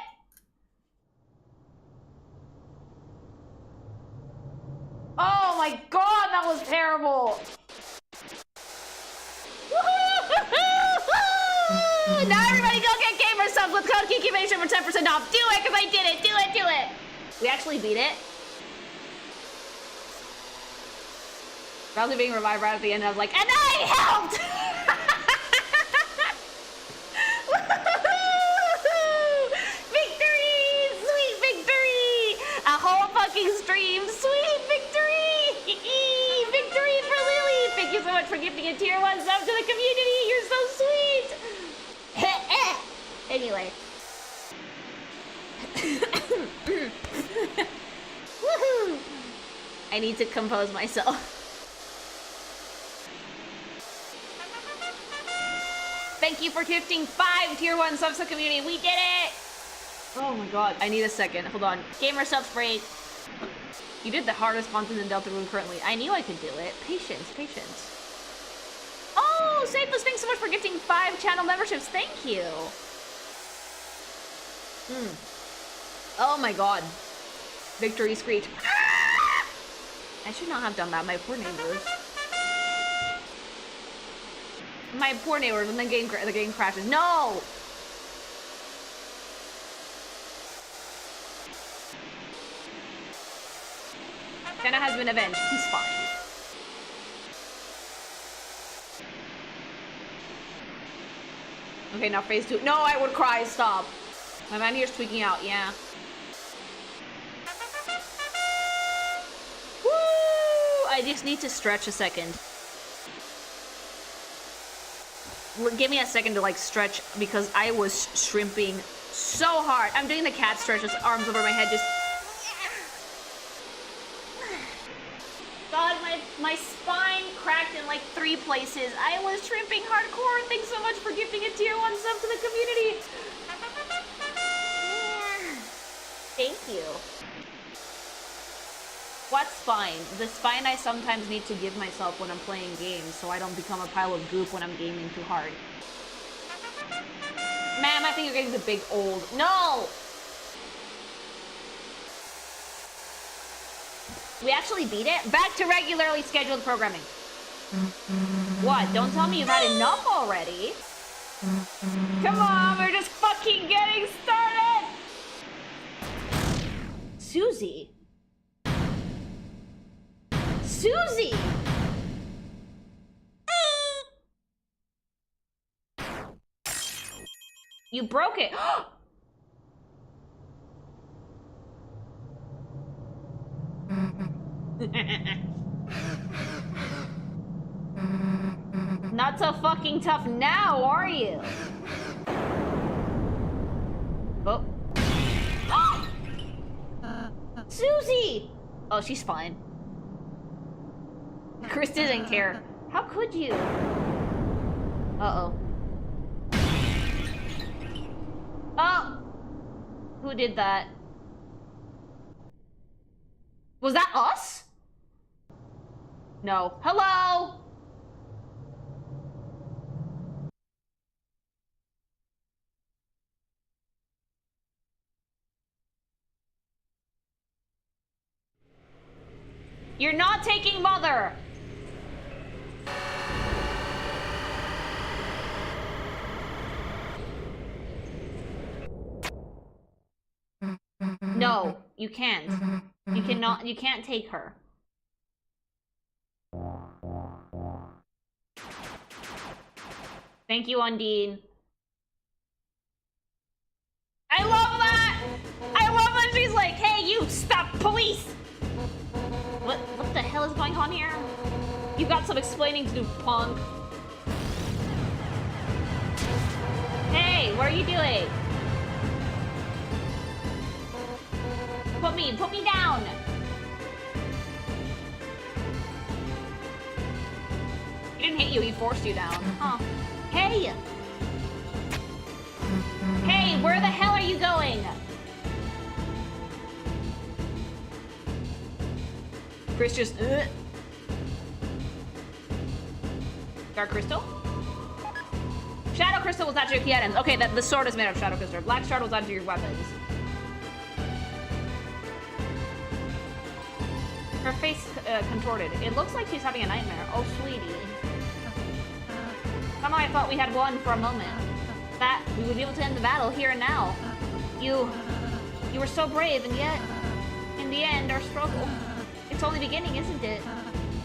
Oh my god, that was terrible! Now everybody go get gamer subs with code KikiVation for 10% off. Do it, because I did it. Do it, do it. We actually beat it. Rowley being revived right at the end, I was like, and I helped! Victory! Sweet victory! A whole fucking stream. Sweet victory! Victory for Lily! Thank you so much for gifting a tier 1 sub to the community. You're so sweet! Anyway. Woohoo! I need to compose myself. Thank you for gifting 5 tier 1 subs to the community. We did it! Oh my god. I need a second. Hold on. Gamer subs break. You did the hardest content in Deltarune currently. I knew I could do it. Patience, patience. Oh, Safeless, thanks so much for gifting 5 channel memberships. Thank you. Oh my god. Victory screech. Ah! I should not have done that. My poor neighbors. My poor neighbors. And the game crashes. No! Tenna has been avenged. He's fine. Okay, now phase 2. No, I would cry. Stop. My man here's tweaking out. Yeah. Woo! I just need to stretch a second. Give me a second to like stretch because I was shrimping so hard. I'm doing the cat stretches, arms over my head, just. God, my spine cracked in like 3 places. I was shrimping hardcore. Thanks so much for gifting a tier 1 sub to the community. Thank you. What spine? The spine I sometimes need to give myself when I'm playing games so I don't become a pile of goop when I'm gaming too hard. Ma'am, I think you're getting the big old. No! We actually beat it? Back to regularly scheduled programming. What? Don't tell me you've had enough already. Come on, we're just fucking getting started! Susie? Susie! You broke it. Not so fucking tough now, are you? Oh. Susie! Oh, she's fine. Chris didn't care. How could you? Uh-oh. Oh! Who did that? Was that us? No. Hello? You're not taking Mother! No, you can't. You cannot, you can't take her. Thank you, Undine. I love that! I love that she's like, hey, you, stop, police! What the hell is going on here? You got some explaining to do, punk. Hey, what are you doing? Put me down! He didn't hit you, he forced you down. Huh. Hey! Hey, where the hell are you going? Chris just, Dark Crystal? Shadow Crystal was not your key items. Okay, the sword is made of Shadow Crystal. Black Shard was onto your weapons. Her face contorted. It looks like she's having a nightmare. Oh, sweetie. Somehow I thought we had won for a moment. That we would be able to end the battle here and now. You were so brave, and yet, in the end, our struggle. It's only beginning, isn't it?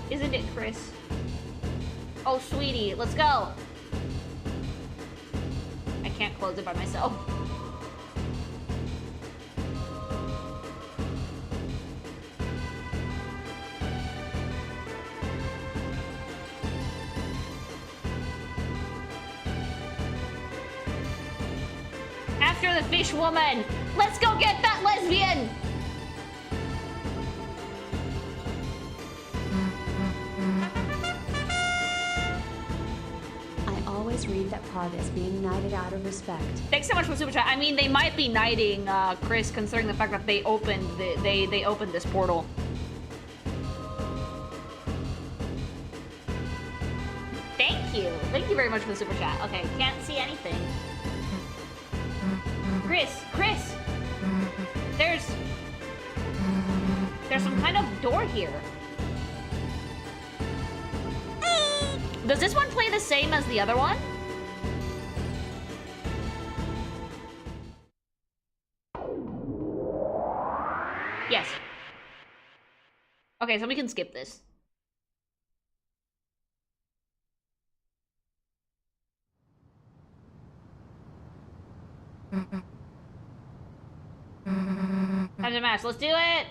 Isn't it, Chris? Oh, sweetie, let's go. I can't close it by myself. After the fish woman! Let's go get that lesbian!
I always read that part as being knighted out of respect.
Thanks so much for the super chat. I mean, they might be knighting Chris, considering the fact that they opened they opened this portal. Thank you very much for the super chat. Okay, can't see anything. Chris, there's some kind of door here. Does this one play the same as the other one? Yes. Okay, so we can skip this. Time to match. Let's do it!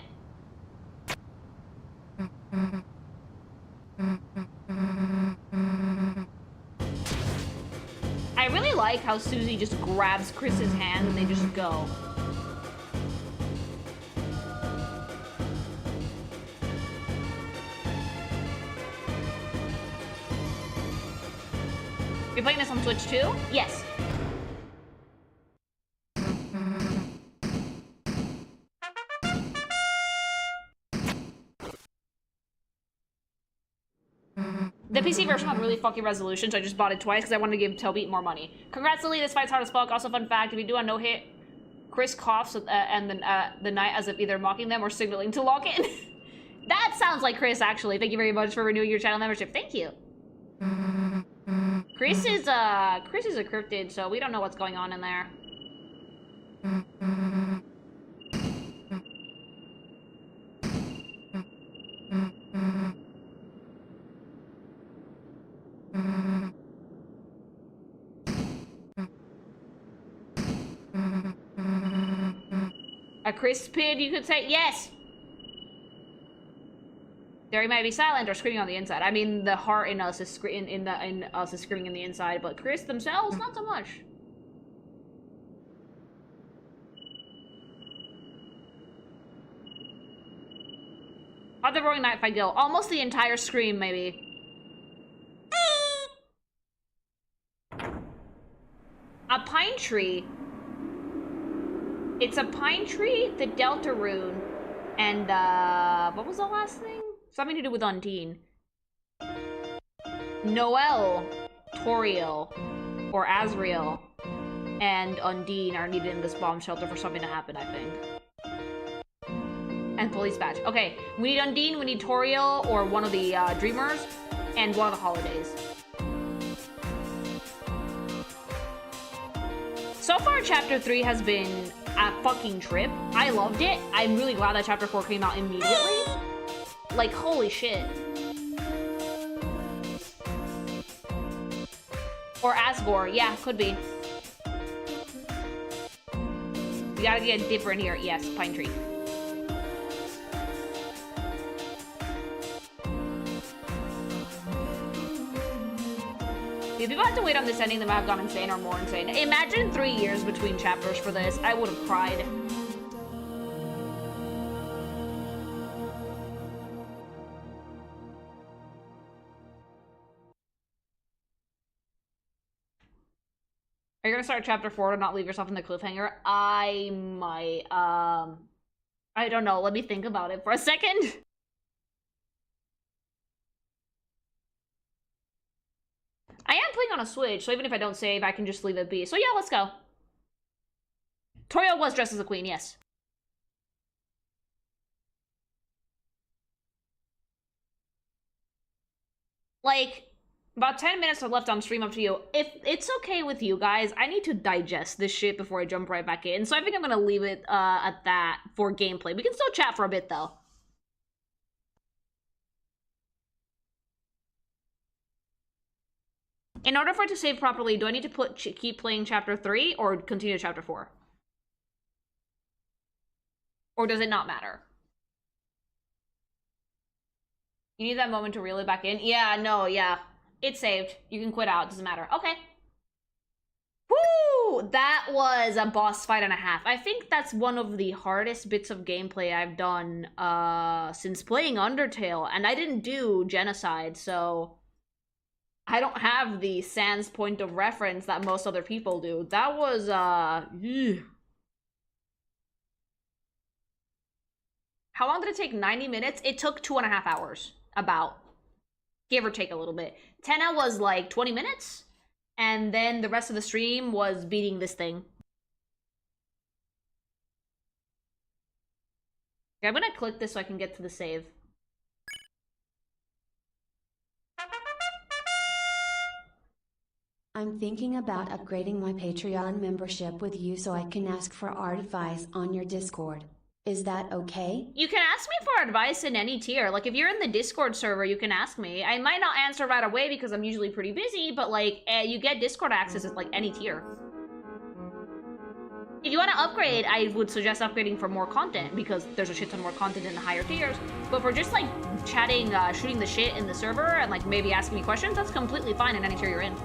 I really like how Susie just grabs Chris's hand and they just go. You're playing this on Switch too? Yes. The PC version had really fucking resolution, so I just bought it twice because I wanted to give Toby more money. Congrats, Lily. This fight's hard as fuck. Also, fun fact, if you do a no-hit, Chris coughs and then the knight as if either mocking them or signaling to lock in. That sounds like Chris, actually. Thank you very much for renewing your channel membership. Thank you. Chris is a cryptid, so we don't know what's going on in there. A crispid, you could say? Yes! There he might be silent or screaming on the inside. I mean, the heart in us is screaming in the inside, but Chris themselves, not so much. How'd the roaring night fight go? Almost the entire scream, maybe. A pine tree. It's a pine tree, the Deltarune, and what was the last thing? Something to do with Undine. Noel, Toriel, or Azrael, and Undine are needed in this bomb shelter for something to happen, I think. And police badge. Okay, we need Undine, we need Toriel, or one of the Dreamers, and one of the holidays. So far, Chapter 3 has been a fucking trip. I loved it. I'm really glad that Chapter 4 came out immediately. Like, holy shit. Or Asgore. Yeah, could be. We gotta get deeper in here. Yes, pine tree. If people had to wait on this ending, they might have gone insane or more insane. Imagine 3 years between chapters for this. I would have cried. Are you gonna start chapter 4 to not leave yourself in the cliffhanger? I might. I don't know. Let me think about it for a second. I am playing on a Switch, so even if I don't save, I can just leave it be. So yeah, let's go. Toriel was dressed as a queen, yes. Like, about 10 minutes are left on stream, up to you. If it's okay with you guys, I need to digest this shit before I jump right back in. So I think I'm gonna leave it at that for gameplay. We can still chat for a bit, though. In order for it to save properly, do I need to keep playing chapter 3 or continue chapter 4? Or does it not matter? You need that moment to reel it back in? Yeah, no, yeah. It's saved. You can quit out. Doesn't matter. Okay. Woo! That was a boss fight and a half. I think that's one of the hardest bits of gameplay I've done since playing Undertale. And I didn't do Genocide, so I don't have the sans point of reference that most other people do. That was, ugh. How long did it take? 90 minutes? It took 2.5 hours. About. Give or take a little bit. Tenna was like 20 minutes. And then the rest of the stream was beating this thing. Okay, I'm gonna click this so I can get to the save.
I'm thinking about upgrading my Patreon membership with you so I can ask for art advice on your Discord. Is that okay?
You can ask me for advice in any tier. Like, if you're in the Discord server, you can ask me. I might not answer right away because I'm usually pretty busy, but, like, you get Discord access at, like, any tier. If you want to upgrade, I would suggest upgrading for more content, because there's a shit ton more content in the higher tiers. But for just, like, chatting, shooting the shit in the server, and, like, maybe asking me questions, that's completely fine in any tier you're in.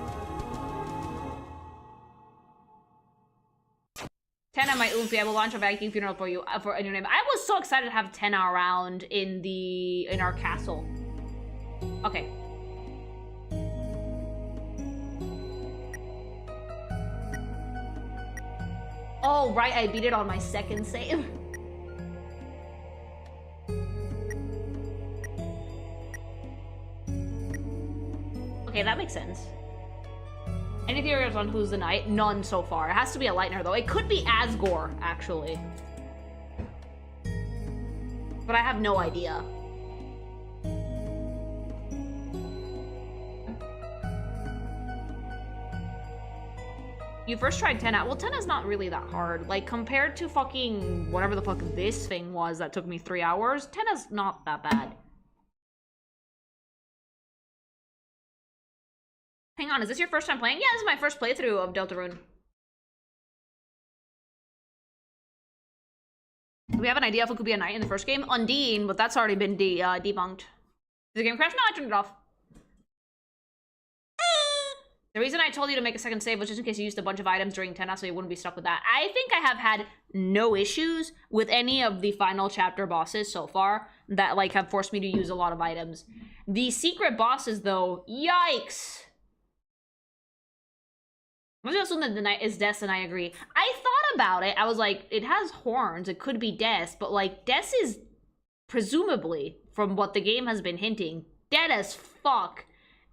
Tenna, my oomph, I will launch a Viking funeral for you in your name. I was so excited to have Tenna around in our castle. Okay. Oh, right, I beat it on my second save. Okay, that makes sense. Any theories on who's the knight? None so far. It has to be a Lightner, though. It could be Asgore, actually. But I have no idea. You first tried Tenna. Well, Tenna's not really that hard. Like, compared to fucking whatever the fuck this thing was that took me 3 hours, Tenna's not that bad. Hang on, is this your first time playing? Yeah, this is my first playthrough of Deltarune. Do we have an idea if it could be a knight in the first game? Undine, but that's already been debunked. Did the game crash? No, I turned it off. The reason I told you to make a second save was just in case you used a bunch of items during Tenna, so you wouldn't be stuck with that. I think I have had no issues with any of the final chapter bosses so far that, like, have forced me to use a lot of items. The secret bosses, though, yikes! I'm just assuming that the knight is Des, and I agree. I thought about it. I was like, it has horns. It could be Des, but, like, Des is presumably, from what the game has been hinting, dead as fuck.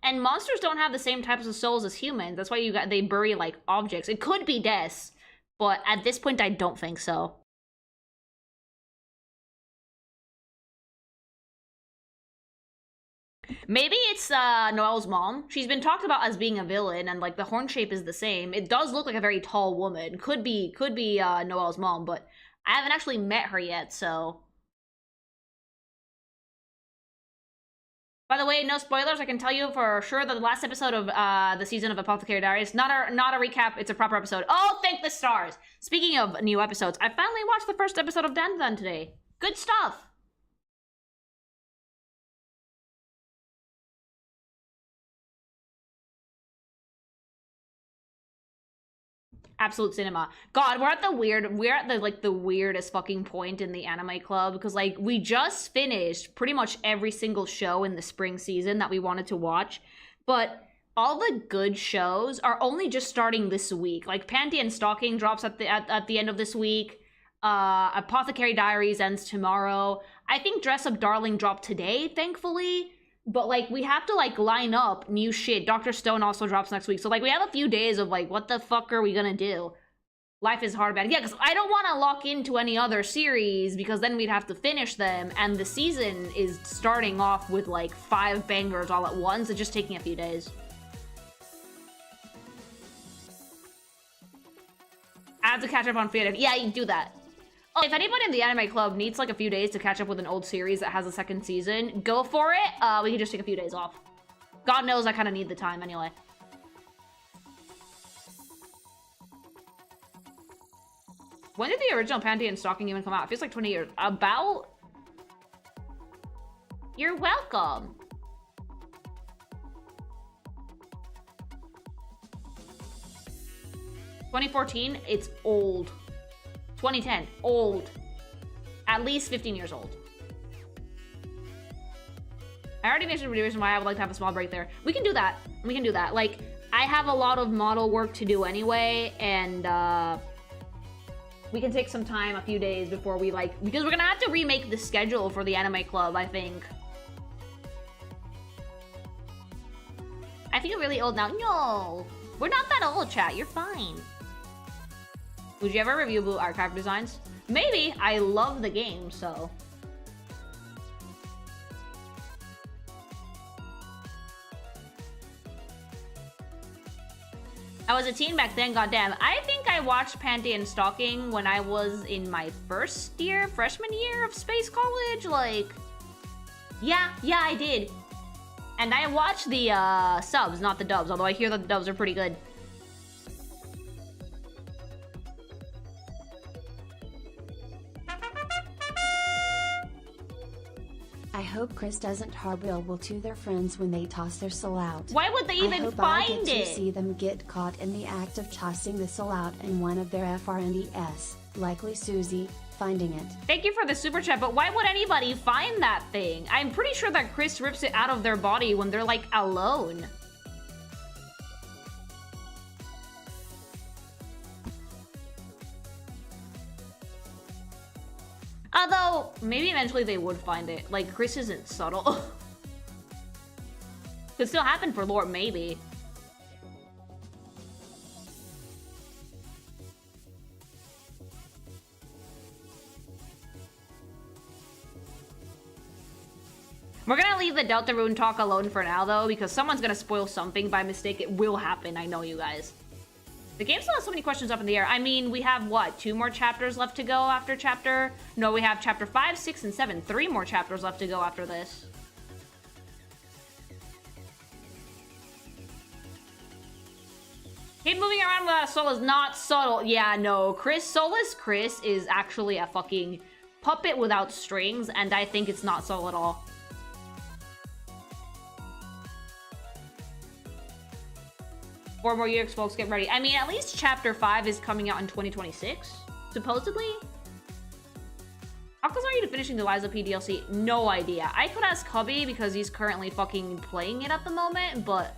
And monsters don't have the same types of souls as humans. That's why they bury, like, objects. It could be Des, but at this point, I don't think so. Maybe it's Noelle's mom. She's been talked about as being a villain, and, like, the horn shape is the same. It does look like a very tall woman. Could be Noelle's mom, but I haven't actually met her yet, so. By the way, no spoilers. I can tell you for sure that the last episode of the season of Apothecary Diaries, not a recap, it's a proper episode. Oh, thank the stars! Speaking of new episodes, I finally watched the first episode of Danzan today. Good stuff! Absolute cinema. God, we're at the weirdest fucking point in the anime club, because, like, we just finished pretty much every single show in the spring season that we wanted to watch, but all the good shows are only just starting this week. Like, Panty and Stalking drops at the end of this week. Apothecary Diaries ends tomorrow. I think Dress Up Darling dropped today, thankfully. But, like, we have to, like, line up new shit. Dr. Stone also drops next week. So, like, we have a few days of, like, what the fuck are we gonna do? Life is hard, man. Yeah, because I don't want to lock into any other series, because then we'd have to finish them, and the season is starting off with, like, 5 bangers all at once. It's just taking a few days. I have to catch up on Creative. Yeah, you do that. Oh, if anybody in the anime club needs, like, a few days to catch up with an old series that has a second season, go for it. We can just take a few days off. God knows I kind of need the time anyway. When did the original Panty and Stalking even come out? It feels like 20 years. About? You're welcome. $2014, it's old. 2010, old. At least 15 years old. I already mentioned the reason why I would like to have a small break there. We can do that. We can do that. Like, I have a lot of model work to do anyway, and we can take some time, a few days before we, like, because we're gonna have to remake the schedule for the anime club, I think. I feel really old now. No, we're not that old, chat. You're fine. Would you ever review Blue Archive designs? Maybe. I love the game, so. I was a teen back then, goddamn. I think I watched Panty and Stalking when I was in my freshman year of Space College. Like, yeah, I did. And I watched the subs, not the dubs, although I hear that the dubs are pretty good.
I hope Chris doesn't harbor will to their friends when they toss their soul out.
Why would they even find it?
I hope I get to see them get caught in the act of tossing the soul out in one of their FRNDs, likely Susie, finding it.
Thank you for the super chat, but why would anybody find that thing? I'm pretty sure that Chris rips it out of their body when they're, like, alone. Although, maybe eventually they would find it. Like, Chris isn't subtle. Could still happen for Lord, maybe. We're gonna leave the Deltarune talk alone for now, though, because someone's gonna spoil something by mistake. It will happen, I know you guys. The game still has so many questions up in the air. I mean, we have, what, 2 more chapters left to go after chapter... No, we have chapter 5, 6, and 7. 3 more chapters left to go after this. Keep moving around without a soul is not subtle. Yeah, no. Soulless Chris is actually a fucking puppet without strings, and I think it's not subtle at all. Four more years, folks, get ready. I mean, at least Chapter 5 is coming out in 2026, supposedly. How close are you to finishing the Liza P DLC? No idea. I could ask Hubby because he's currently fucking playing it at the moment, but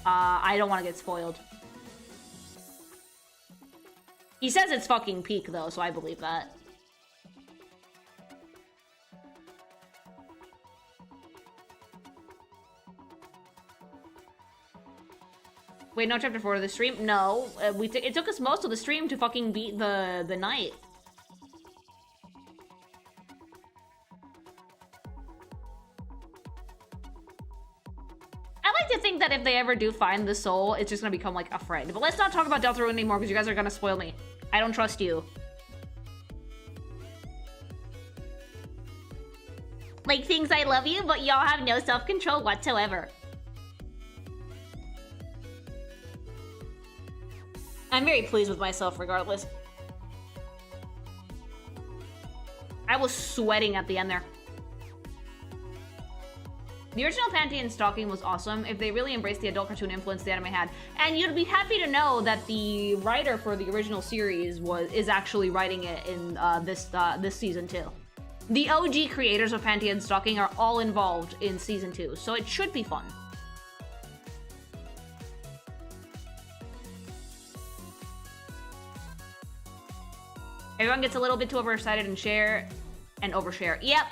I don't want to get spoiled. He says it's fucking peak, though, so I believe that. Wait, no chapter 4 of the stream? No, it took us most of the stream to fucking beat the night. I like to think that if they ever do find the soul, it's just gonna become like a friend. But let's not talk about Deltarune anymore because you guys are gonna spoil me. I don't trust you. Like things I love you, but y'all have no self-control whatsoever. I'm very pleased with myself regardless. I was sweating at the end there. The original Panty and Stalking was awesome if they really embraced the adult cartoon influence the anime had. And you'd be happy to know that the writer for the original series is actually writing it in this season too. The OG creators of Panty and Stalking are all involved in season 2, so it should be fun. Everyone gets a little bit too overexcited and share and overshare. Yep.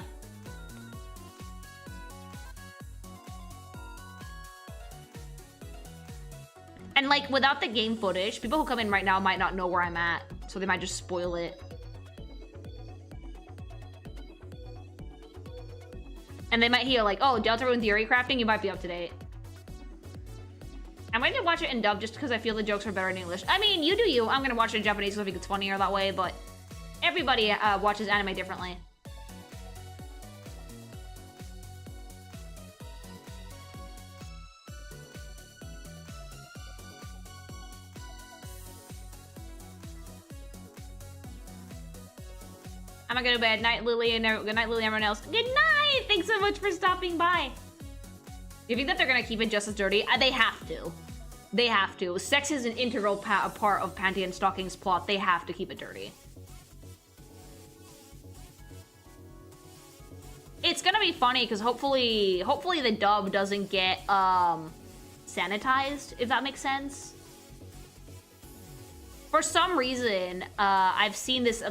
And like without the game footage, people who come in right now might not know where I'm at, so they might just spoil it. And they might hear like, oh, Deltarune theory crafting, you might be up to date. I'm going to watch it in dub just because I feel the jokes are better in English. I mean, you do you. I'm going to watch it in Japanese because I think it's funnier that way, but everybody watches anime differently. I'm gonna go to bed. Night, Lily, and good night, Lily, and everyone else. Good night! Thanks so much for stopping by. You think that they're gonna keep it just as dirty? They have to. They have to. Sex is an integral part of Panty and Stocking's plot. They have to keep it dirty. It's gonna be funny because hopefully the dub doesn't get sanitized, if that makes sense. For some reason, I've seen this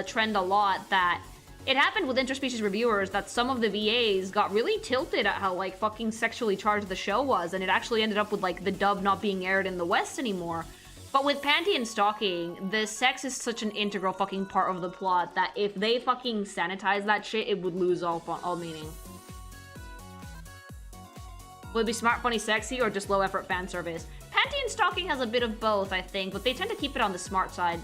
trend a lot that it happened with interspecies reviewers that some of the VAs got really tilted at how like fucking sexually charged the show was, and it actually ended up with like the dub not being aired in the West anymore. But with Panty and Stocking, the sex is such an integral fucking part of the plot that if they fucking sanitize that shit, it would lose all meaning. Would it be smart, funny, sexy, or just low effort fan service? Panty and Stocking has a bit of both, I think, but they tend to keep it on the smart side.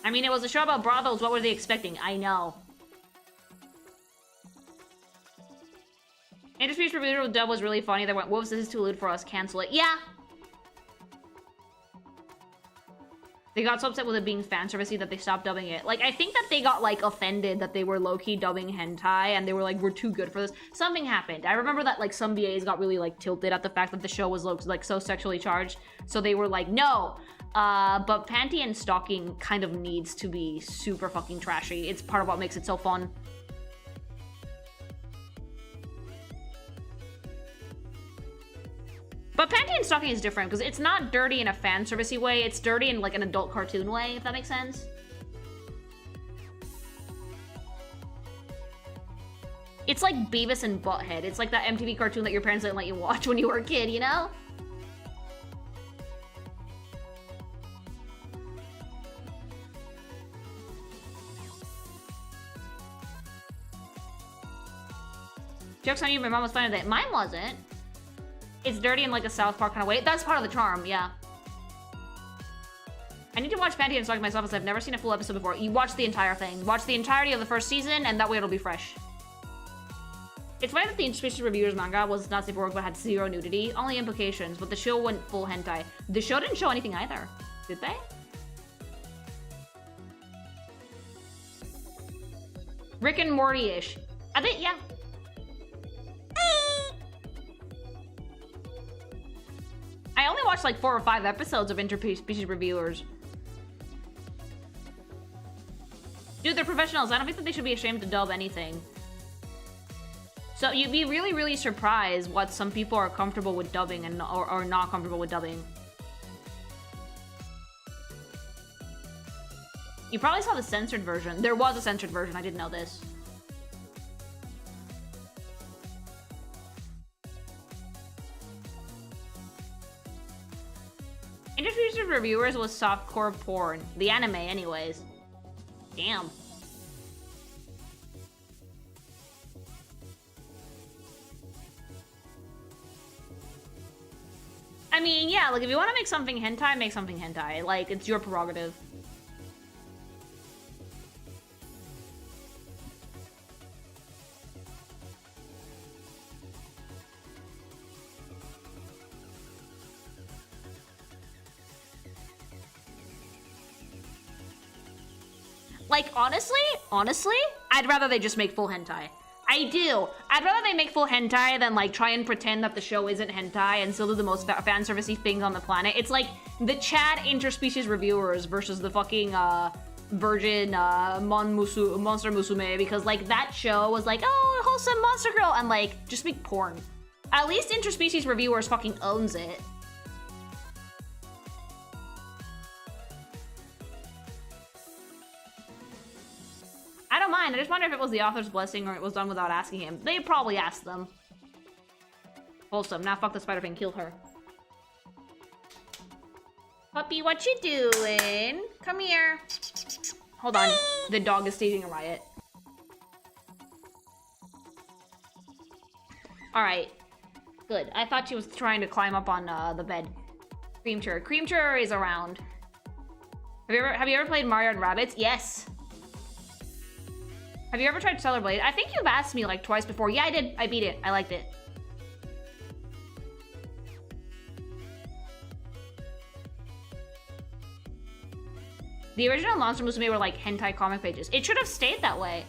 I mean, it was a show about brothels. What were they expecting? I know. Interspecies review with dub was really funny. They went, whoops, this is too lewd for us. Cancel it. Yeah. They got so upset with it being fan servicey that they stopped dubbing it. Like, I think that they got, like, offended that they were low-key dubbing hentai, and they were like, we're too good for this. Something happened. I remember that, like, some VAs got really, like, tilted at the fact that the show was, like, so sexually charged. So they were like, no. But Panty and Stocking kind of needs to be super fucking trashy. It's part of what makes it so fun. But Panty and Stocking is different, because it's not dirty in a fan servicey way, it's dirty in like an adult cartoon way, if that makes sense. It's like Beavis and Butthead. It's like that MTV cartoon that your parents didn't let you watch when you were a kid, you know? Joke's on you, my mom was fine with it. Mine wasn't. It's dirty in like a South Park kind of way. That's part of the charm, yeah. I need to watch Panty and Stocking myself as I've never seen a full episode before. You watch the entire thing. Watch the entirety of the first season, and that way it'll be fresh. It's funny that the Interspecies Reviewers manga was not safe for work but had zero nudity. Only implications, but the show went full hentai. The show didn't show anything either. Did they? Rick and Morty-ish. I think, yeah. I only watched like 4 or 5 episodes of Interspecies Reviewers. Dude, they're professionals. I don't think that they should be ashamed to dub anything. So you'd be really, really surprised what some people are comfortable with dubbing and or not comfortable with dubbing. You probably saw the censored version. There was a censored version. I didn't know this. Interspecies Reviewers was softcore porn. The anime, anyways. Damn. I mean, yeah, like, if you want to make something hentai, make something hentai. Like, it's your prerogative. Like, honestly, I'd rather they just make full hentai. I do. I'd rather they make full hentai than, like, try and pretend that the show isn't hentai and still do the most fan servicey things on the planet. It's like the Chad Interspecies Reviewers versus the fucking, Virgin Monster Musume, because like that show was like, oh, wholesome monster girl, and like just make porn. At least Interspecies Reviewers fucking owns it. I don't mind. I just wonder if it was the author's blessing or it was done without asking him. They probably asked them. Wholesome. Now fuck the spider thing. Kill her. Puppy, what you doing? Come here. Hold on. The dog is staging a riot. Alright. Good. I thought she was trying to climb up on the bed. Creamture. Creamture is around. Have you ever played Mario and Rabbids? Yes. Have you ever tried Stellar Blade? I think you've asked me like twice before. Yeah, I did. I beat it. I liked it. The original Monster Musume were like hentai comic pages. It should have stayed that way.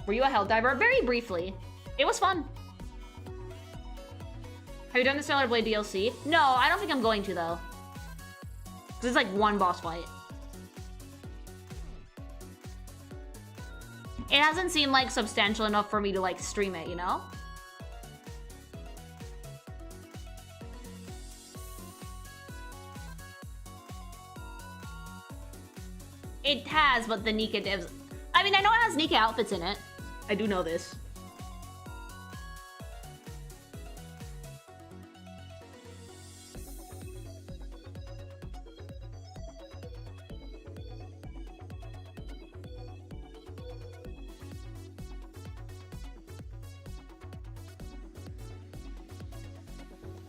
Were you a Helldiver? Very briefly. It was fun. Have you done the Stellar Blade DLC? No, I don't think I'm going to though. Cause it's like one boss fight. It hasn't seemed like substantial enough for me to like stream it, you know? It has, but the Nika divs... I mean, I know it has Nika outfits in it. I do know this.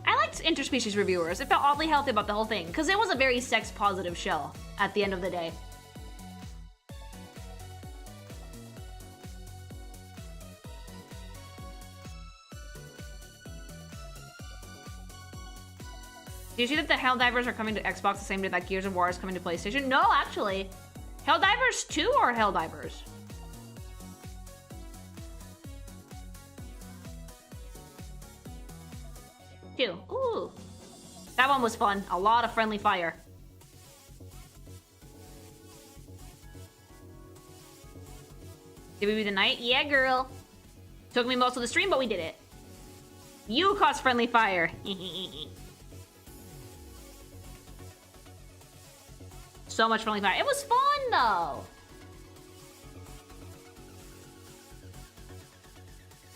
I liked Interspecies Reviewers. It felt oddly healthy about the whole thing, because it was a very sex-positive show at the end of the day. Do you see that the Helldivers are coming to Xbox the same day that Gears of War is coming to PlayStation? No, actually. Helldivers 2 or Helldivers? 2. Ooh. That one was fun. A lot of friendly fire. Did we beat the night? Yeah, girl. Took me most of the stream, but we did it. You caused friendly fire. So much friendly fire. It was fun, though.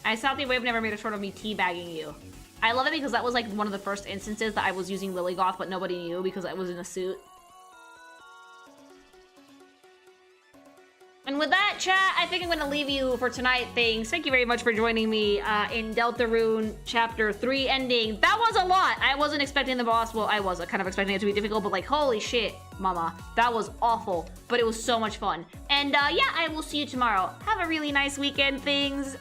I saw the wave never made a short of me teabagging you. I love it because that was like one of the first instances that I was using Lily Goth, but nobody knew because I was in a suit. And with that, chat, I think I'm going to leave you for tonight. Thank you very much for joining me in Deltarune Chapter 3 ending. That was a lot. I wasn't expecting the boss. Well, I was kind of expecting it to be difficult, but like, holy shit, mama. That was awful, but it was so much fun. And yeah, I will see you tomorrow. Have a really nice weekend, things.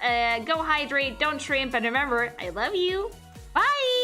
Go hydrate, don't shrimp, and remember, I love you. Bye!